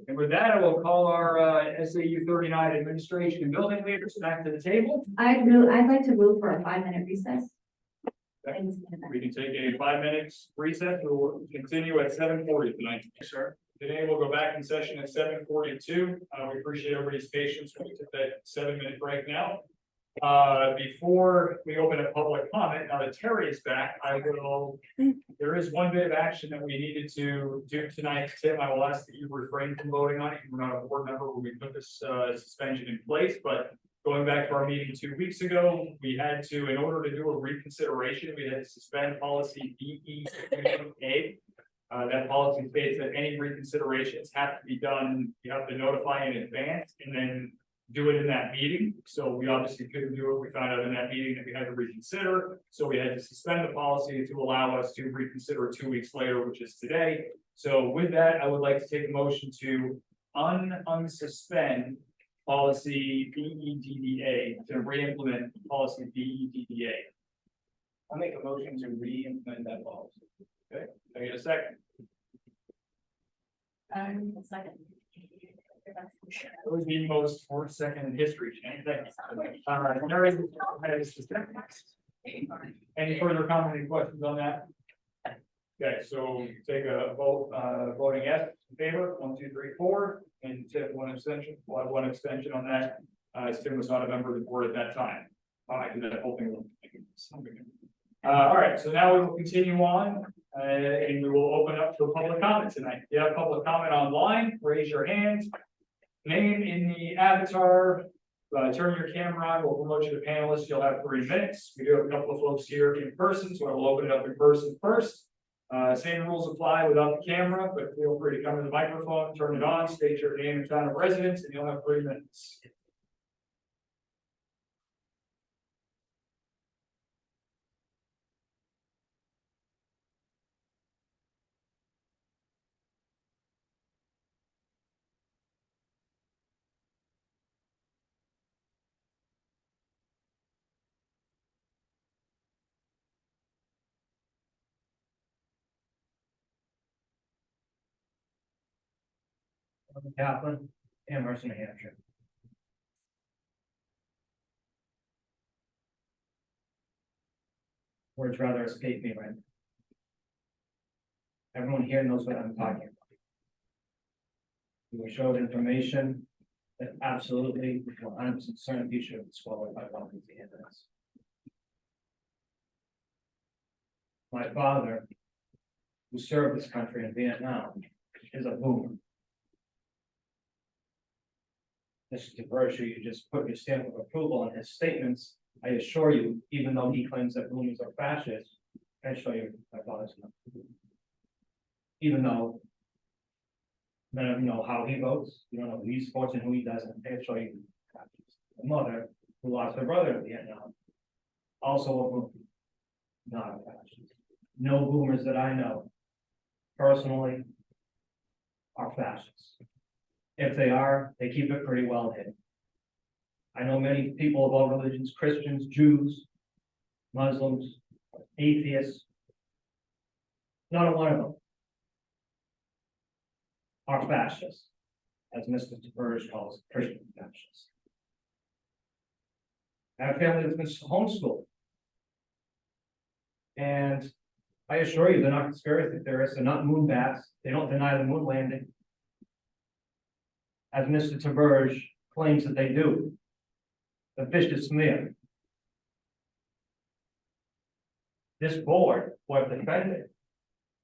And with that, I will call our SAU 39 administration and building leaders back to the table. I'd like to move for a 5-minute recess. We can take a 5 minute recess. We will continue at 7:40 tonight. Sir. Today we'll go back in session at 7:42. We appreciate everybody's patience when we took that 7-minute break now. Before we open a public comment, now that Terry is back, there is one bit of action that we needed to do tonight. Tim, I will ask that you refrain from voting on it. You were not a board member when we put this suspension in place, but going back to our meeting 2 weeks ago, we had to, in order to do a reconsideration, we had to suspend policy BEA. That policy states that any reconsiderations have to be done, you have to notify in advance and then do it in that meeting. So we obviously couldn't do it. We found out in that meeting that we had to reconsider. So we had to suspend the policy to allow us to reconsider 2 weeks later, which is today. So with that, I would like to take a motion to unsuspend policy BEDDA to re-implement policy BEDDA. I'll make a motion to re-implement that policy. Okay, can I get a second? Second. It was the most 4-second in history. Mary, any further comment, any questions on that? Okay, so take a vote, voting yes in favor, 1, 2, 3, 4, and Tim, 1 abstention. We'll have 1 abstention on that, as Tim was not a member of the board at that time. I did that whole thing. All right, so now we will continue on, and we will open up for public comment tonight. If you have public comment online, raise your hand. Name in the avatar, turn your camera on, we'll promote you to panelists, you'll have 3 minutes. We do have a couple of folks here in person, so I will open it up in person first. Same rules apply without the camera, but feel free to come to the microphone, turn it on, state your name and town of residence, and you'll have 3 minutes. Kaplan, Amherst, New Hampshire. Words rather escape me right now. Everyone here knows what I'm talking about. We were showed information that absolutely 100% certainty should have swallowed by one of the evidence. My father, who served this country in Vietnam, is a boomer. Mr. Burge, you just put your stamp of approval on his statements. I assure you, even though he claims that boomers are fascists, I assure you my father's not. Even though none of you know how he votes, you don't know who he supports and who he doesn't, I assure you. My mother, who lost her brother in Vietnam, also a boomer, not a fascist. No boomers that I know personally are fascists. If they are, they keep it pretty well hidden. I know many people of all religions, Christians, Jews, Muslims, atheists. Not a one of them are fascists, as Mr. Burge calls Christian fascists. I have a family that's been homeschooled. And I assure you, they're not conspiracy theorists, they're not moon bats, they don't deny the moon landing. as Mr. Taberge claims that they do. The vicious smear. This board was defended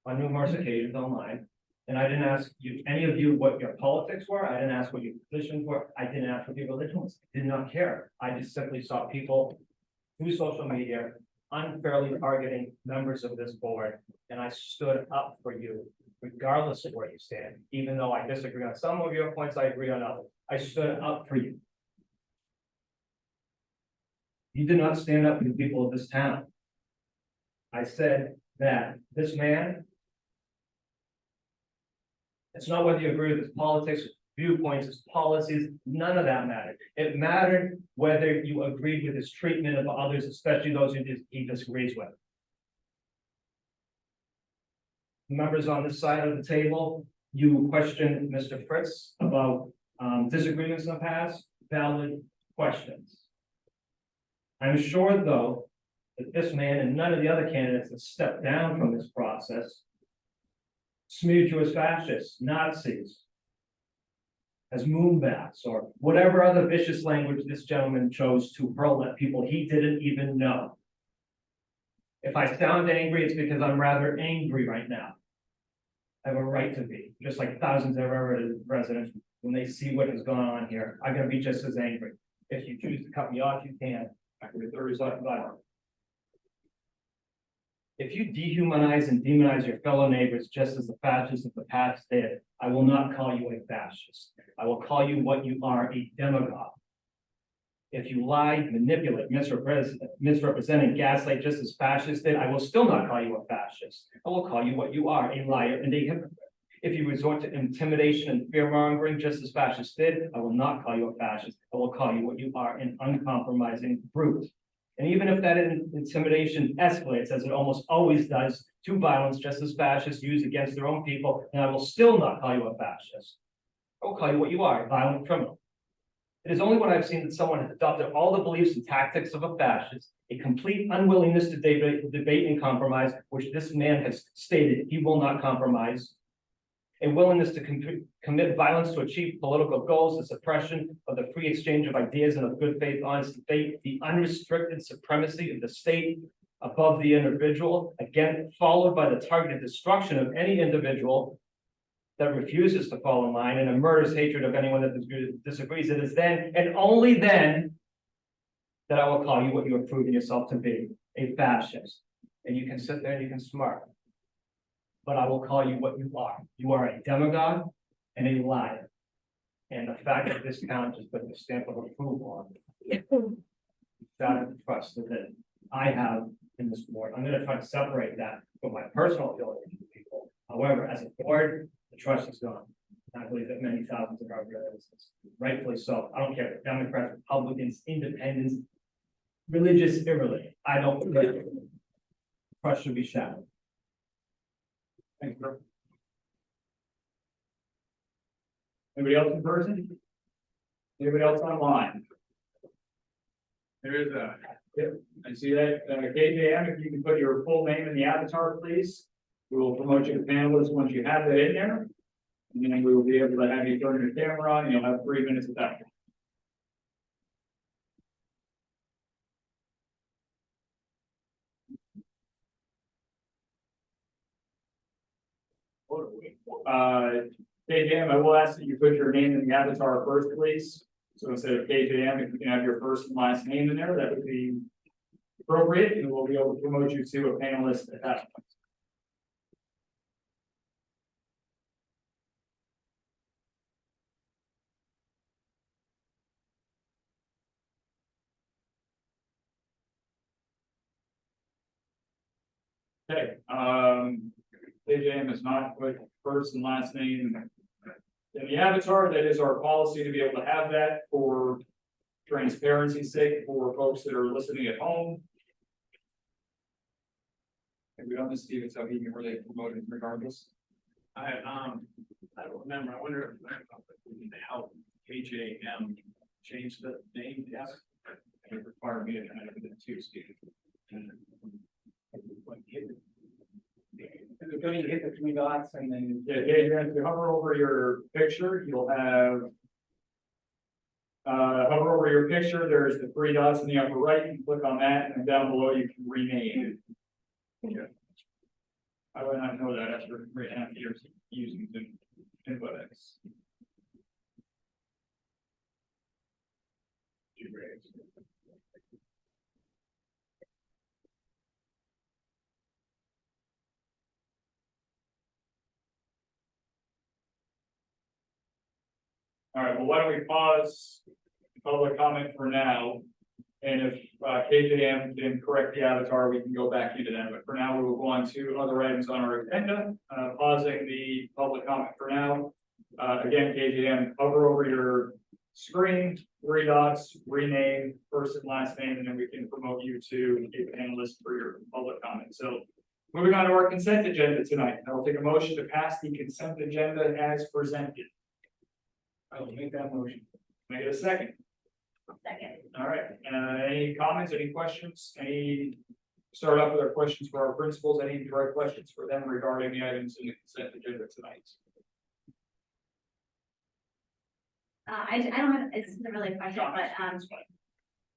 on numerous occasions online, and I didn't ask you, any of you, what your politics were. I didn't ask what your positions were. I didn't ask what your religion was. I did not care. I just simply saw people through social media unfairly targeting members of this board, and I stood up for you, regardless of where you stand. Even though I disagree on some of your points, I agree on others. I stood up for you. You did not stand up for the people of this town. I said that this man, it's not whether you agree with his politics, viewpoints, his policies, none of that mattered. It mattered whether you agreed with his treatment of others, especially those who he disagrees with. Members on this side of the table, you questioned Mr. Fritz about disagreements in the past, valid questions. I'm sure, though, that this man and none of the other candidates that stepped down from this process smeared you as fascists, Nazis, as moonbats, or whatever other vicious language this gentleman chose to hurl at people he didn't even know. If I sound angry, it's because I'm rather angry right now. I have a right to be, just like thousands of other residents, when they see what has gone on here, I'm gonna be just as angry. If you choose to cut me off, you can. I can be the result of violence. If you dehumanize and demonize your fellow neighbors, just as the fascists of the past did, I will not call you a fascist. I will call you what you are, a demagogue. If you lie, manipulate, misrepresent, and gaslight just as fascists did, I will still not call you a fascist. I will call you what you are, a liar and a hypocrite. If you resort to intimidation and fear mongering just as fascists did, I will not call you a fascist. I will call you what you are, an uncompromising brute. And even if that intimidation escalates, as it almost always does, to violence, just as fascists use against their own people, then I will still not call you a fascist. I will call you what you are, a violent criminal. It is only when I've seen that someone has adopted all the beliefs and tactics of a fascist, a complete unwillingness to debate and compromise, which this man has stated he will not compromise, a willingness to commit violence to achieve political goals, the suppression of the free exchange of ideas and of good faith, honest faith, the unrestricted supremacy of the state above the individual, again, followed by the targeted destruction of any individual that refuses to fall in line and a murderous hatred of anyone that disagrees. It is then and only then that I will call you what you have proven yourself to be, a fascist. And you can sit there and you can smirk. But I will call you what you are. You are a demagogue and a liar. And the fact that this town just put the stamp of approval on it. That is the trust that I have in this board. I'm gonna try to separate that from my personal affiliation with people. However, as a board, the trust is gone. I believe that many thousands of our residents, rightfully so. I don't care if Democrats, Republicans, Independents, religious, irreligious. I don't. Trust should be shattered. Thanks, bro. Anybody else in person? Anybody else online? There is a, yep, I see that, KJM, if you can put your full name in the avatar, please. We will promote you to panelists once you have that in there. And then we will be able to have you turn your camera on, and you'll have 3 minutes at that point. KJM, I will ask that you put your name in the avatar first, please. So instead of KJM, if you can have your first and last name in there, that would be appropriate, and we'll be able to promote you to a panelist at that point. Okay, KJM is not put first and last name in the avatar. That is our policy to be able to have that for transparency's sake for folks that are listening at home. Have we done this, Stephen, so he can really promote it regardless? I don't remember. I wonder if we need to help KJM change the name. Yes. It would require me to kind of do it too, Steve. Going to hit the 3 dots and then. Yeah, KJM, if you hover over your picture, you'll have Hover over your picture, there's the three dots in the upper right, you can click on that, and then down below you can rename. Yeah. I would not know that after 3.5 years of using Zoom Infodex. All right, well, why don't we pause public comment for now? And if KJM can correct the avatar, we can go back into that. But for now, we will go on to other items on our agenda. Pausing the public comment for now. Again, KJM, hover over your screen, three dots, rename first and last name, and then we can promote you to a panelist for your public comment. So moving on to our consent agenda tonight. I will take a motion to pass the consent agenda as presented. I will make that motion. Can I get a second? Second. All right, any comments, any questions, start off with our questions for our principals, any direct questions for them regarding the items in the consent agenda tonight? I don't have, it's not really a question, but,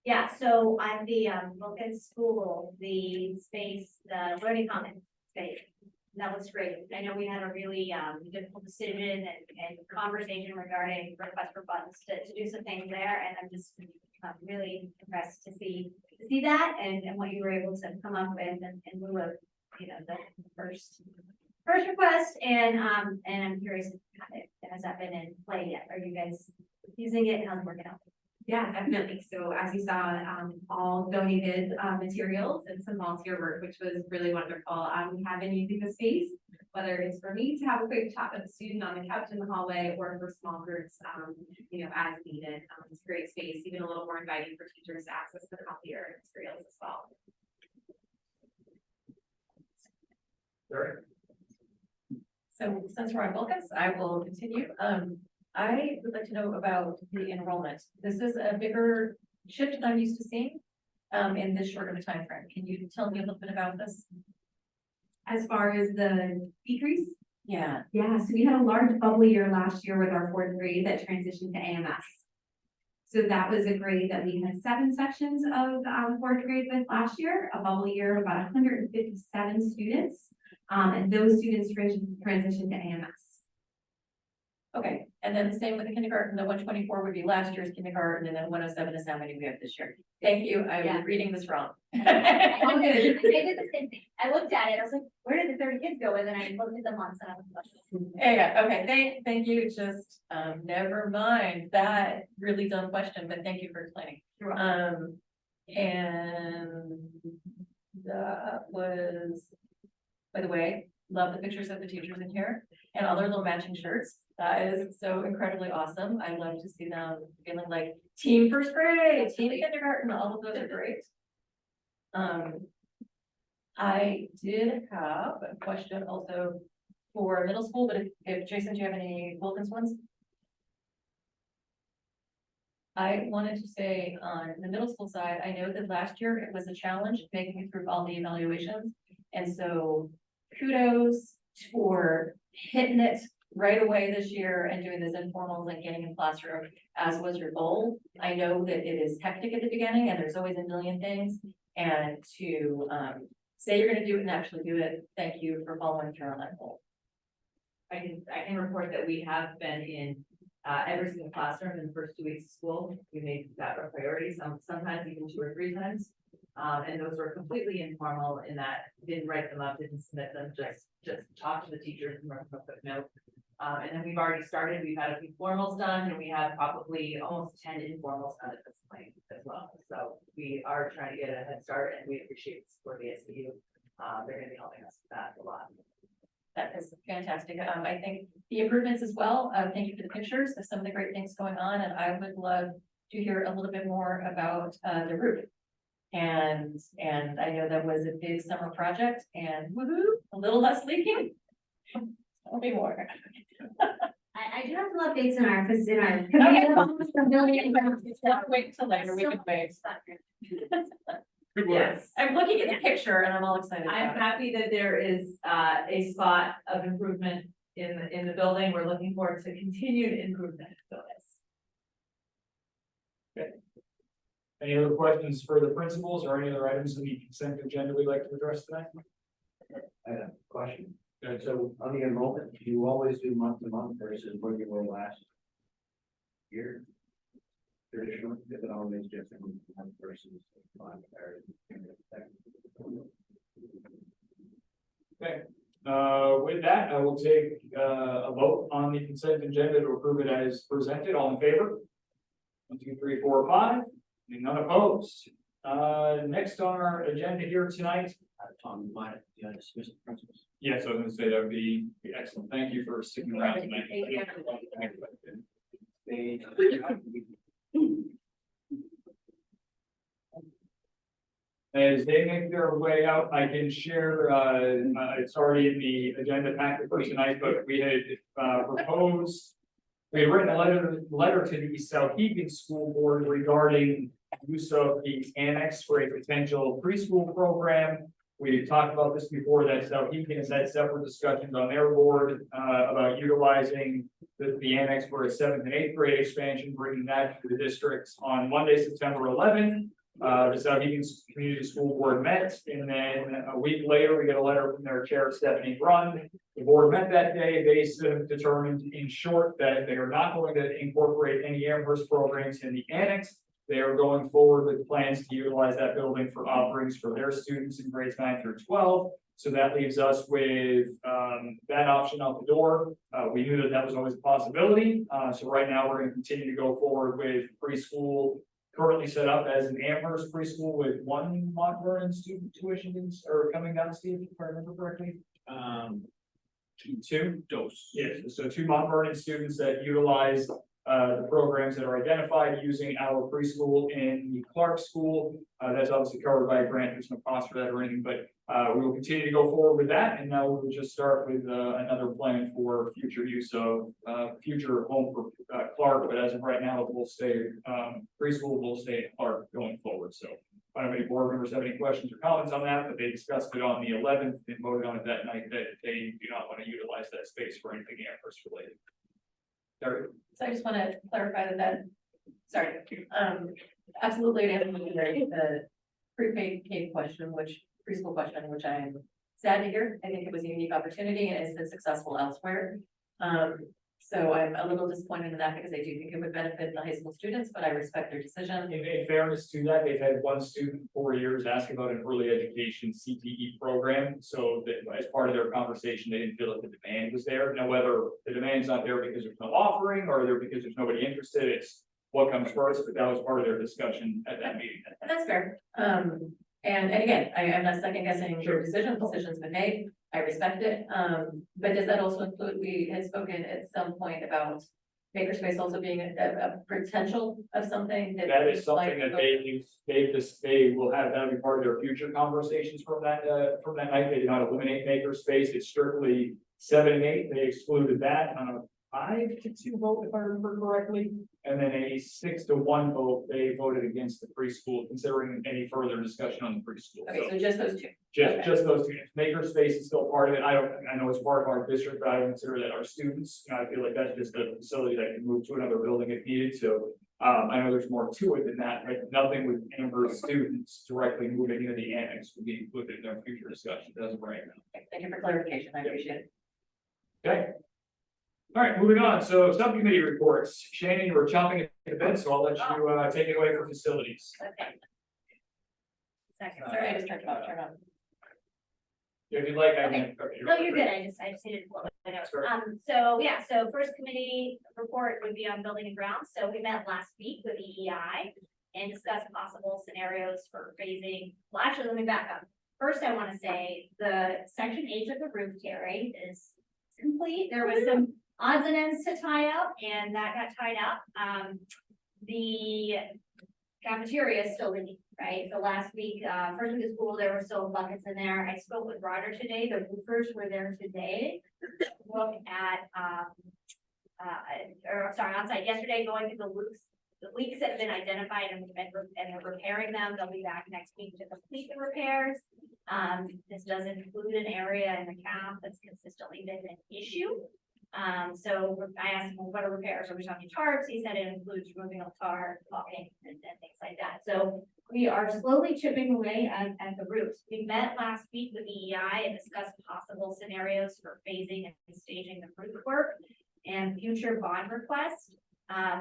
yeah, so at the, Vulcan School, the space, the learning commons space, that was great. I know we had a really, difficult decision and conversation regarding request for funds to do some things there, and I'm just really impressed to see that and what you were able to come up with in lieu of, you know, the first request, and I'm curious, has that been in play yet? Are you guys using it? How's it working out? Yeah, definitely. So as you saw, all donated materials and some volunteer work, which was really wonderful. We have been using the space, whether it's for me to have a quick chat with a student on the couch in the hallway or for small groups, you know, as needed. It's a great space, even a little more inviting for teachers to access the copier materials as well. Sure. So since we're on Vulcans, I will continue. I would like to know about the enrollment. This is a bigger shift than I'm used to seeing in this short of a time frame. Can you tell me a little bit about this? As far as the decrease, Yeah. yeah, so we had a large bubble year last year with our fourth grade that transitioned to AMS. So that was a grade that we had 7 sections of fourth grade with last year, a bubble year of about 157 students. And those students transitioned to AMS. Okay, and then the same with the kindergarten, the 124 would be last year's kindergarten, and then 107 is how many we have this year. Thank you, I Yeah. was reading this wrong. All good. I did the same thing. I looked at it, I was like, where did the 30 kids go? And then I looked at the months and I was like. Yeah, okay, thank you, just, never mind that really dumb question, but thank you for explaining. And that was, by the way, love the pictures of the teachers in here and all their little matching shirts. That is so incredibly awesome. I love to see them feeling like team first grade, team kindergarten, all of those are great. I did have a question also for middle school, but if Jason, do you have any Vulcans ones? I wanted to say on the middle school side, I know that last year it was a challenge making it through all the evaluations. And so kudos for hitting it right away this year and doing this informals and getting in classroom as was your goal. I know that it is hectic at the beginning and there's always a million things. And to say you're gonna do it and actually do it, thank you for following through on that goal. I can report that we have been in every single classroom in the first 2 weeks of school. We made that a priority, sometimes even 2 or 3 times. And those were completely informal in that didn't write them up, didn't submit them, just talk to the teachers and wrote a quick note. And then we've already started, we've had a few formals done and we have probably almost 10 informals done at this point as well. So we are trying to get a head start and we appreciate the support of the SAU. They're gonna be helping us with that a lot. That is fantastic. I think the improvements as well. Thank you for the pictures of some of the great things going on, and I would love to hear a little bit more about the roof. And I know that was a big summer project, and woohoo, a little less leaking. Tell me more. I do have some updates in our. Wait till later. We can wait. Good work. Yes, I'm looking at the picture and I'm all excited. I'm about it. happy that there is a spot of improvement in the building. We're looking forward to continued improvement. So Any other questions for the principals or any other items in the consent agenda we'd like to address tonight? I have a question. Good. So on the enrollment, do you always do month to month versus where you were last year? Traditionally, is it always just a month versus month? Okay, with that, I will take a vote on the consent agenda to approve it as presented. All in favor? 1, 2, 3, 4, 5. And none opposed. Next on our agenda here tonight. Tom, you might, dismiss the principals. Yes, I was gonna say that would be excellent. Thank you for sticking around tonight. They. As they make their way out, I can share, it's already in the agenda packet for tonight, but we had proposed. We had written a letter to the Souhegan School Board regarding use of the annex for a potential preschool program. We had talked about this before, that Souhegan has had several discussions on their board about utilizing the annex for a 7th and 8th grade expansion, bringing that to the districts on Monday, September 11th. The Souhegan Community School Board met, and then a week later, we get a letter from their chair, Stephanie Grund. The board met that day. They determined in short that they are not going to incorporate any Amherst programs in the annex. They are going forward with plans to utilize that building for offerings for their students in grades 9 through 12. So that leaves us with that option out the door. We knew that that was always a possibility. So right now, we're going to continue to go forward with preschool, currently set up as an Amherst preschool with 1 Mount Vernon student tuitions or coming down, Steve, if I remember correctly. Two dose. Yes, so 2 Mount Vernon students that utilize the programs that are identified using our preschool in the Clark School. That's obviously covered by a grant. There's no cost for that or anything, but we will continue to go forward with that. And now we'll just start with another plan for future use of future home for Clark. But as of right now, it will stay preschool will stay at Clark going forward. So I don't know if any board members have any questions or comments on that, but they discussed it on the 11th and voted on it that night that they do not want to utilize that space for anything Amherst related. Sorry. So I just want to clarify sorry, absolutely, the pre-K question, preschool question, which I am sad to hear. I think it was a unique opportunity and it's been successful elsewhere. So I'm a little disappointed in that because I do think it would benefit the high school students, but I respect their decision. In fairness to that, they've had 1 student in 4 years ask about an early education CTE program. So that as part of their conversation, they didn't feel that the demand was there. Now, whether the demand's not there because there's no offering or there because there's nobody interested, it's what comes first, but that was part of their discussion at that meeting. And that's fair. And again, I'm not second guessing your decision's been made. I respect it. But does that also include, we had spoken at some point about makerspace also being a potential of something that. That is something that they will have that be part of their future conversations from that night. They did not eliminate makerspace. It's strictly 7 and 8. They excluded that on a 5-2 vote, if I remember correctly. And then a 6-1 vote, they voted against the preschool, considering any further discussion on the preschool. Okay, so just those 2. Just those 2. Makerspace is still part of it. I know it's part of our district, but I don't consider that our students. I feel like that's just a facility that can move to another building if needed. So I know there's more to it than that, right? Nothing with Amherst students directly moving into the annex will be included in our future discussions as of right now. Thank you for clarification. I appreciate it. Okay. All right, moving on. So subcommittee reports. Shannon, you were chomping at the bit, so I'll let you take it away for facilities. Okay. Second. Sorry, I just turned it off. Turn on. If you'd like, I Okay. can. Okay, No, you're good. I just needed to pull my notes. Sure. So first committee report would be on building and grounds. So we met last week with EEI and discussed possible scenarios for phasing. Well, actually, let me back up. First, I want to say the section H of the roof, Terry, is complete. There was some odds and ends to tie up and that got tied up. The cafeteria is still leaking, right? So last week, first week of school, there were still buckets in there. I spoke with Roger today. The roofers were there today. to Look at, on site yesterday, going through the leaks that have been identified and they're repairing them. They'll be back next week to complete the repairs. This does include an area in the cap that's consistently been an issue. So I asked him, well, what are repairs? Are we talking tarps? He said it includes removing of tar, caulking, and things like that. So we are slowly chipping away at the roofs. We met last week with EEI and discussed possible scenarios for phasing and staging the roof work and future bond requests.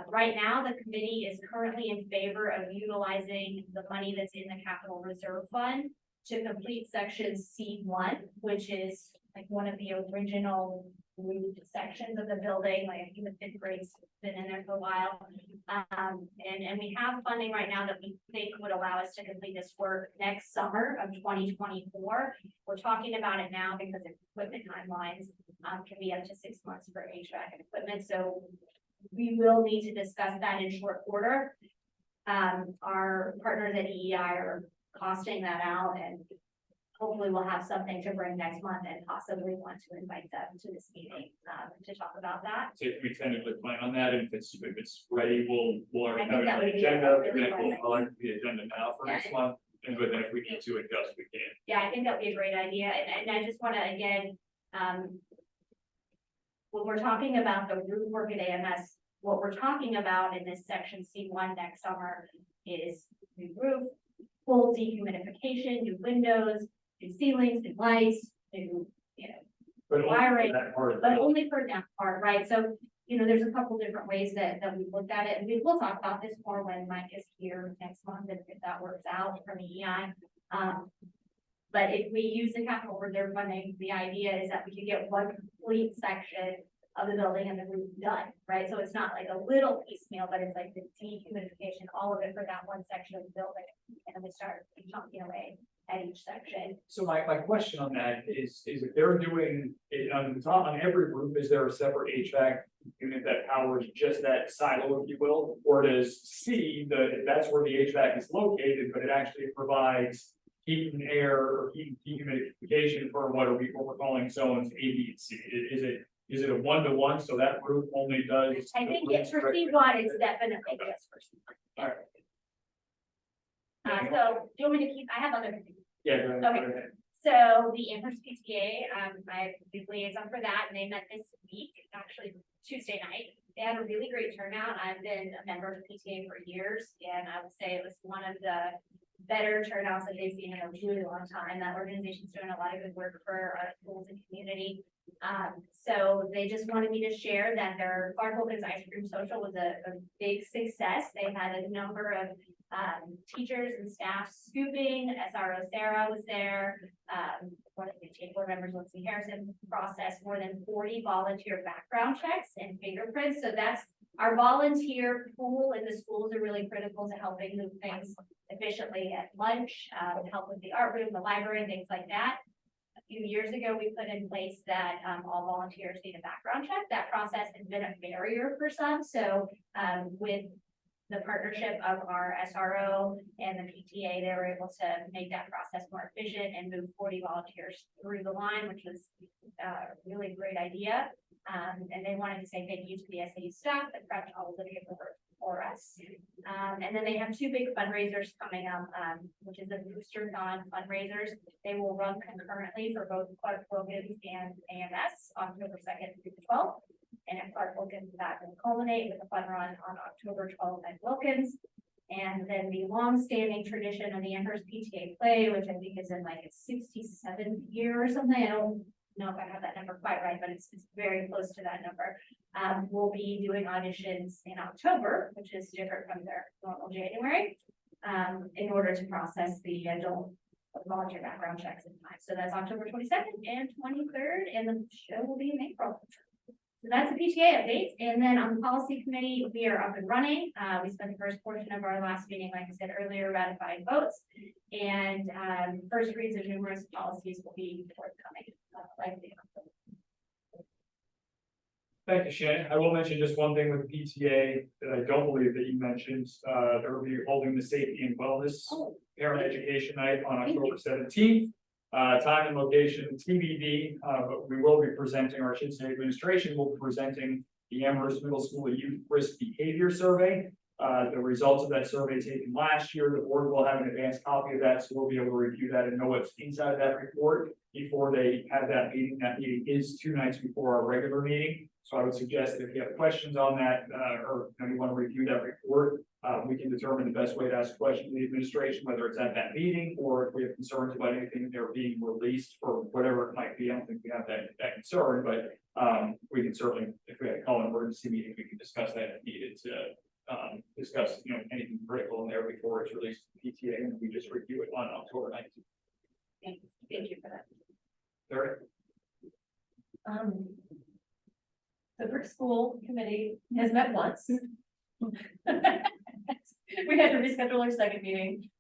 Right now, the committee is currently in favor of utilizing the money that's in the capital reserve fund to complete section C1, which is like one of the original roof sections of the building, like even fifth grade's been in there for a while. And we have funding right now that we think would allow us to complete this work next summer of 2024. We're talking about it now because equipment timelines can be up to 6 months for HVAC and equipment. So we will need to discuss that in short order. Our partners at EEI are costing that out, and hopefully we'll have something to bring next month and possibly want to invite them to this meeting to talk about that. So if we tentatively plan on that, and if it's ready, we'll already I have think that an would be agenda, really and then pleasant. we'll alert the agenda now for next month. And but then if we need to adjust, we can. Yeah, I think that'd be a great idea, and I just wanna, again, when we're talking about the roof work at AMS, what we're talking about in this section C1 next summer is new roof, full dehumidification, new windows, new ceilings, new lights, new, But only for Wiring, that part of but the- only for that part, right? So, there's a couple different ways that we've looked at it, and we'll talk about this more when Mike is here next month, if that works out from EEI. But if we use the capital reserve funding, the idea is that we could get one complete section of the building and the roof done, right? So it's not like a little piecemeal, but it's like the dehumidification, all of it for that one section of the building. And then we start chunking away at each section. So my question on that is if they're doing it on the top, on every roof, is there a separate HVAC unit that powers just that silo, if you will? Or does C, that's where the HVAC is located, but it actually provides heat and air or heat dehumidification for what we're calling zones A, B, and C? Is it a one-to-one, so that roof only does? I think it's for C1, it's definitely yes for C1. All right. So do you want me to keep, I have other things. Yeah. go ahead, Okay. go ahead. So the Amherst PTA, I did liaison for that, and they met this week, actually Tuesday night. They had a really great turnout. I've been a member of the PTA for years, and I would say it was one of the better turnouts that they've seen in a really long time. That organization's doing a lot of good work for our schools and community. So they just wanted me to share that their Clark Wilkins Ice Cream Social was a big success. They had a number of teachers and staff scooping. SRO Sarah was there. One of the board members, Lindsay Harrison, processed more than 40 volunteer background checks and fingerprints. So that's our volunteer pool in the schools are really critical to helping move things efficiently at lunch, help with the art room, the library, things like that. A few years ago, we put in place that all volunteers need a background check. That process has been a barrier for some. So with the partnership of our SRO and the PTA, they were able to make that process more efficient and move 40 volunteers through the line, which was a really great idea. And they wanted to say thank you to the SAU staff that prepped all of the paperwork for us. And then they have two big fundraisers coming up, which is the Booster Dawn fundraisers. They will run concurrently for both Clark Wilkins and AMS October 2nd through the 12th. And at Clark Wilkins, that will culminate with a fun run on October 12th at Wilkins. And then the long-standing tradition of the Amherst PTA play, which I think is in like its 67th year or something. I don't know if I have that number quite right, but it's very close to that number. We'll be doing auditions in October, which is different from their normal January, in order to process the adult volunteer background checks in time. So that's October 22nd and 23rd, and the show will be in April. So that's the PTA update. And then on the policy committee, we are up and running. We spent the first portion of our last meeting, like I said earlier, ratifying votes. And first reads of numerous policies will be forthcoming. Thank you, Shannon. I will mention just one thing with the PTA that I don't believe that you mentioned. They'll be holding the safety and wellness parent education night on October 17th. Time and location TBD, but we will be presenting, or I should say administration will be presenting the Amherst Middle School Youth Risk Behavior Survey. the results of that survey taken last year. The board will have an advanced copy of that, so we'll be able to review that and know what's inside of that report before they have that meeting. That meeting is 2 nights before our regular meeting. So I would suggest that if you have questions on that, or you want to review that report, we can determine the best way to ask questions to the administration, whether it's at that meeting or if we have concerns about anything they're being released for whatever it might be. I don't think we have that concern, but we can certainly, if we had to call an emergency meeting, we can discuss that if needed to discuss, anything critical in there before it's released to PTA, and we just review it on October 19th. Thank you for that. Third, The brick school committee has met once. We had to reschedule our second meeting.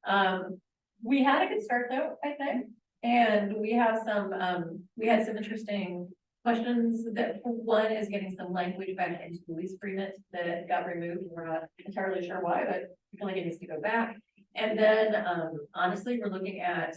We had a good start though, I think. And we have we had some interesting questions that one is getting some language back into the lease agreement that got removed. We're not entirely sure why, but I feel like it needs to go back. And then, honestly, we're looking at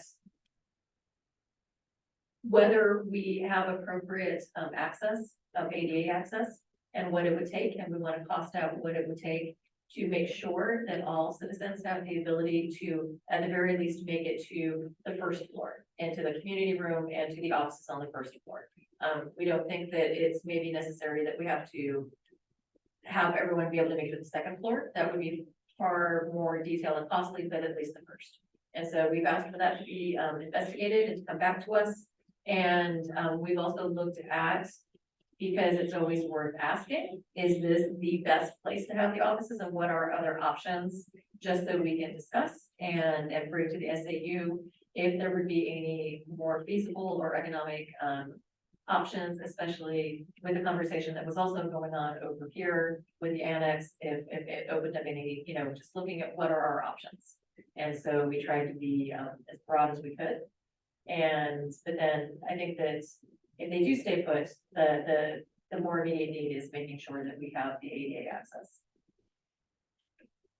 whether we have appropriate access of ADA access and what it would take, and we want to cost out what it would take to make sure that all citizens have the ability to, at the very least, make it to the first floor, into the community room and to the offices on the first floor. We don't think that it's maybe necessary that we have to have everyone be able to make it to the second floor. That would be far more detailed and costly, but at least the first. And so we've asked for that to be investigated and to come back to us. And we've also looked at, because it's always worth asking, is this the best place to have the offices and what are other options? Just so we can discuss and prove to the SAU if there would be any more feasible or economic options, especially with the conversation that was also going on over here with the annex, if it opened up any, just looking at what are our options. And so we tried to be as broad as we could. But then I think that if they do stay put, the more immediate need is making sure that we have the ADA access.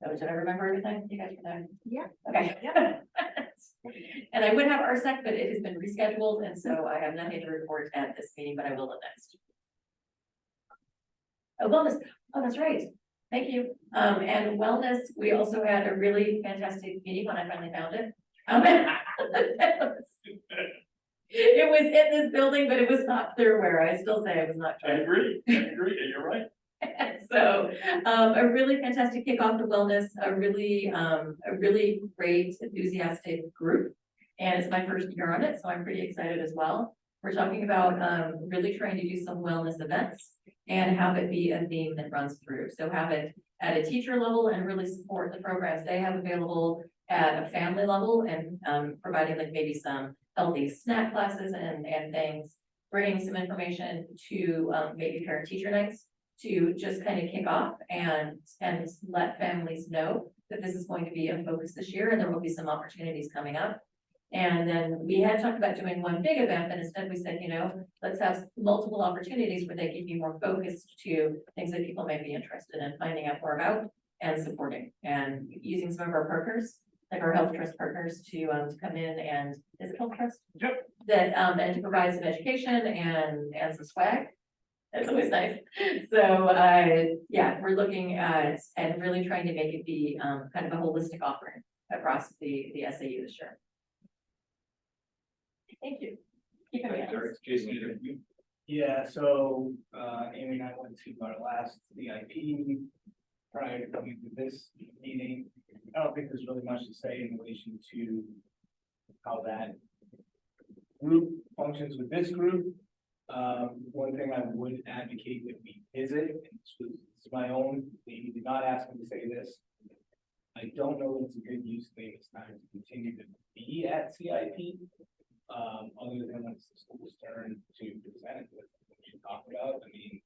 So did I remember everything? You guys were there? Yeah. Okay. Yeah. And I would have RSEC, but it has been rescheduled, and so I have nothing to report at this meeting, but I will at next. Oh, wellness. Oh, that's right. Thank you. And wellness, we also had a really fantastic meeting when I finally found it. It was in this building, but it was not clear where. I still say I was not I sure. agree, you're right. So, a really fantastic kickoff to wellness, a really great enthusiastic group. And it's my first year on it, so I'm pretty excited as well. We're talking about, really trying to do some wellness events and have it be a theme that runs through. So have it at a teacher level and really support the programs they have available at a family level, and providing like maybe some healthy snack classes and things, bringing some information to maybe parent teacher nights to just kind of kick off and let families know that this is going to be a focus this year and there will be some opportunities coming up. And then we had talked about doing one big event, but instead we said, let's have multiple opportunities where they can be more focused to things that people may be interested in finding out more about and supporting, and using some of our partners, like our health trust partners, to come in and, is it health trust? Yep. That and to provide some education and some swag. That's always nice. So yeah, we're looking at and really trying to make it be kind of a holistic offering across the SAU this year. Thank you. Keep it going. Jason, you. Yeah, so, Amy and I went to our last CIP prior to coming to this meeting. I don't think there's really much to say in relation to how that group functions with this group. One thing I would advocate that we visit, and this is my own, Amy did not ask me to say this. I don't know that it's a good use of Amy's time to continue to be at CIP. Other than when it's the school's turn to present what we should talk about. I mean,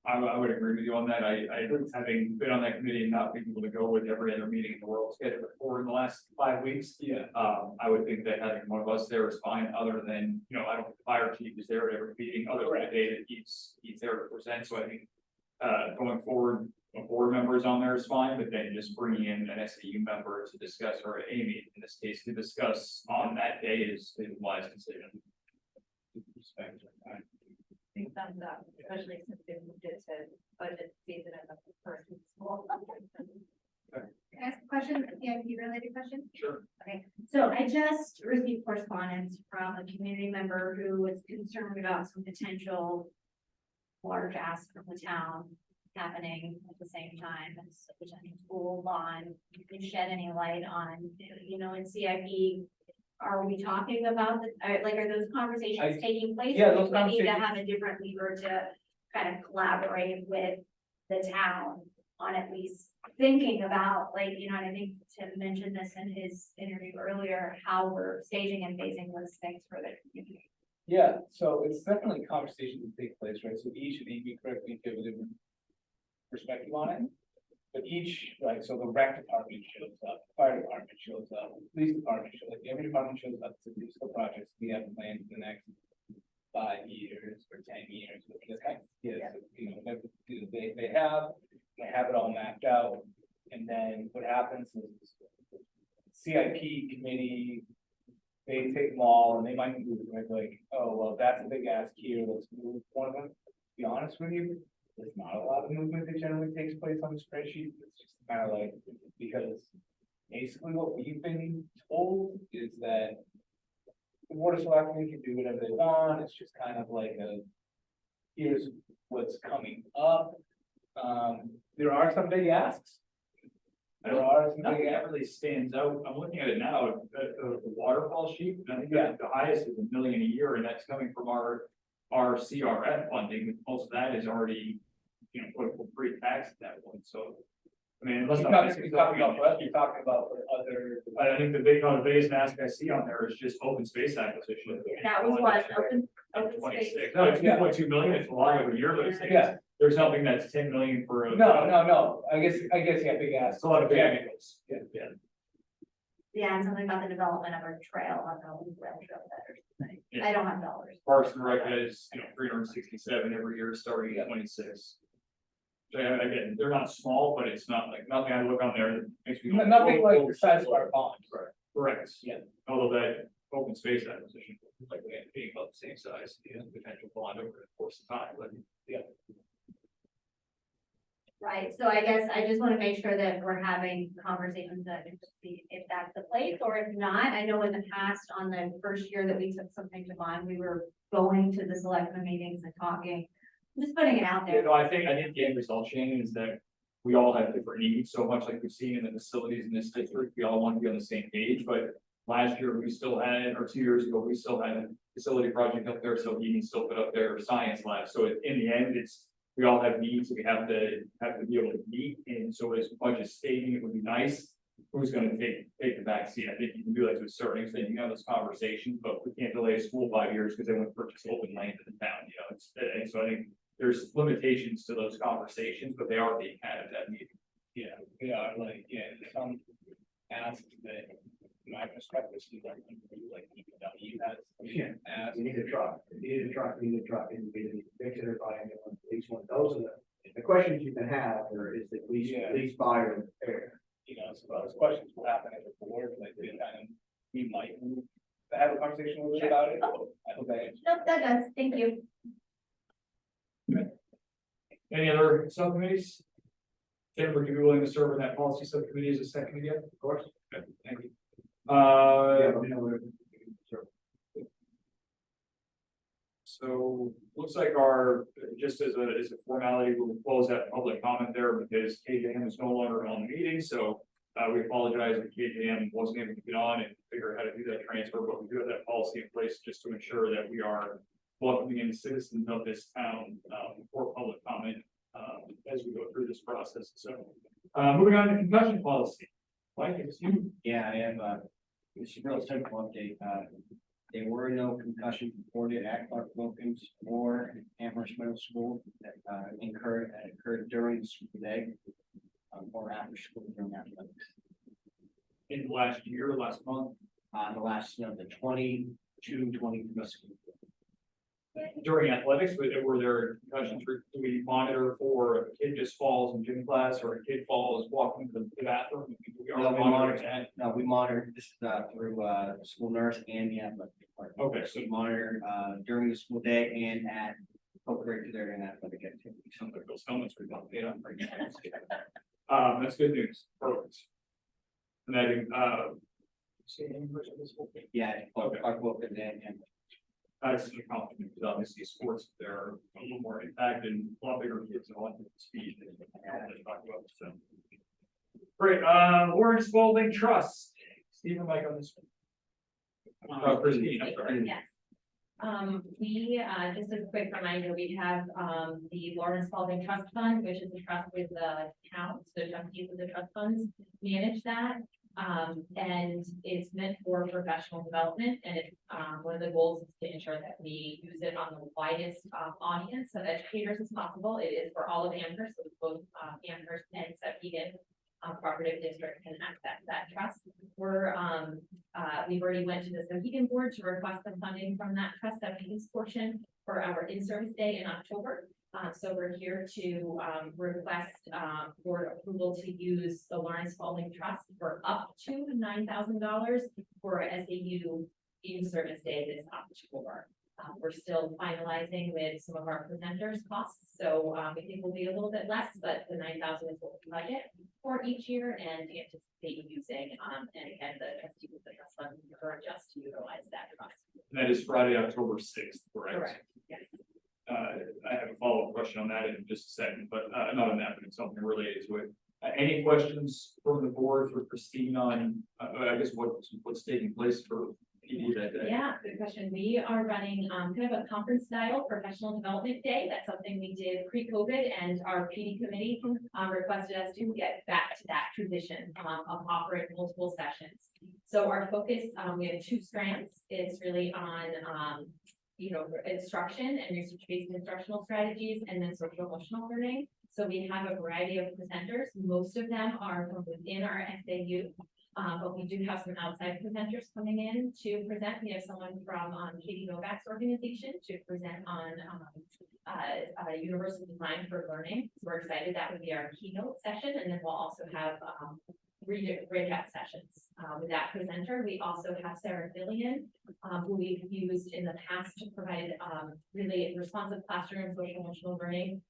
I would agree with you on that. I having been on that committee and not being able to go with every other meeting in the world scheduled for in the last 5 weeks. yeah, I would think that having one of us there is fine, other than, I don't think the fire chief is there at every meeting, other than the day that he's there to present. So I think, going forward, a board member is on there is fine, but then just bringing in an SAU member to discuss, or Amy in this case, to discuss on that day is a wise decision. respect. Big thumbs up, especially since they moved it to budget season in the first week of school. Can I ask a question, a CIP related question? Sure. Okay, so I just received correspondence from a community member who was concerned about some potential large ask from the town happening at the same time as a potential school bond. Can you shed any light on, in CIP? Are we talking about, are those conversations taking place? yeah, or those do we need to conversations- have a different lever to kind of collaborate with the town on at least thinking about, and I think Tim mentioned this in his interview earlier, how we're staging and phasing those things for the community. Yeah, so it's definitely a conversation that take place, right? So each of these, we correctly give a different perspective on it. But each, like, so the rec department shows up, fire department shows up, police department shows up, every department shows up to do the projects we have planned for the next 5 years or 10 years. They have it all mapped out. And then what happens is CIP committee, they take them all and they might move, right? Like, oh, well, that's a big ask here, let's move one of them. To be honest with you, there's not a lot of movement that generally takes place on the spreadsheet. It's just kind of like, because basically what we've been told is that the board of selectmen can do whatever they want. It's just kind of like here's what's coming up. There are some big asks. There are some Nothing big that asks. really stands out. I'm looking at it now, the waterfall sheet, and I think that the highest is $1 million a year, and that's coming from our CRF funding. Most of that is already, put pre-tax at that point, so. I mean, unless You're I'm talking missing about something. for us, you're talking about for other. I think the biggest ask I see on there is just open space acquisition. That was what, open space. 26, no, it's 2.2 million, it's a lot over a year, but it's, Yeah. there's nothing that's 10 million for a. No, I guess, yeah, big ask. It's a lot of big angles. Yeah. Yeah, and something about the development of a trail on the rail trail better. Yeah. I don't have dollars. Parks and Rec has, 367 every year, starting at 26. So again, they're not small, but it's not like, nothing I look on there that makes me. go, Nothing "Oh, like oh, the size of oh." our bonds. Correct. Yeah. Although that open space acquisition, like, being about the same size, potential bond over the course of time, but. Right, so I guess I just wanna make sure that we're having conversations that see if that's the place, or if not, I know in the past, on the first year that we took something to bond, we were going to the selectmen meetings and talking. I'm just putting it out Yeah, there. no, I think the end result, Shannon, is that we all have different needs, so much like we've seen in the facilities in this district, we all want to be on the same page, but. Last year, we still had, or 2 years ago, we still had a facility project up there, so he still put up their science lab, so in the end, we all have needs, we have to be able to meet, and so as budget stating, it would be nice. Who's gonna take the back seat? I think you can do that to a certain extent, you can have those conversations, but we can't delay a school 5 years because they want to purchase open land in the town, and so I think. There's limitations to those conversations, but they are being had at that meeting. Yeah, we are some asks that, my perspective, is like, you has. You need a truck, and we need to fix it or buy a new one, at least one. Those are the questions you can have, or is the police buy or repair. So those questions will happen at the board, like, we might move to have a conversation with you about it. I hope that. Nope, that does, thank you. Any other subcommittees? Tim, would you be willing to serve in that policy subcommittee as a second again? Of course. Okay, thank you. So looks like just as a formality, we'll close that public comment there because KJM is no longer on the meeting, so. We apologize if KJM wasn't able to get on and figure out how to do that transfer, but we do have that policy in place just to ensure that we are welcoming in citizens of this town, for public comment, as we go through this process. So, moving on to concussion policy. Mike, it's you. Yeah, I have, it's a real simple update. There were no concussions reported at Clark Wilkins or Amherst Middle School that occurred during the school day. Or after school during athletics. In the last year, last month, The last, the 22-23 school. during athletics, but were there concussions, do we monitor for if a kid just falls in gym class or a kid falls walking to the bathroom? We are monitoring that. No, we monitor this through the school nurse and the athletic department. Okay, so We monitor during the school day and at co-curricular and athletic activities. Sounds like those helmets we got paid on right now. That's good news. Perfect. And I think, say any question of this whole thing? Yeah, Okay. Clark Wilkins and That's such a compliment, because obviously sports, they're a little more impact and a lot bigger kids and a lot more speed than I wanted to talk about, so. Great, Warren Spalding Trust, Stephen Mike on this one. Christine, I'm sorry. Yes. Just as a quick reminder, we have, the Lawrence Spalding Trust Fund, which is a trust with the towns, the trustees of the trust funds manage that. And it's meant for professional development, and it's, one of the goals is to ensure that we use it on the widest, audience of educators as possible. It is for all of Amherst, so both, Amherst and Muskegon cooperative districts can access that trust. We've already went to the Muskegon board to request the funding from that trust, that piece portion for our in-service day in October. So we're here to, request, board approval to use the Lawrence Spalding Trust for up to $9,000 for SAU in-service day this October. We're still finalizing with some of our presenters costs, so, we think we'll be a little bit less, but the 9,000 is what we budget for each year and anticipate using, and again, the trustees of the trust fund are just to utilize that trust. And that is Friday, October 6th, correct? Correct, yes. I have a follow-up question on that in just a second, but, not on that, but it's something related to it. Any questions from the board for Christine on, I guess what's taking place for PD that day? Yeah, good question. We are running kind of a conference style professional development day. That's something we did pre-COVID, and our PD committee requested us to get back to that tradition of offering multiple sessions. So our focus, we have two strands. It's really on instruction and research-based instructional strategies, and then social emotional learning. So we have a variety of presenters. Most of them are from within our SAU. But we do have some outside presenters coming in to present. We have someone from Katie Novak's organization to present on universal design for learning. So we're excited that would be our keynote session, and then we'll also have breakout sessions with that presenter. We also have Sarah Fillion, who we've used in the past to provide really responsive classroom social emotional learning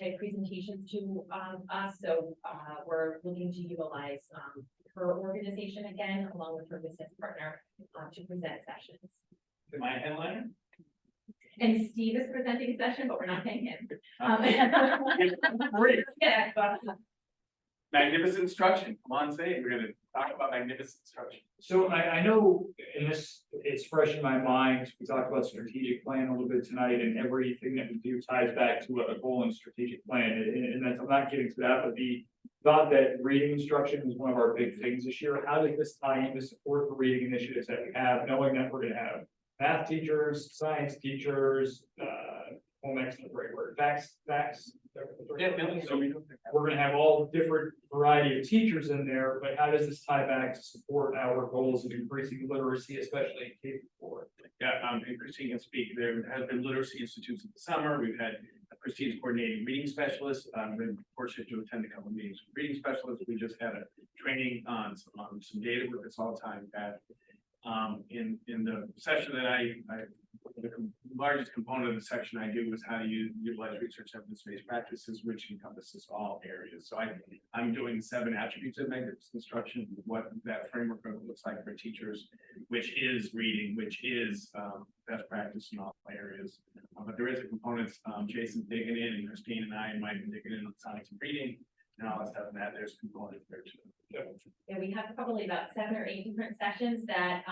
type presentations to us. So we're looking to utilize her organization again, along with her business partner, to present sessions. Am I a headliner? And Steve is presenting a session, but we're not paying him. Great. Yeah, but- Magnificent instruction. Come on, say it. We're gonna talk about magnificent instruction. So I know, and it's fresh in my mind, we talked about strategic plan a little bit tonight, and everything that we do ties back to a goal and strategic plan, and that's, I'm not getting to that, but the thought that reading instruction is one of our big things this year. How does this tie into support the reading initiatives that we have, knowing that we're gonna have math teachers, science teachers, home ec's the right word, facts. So we're gonna have all different variety of teachers in there, but how does this tie back to support our goals of increasing literacy, especially in K-4? Yeah, and Christine can speak. There has been literacy institutes in the summer. We've had Christine's coordinating reading specialist. I've been fortunate to attend a couple of meetings with reading specialists. We just had a training on some data with this all the time. In the session that the largest component of the section I do was how to utilize research evidence-based practices, which encompasses all areas. So I'm doing 7 attributes of magnificent instruction, what that framework looks like for teachers, which is reading, which is best practice in all areas. But there is a component, Jason's digging in, and Christine and I might be digging in on science and reading, and all that stuff, and that there's components there too. Yeah, we have probably about 7 or 8 different sessions that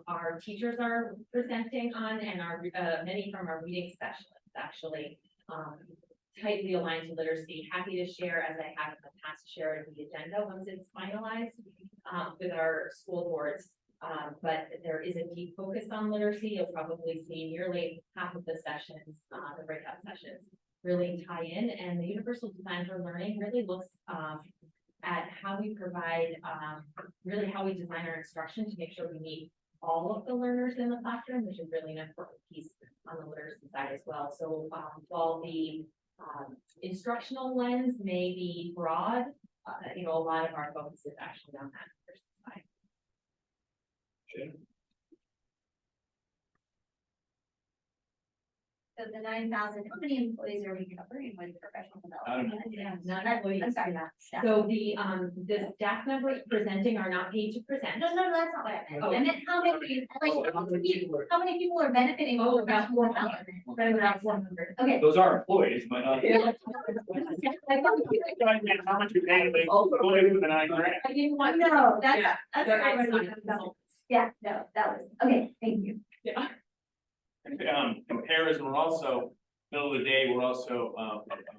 our teachers are presenting on, and our many from our reading specialists actually tightly aligned to literacy. Happy to share, as I have in the past, share the agenda once it's finalized with our school boards. But there is a deep focus on literacy. You'll probably see nearly half of the sessions, the breakout sessions, really tie in, and the universal design for learning really looks at how we provide, really how we design our instruction to make sure we meet all of the learners in the classroom, which is really an important piece on the literacy side as well. So while the instructional lens may be broad, a lot of our focus is actually on that first side. So the 9,000, how many employees are we covering with professional development? Not employees. I'm sorry, not staff. So the staff members presenting are not paid to present. No, that's not what I meant. Oh. I meant how many, like, how many people are benefiting Oh, from about professional 400. development? Right around 400. Okay. Those are employees, but not. How much you paying, like, employees with the $9,000? I didn't want. No, that's, Yeah, that's. they're what I was outside talking about. consultants. Yeah, no, that was, okay, thank you. Yeah. Compares, we're also, middle of the day, we're also,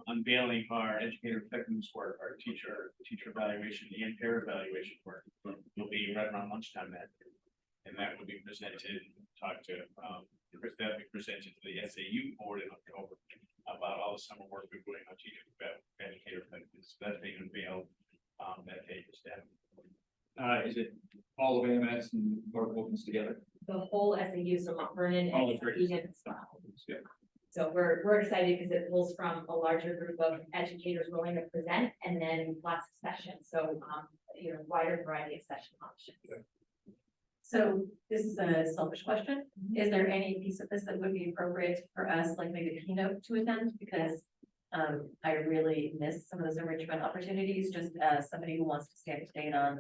unveiling our educator effectiveness work, our teacher evaluation and peer evaluation work. Will be right around lunchtime that. And that will be presented, that'll be presented to the SAU board in October about all the summer work we're doing on teacher educator effectiveness. That's being unveiled, that day for staff. Is it all of AMS and North Wilkins together? The whole SAU, so Mount Vernon Oh, and great. Eden as well. Yeah. So we're excited because it pulls from a larger group of educators willing to present and then lots of sessions. So, wider variety of session options. So this is a selfish question. Is there any piece of this that would be appropriate for us, like maybe the keynote to attend? Because I really miss some of those enrichment opportunities, just as somebody who wants to stay up to date on,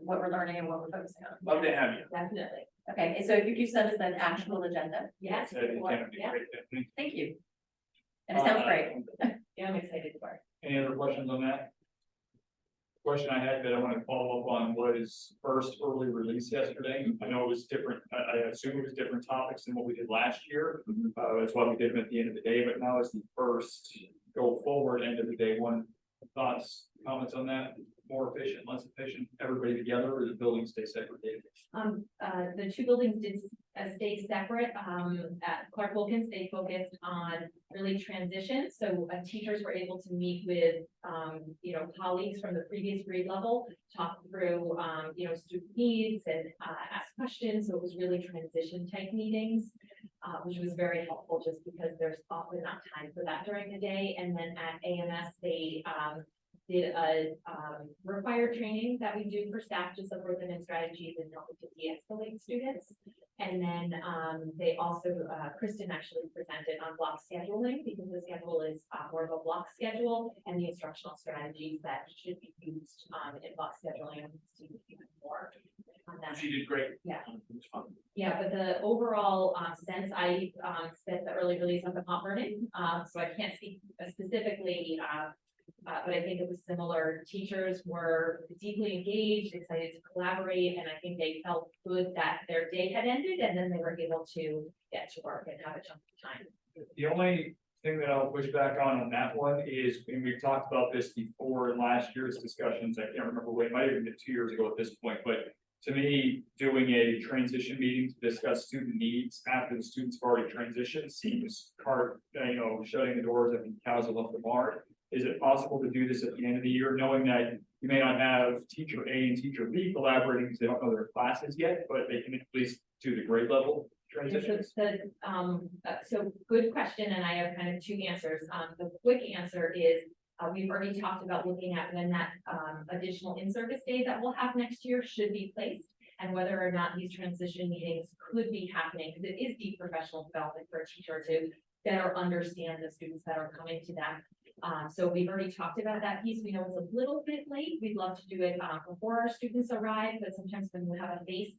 what we're learning and what we're focusing on. Love to have you. Definitely. Okay, and so if you could send us an actual agenda, Yes. That'd be Yeah. great. thank you. And it sounds great. Yeah, I'm excited for it. Any other questions on that? Question I had that I want to follow up on was first early release yesterday. I know it was different. I assume it was different topics than what we did last year. That's why we did them at the end of the day, but now is the first go forward end of the day one. Thoughts, comments on that? More efficient, less efficient, everybody together, or the buildings stay segregated? The two buildings did stay separate. At Clark Wilkins, they focused on really transition. So teachers were able to meet with, colleagues from the previous grade level, talk through, student needs and ask questions. So it was really transition type meetings, which was very helpful just because there's often not time for that during the day. And then at AMS, they did a required training that we do for staff to support them in strategies and help to de-escalate students. And then they also, Kristen actually presented on block scheduling because the schedule is more of a block schedule and the instructional strategies that should be used in block scheduling and students even more on that. She did great. Yeah. It was fun. Yeah, but the overall sense I spent the early release up at Mount Vernon, so I can't speak specifically, but I think it was similar. Teachers were deeply engaged, excited to collaborate, and I think they felt good that their day had ended and then they were able to get to work and have a chunk of time. The only thing that I'll push back on that one is, and we've talked about this before in last year's discussions, I can't remember when, it might have been 2 years ago at this point, but to me, doing a transition meeting to discuss student needs after the students have already transitioned seems shutting the doors, I think cows have left the barn. Is it possible to do this at the end of the year, knowing that you may not have teacher A and teacher B collaborating because they don't know their classes yet, but they can at least do the grade level transitions? So good question, and I have kind of two answers. The quick answer is, we've already talked about looking at when that additional in-service day that we'll have next year should be placed, and whether or not these transition meetings could be happening, because it is deep professional development for a teacher to better understand the students that are coming to them. So we've already talked about that piece. We know it's a little bit late. We'd love to do it before our students arrive, but sometimes when you have a face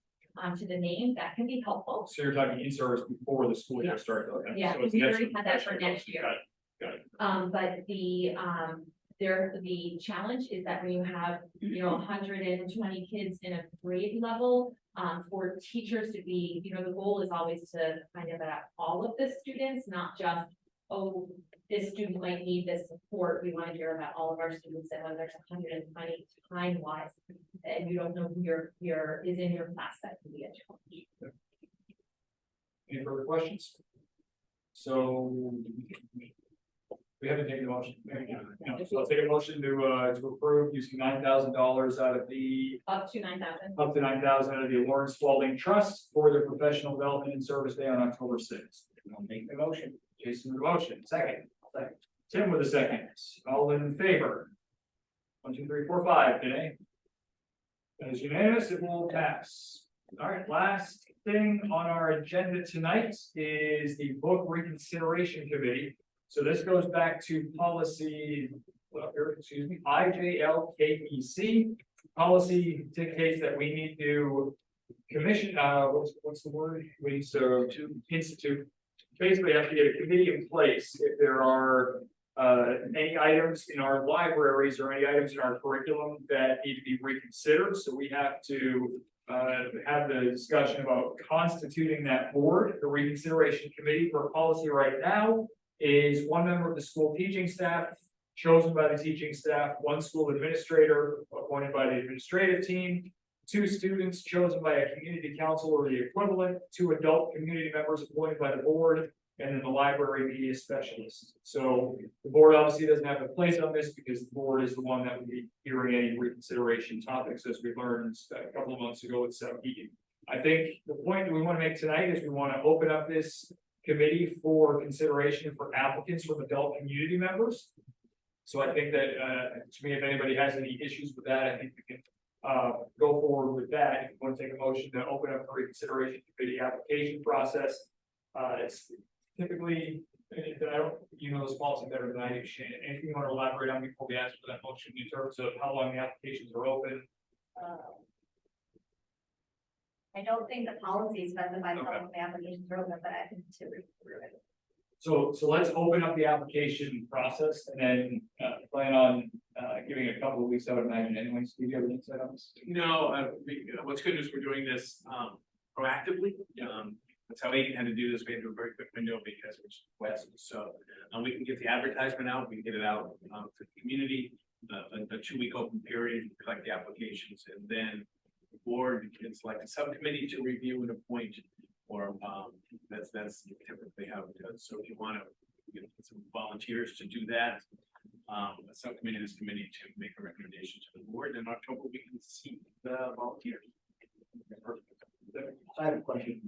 to the name, that can be helpful. So you're talking in-service before the school year Yes. starts, okay? Yeah, So it's we next already had that for year. next year. Got it. But the challenge is that when you have, 120 kids in a grade level, for teachers to be, the goal is always to kind of at all of the students, not just, oh, this student might need this support. We want to hear about all of our students, and when there's 120 time-wise, and you don't know who is in your class, that can be a challenge. Any further questions? So we haven't taken the motion. No, so I'll take a motion to approve using $9,000 out of the Up to 9,000. up to $9,000 out of the Lawrence Spalding Trust for the professional development and service day on October 6th. I'll make the motion. Jason with the motion, second. Tim with a second. All in favor? 1, 2, 3, 4, 5 today. That is unanimous. It will pass. All right, last thing on our agenda tonight is the book reconsideration committee. So this goes back to policy, IJLKEC. Policy dictates that we need to commission, what's the word? We need to institute. Basically have to get a committee in place if there are any items in our libraries or any items in our curriculum that need to be reconsidered. So we have to have the discussion about constituting that board. The reconsideration committee for policy right now is one member of the school teaching staff chosen by the teaching staff, one school administrator appointed by the administrative team, 2 students chosen by a community council or the equivalent, 2 adult community members appointed by the board, and then the library media specialist. So the board obviously doesn't have a place on this because the board is the one that would be hearing any reconsideration topics, as we learned a couple of months ago at Southeast. I think the point that we want to make tonight is we want to open up this committee for consideration for applicants from adult community members. So I think that, to me, if anybody has any issues with that, I think we can go forward with that. If you want to take a motion to open up the reconsideration committee application process, it's typically, you know, this policy better than I do, Shane. Anything you want to elaborate on before we ask for that motion in terms of how long the applications are open? I don't think the policy specifies how long the applications are open, but I think to read through it. So let's open up the application process and then plan on giving a couple of weeks, I would imagine anyways. Do you have any insight on this? No, what's good is we're doing this proactively. That's how Aiken had to do this. We had to do a very quick window because it was west. So we can get the advertisement out, we can get it out to the community, a 2-week open period, collect the applications, and then the board can select a subcommittee to review and appoint, or that's typically how it does. So if you want to get some volunteers to do that, a subcommittee, this committee to make a recommendation to the board. In October, we can see the volunteers. I have a question.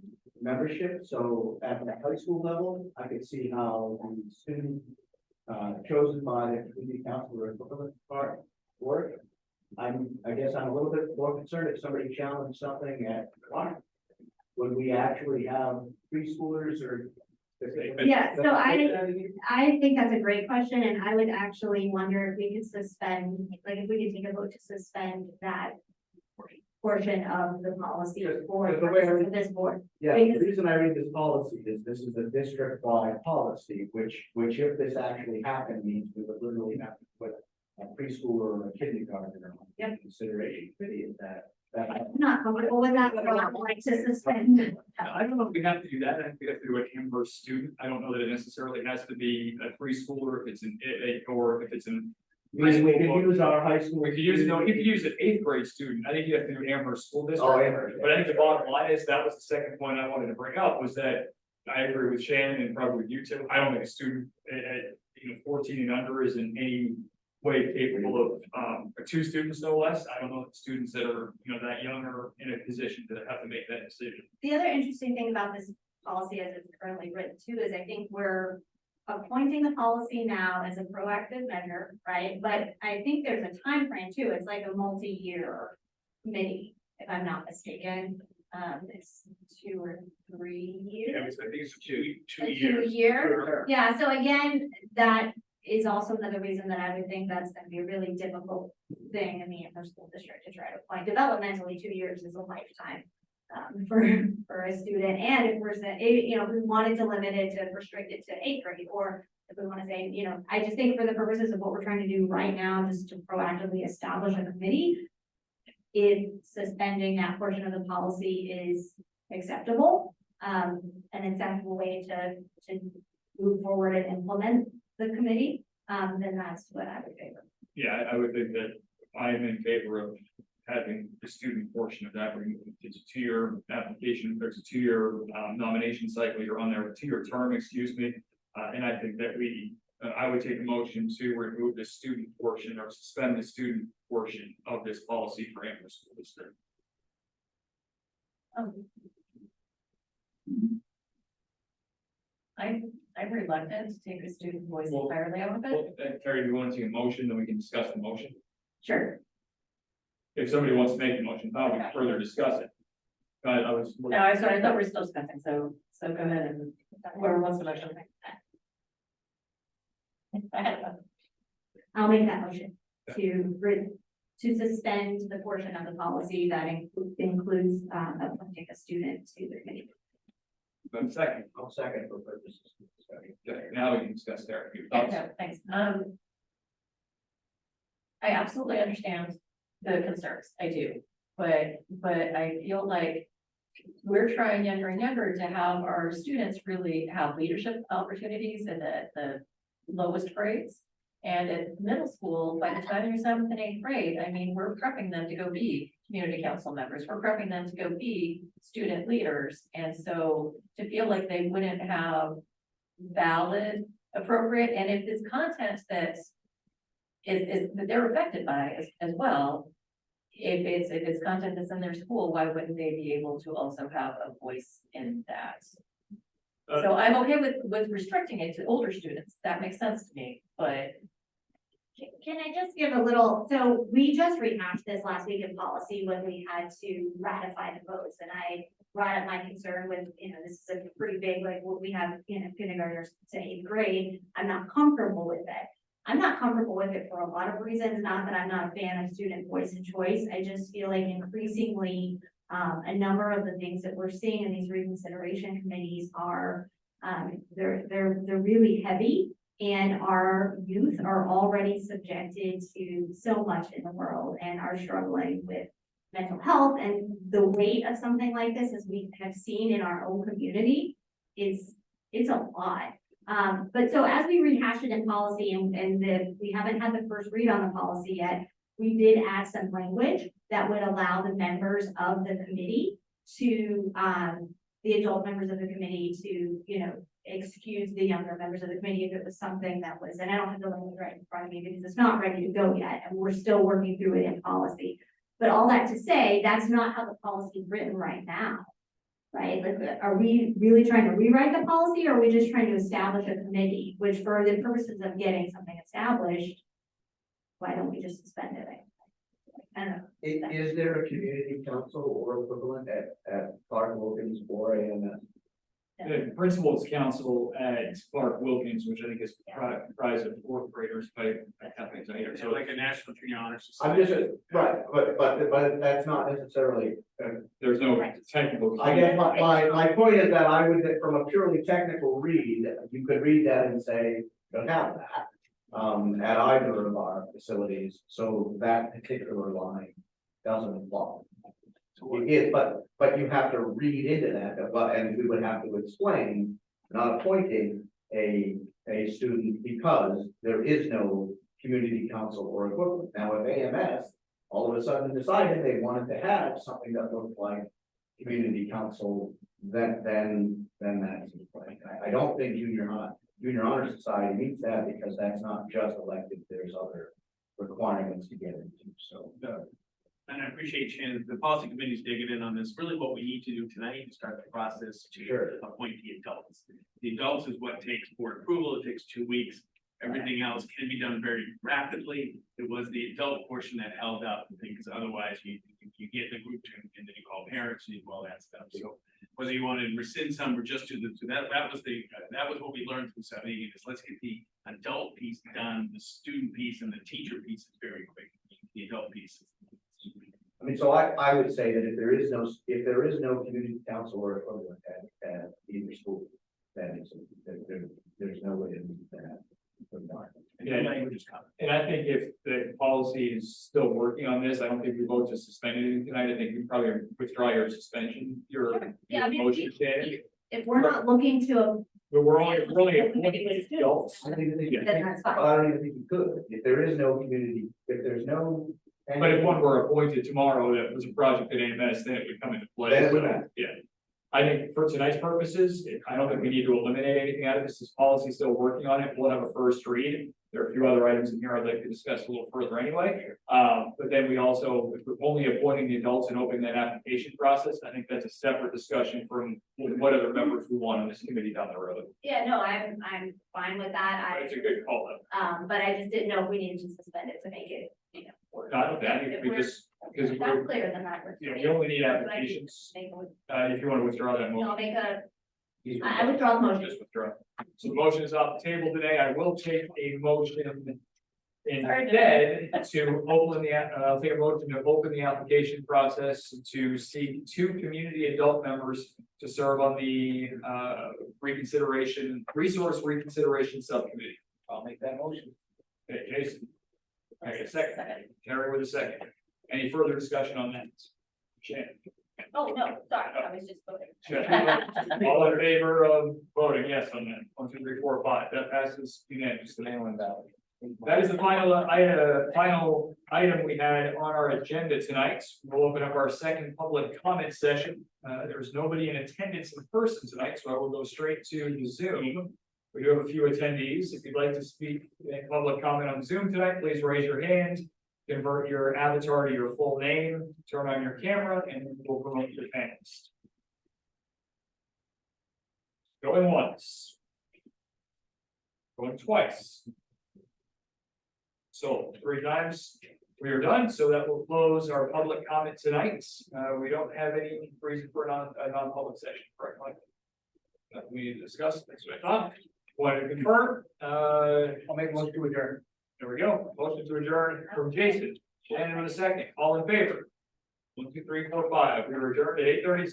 Membership, so at the high school level, I could see how the student chosen by the community council or equivalent part work. I guess I'm a little bit more concerned if somebody challenged something at Clark. Would we actually have preschoolers or? Yeah, so I think that's a great question, and I would actually wonder if we could suspend, like if we could take a vote to suspend that portion of the policy for the way I read- this board. Yeah, the reason I read this policy is this is a district-wide policy, which if this actually happened, means we would literally have to put a preschooler or a kindergarten on consideration committee. Is that? I'm not comfortable with that, but I would like to suspend. I don't know if we have to do that. I think we have to do an Amherst student. I don't know that it necessarily has to be a preschooler if it's an or if it's an. We could use our high school. We could use, no, you could use an 8th grade student. I think you have to do Amherst school district. Oh, Amherst. But I think the bottom line is, that was the second point I wanted to bring up, was that I agree with Shannon and probably with you too. I don't think a student at 14 and under is in any way capable of, 2 students no less. I don't know if students that are, that young are in a position to have to make that decision. The other interesting thing about this policy as it's currently written too, is I think we're appointing the policy now as a proactive measure, right? But I think there's a time frame too. It's like a multi-year committee, if I'm not mistaken. It's 2 or 3 years. Yeah, I think it's two A years. 2 year. Yeah, so again, that is also another reason that I would think that's gonna be a really difficult thing in the Amherst school district to try to apply. Developmentally, 2 years is a lifetime. For a student, and if we're saying, if we wanted to limit it to restrict it to 8th grade, or if we want to say, I just think for the purposes of what we're trying to do right now, just to proactively establish a committee, is suspending that portion of the policy is acceptable, an acceptable way to move forward and implement the committee, then that's what I would favor. Yeah, I would think that I'm in favor of having the student portion of that removed. It's a 2-year application, there's a 2-year nomination cycle, you're on there, a 2-year term, excuse me. And I think that I would take a motion to remove the student portion or suspend the student portion of this policy for Amherst School District. I'm reluctant to take the student voice Well, entirely out of it. Well, Terry, do you want to take a motion, then we can discuss the motion? Sure. If somebody wants to make the motion, we can further discuss it. I was. No, I sorry, I thought we were still discussing, so go ahead and whoever wants to motion. I'll make that motion to suspend the portion of the policy that includes, appointing a student to the committee. Then second, I'll second for purposes of discussion. okay, now we can discuss there. Your Yeah, thoughts? no, thanks. I absolutely understand the concerns, I do, but I feel like we're trying younger and younger to have our students really have leadership opportunities in the lowest grades. And at middle school, by the time you're 7th and 8th grade, I mean, we're prepping them to go be community council members, we're prepping them to go be student leaders. And so to feel like they wouldn't have valid, appropriate, and if it's content that that they're affected by as well. If it's content that's in their school, why wouldn't they be able to also have a voice in that? So I'm okay with restricting it to older students, that makes sense to me, but. Can I just give a little, so we just rehashed this last week in policy when we had to ratify the votes, and I brought up my concern with, this is a pretty big, like, what we have, kindergartners to 8th grade, I'm not comfortable with it. I'm not comfortable with it for a lot of reasons, not that I'm not a fan of student voice and choice, I just feel like increasingly, a number of the things that we're seeing in these reconsideration committees are, they're really heavy. And our youth are already subjected to so much in the world and are struggling with mental health, and the weight of something like this, as we have seen in our own community, it's a lot. But so as we rehash it in policy and we haven't had the first read on the policy yet, we did add some language that would allow the members of the committee to, the adult members of the committee to, excuse the younger members of the committee if it was something that was, and I don't have the language right in front of me because it's not ready to go yet, and we're still working through it in policy. But all that to say, that's not how the policy is written right now, right? Like, are we really trying to rewrite the policy, or are we just trying to establish a committee, which for the purposes of getting something established, why don't we just suspend it? I don't know. Is there a community council or equivalent at Clark Wilkins or AMS? The principal's council at Clark Wilkins, which I think is comprised of 4th graders, by companies on here. So like a national junior honor I'm society. just, right, but that's not necessarily. There's no Right. technical. I guess my point is that I would, from a purely technical read, you could read that and say, don't have that. At either of our facilities, so that particular line doesn't apply. It is, but you have to read into that, and we would have to explain not appointing a student because there is no community council or equivalent. Now, if AMS all of a sudden decided they wanted to have something that looked like community council, then that's in play. I don't think junior honor society meets that because that's not just elected, there's other requirements to get into, so. And I appreciate Shannon, the policy committee's digging in on this. Really what we need to do tonight is start the process to Sure. appoint the adults. The adults is what takes board approval. It takes 2 weeks. Everything else can be done very rapidly. It was the adult portion that held up, because otherwise you get the group and then you call parents and you do all that stuff. So whether you want to rescind some or just do that was what we learned from 780 is let's get the adult piece done, the student piece and the teacher piece is very quick. The adult piece. I mean, so I would say that if there is no community council or equivalent at either school, then there's no way to meet that requirement. Yeah, and I think if the policy is still working on this, I don't think we vote to suspend it tonight. I think we probably withdraw your suspension, your Yeah, I mean, motion, Shannon. If we're not looking to, But we're only appointing adults. I don't even think, Yeah. then that's fine. I don't even think you could, if there is no community, if there's no. But if one were appointed tomorrow, that was a project at AMS, then it would come into play. Then it would So, happen. yeah. I think for tonight's purposes, I don't think we need to eliminate anything out of this. This policy is still working on it. We'll have a first read. There are a few other items in here I'd like to discuss a little further anyway. But then we also, if we're only appointing the adults and opening that application process, I think that's a separate discussion from what other members we want on this committee down the road. Yeah, no, I'm fine with that. It's a good call though. But I just didn't know if we needed to suspend it to make it, No, I don't think, I think we just because That's clear than that. you only need applications, if you want to withdraw that motion. I'll make I withdraw the motion. Just withdraw. So the motion is off the table today. I will take a motion instead to open I'll take a motion to open the application process to seek 2 community adult members to serve on the resource reconsideration subcommittee. I'll make that motion. Okay, Jason. I get a second. Terry with a second. Any further discussion on that? Shannon. Oh, no, sorry, I was just voting. Shannon. All in favor of voting yes on that? 1, 2, 3, 4, 5. That passes unanimously. That is the final item we had on our agenda tonight. We'll open up our second public comment session. There's nobody in attendance in person tonight, so I will go straight to the Zoom. We do have a few attendees. If you'd like to speak in public comment on Zoom tonight, please raise your hand, convert your avatar to your full name, turn on your camera, and we'll promote your panelist. Going once. Going twice. So 3 times we are done, so that will close our public comment tonight. We don't have any reason for a non-public session, correct, Mike? That we need to discuss, that's what I thought. Want to confirm, I'll make a motion to adjourn. there we go, motion to adjourn from Jason, Shannon with a second, all in favor? 1, 2, 3, 4, 5, we were adjourned at 8:37.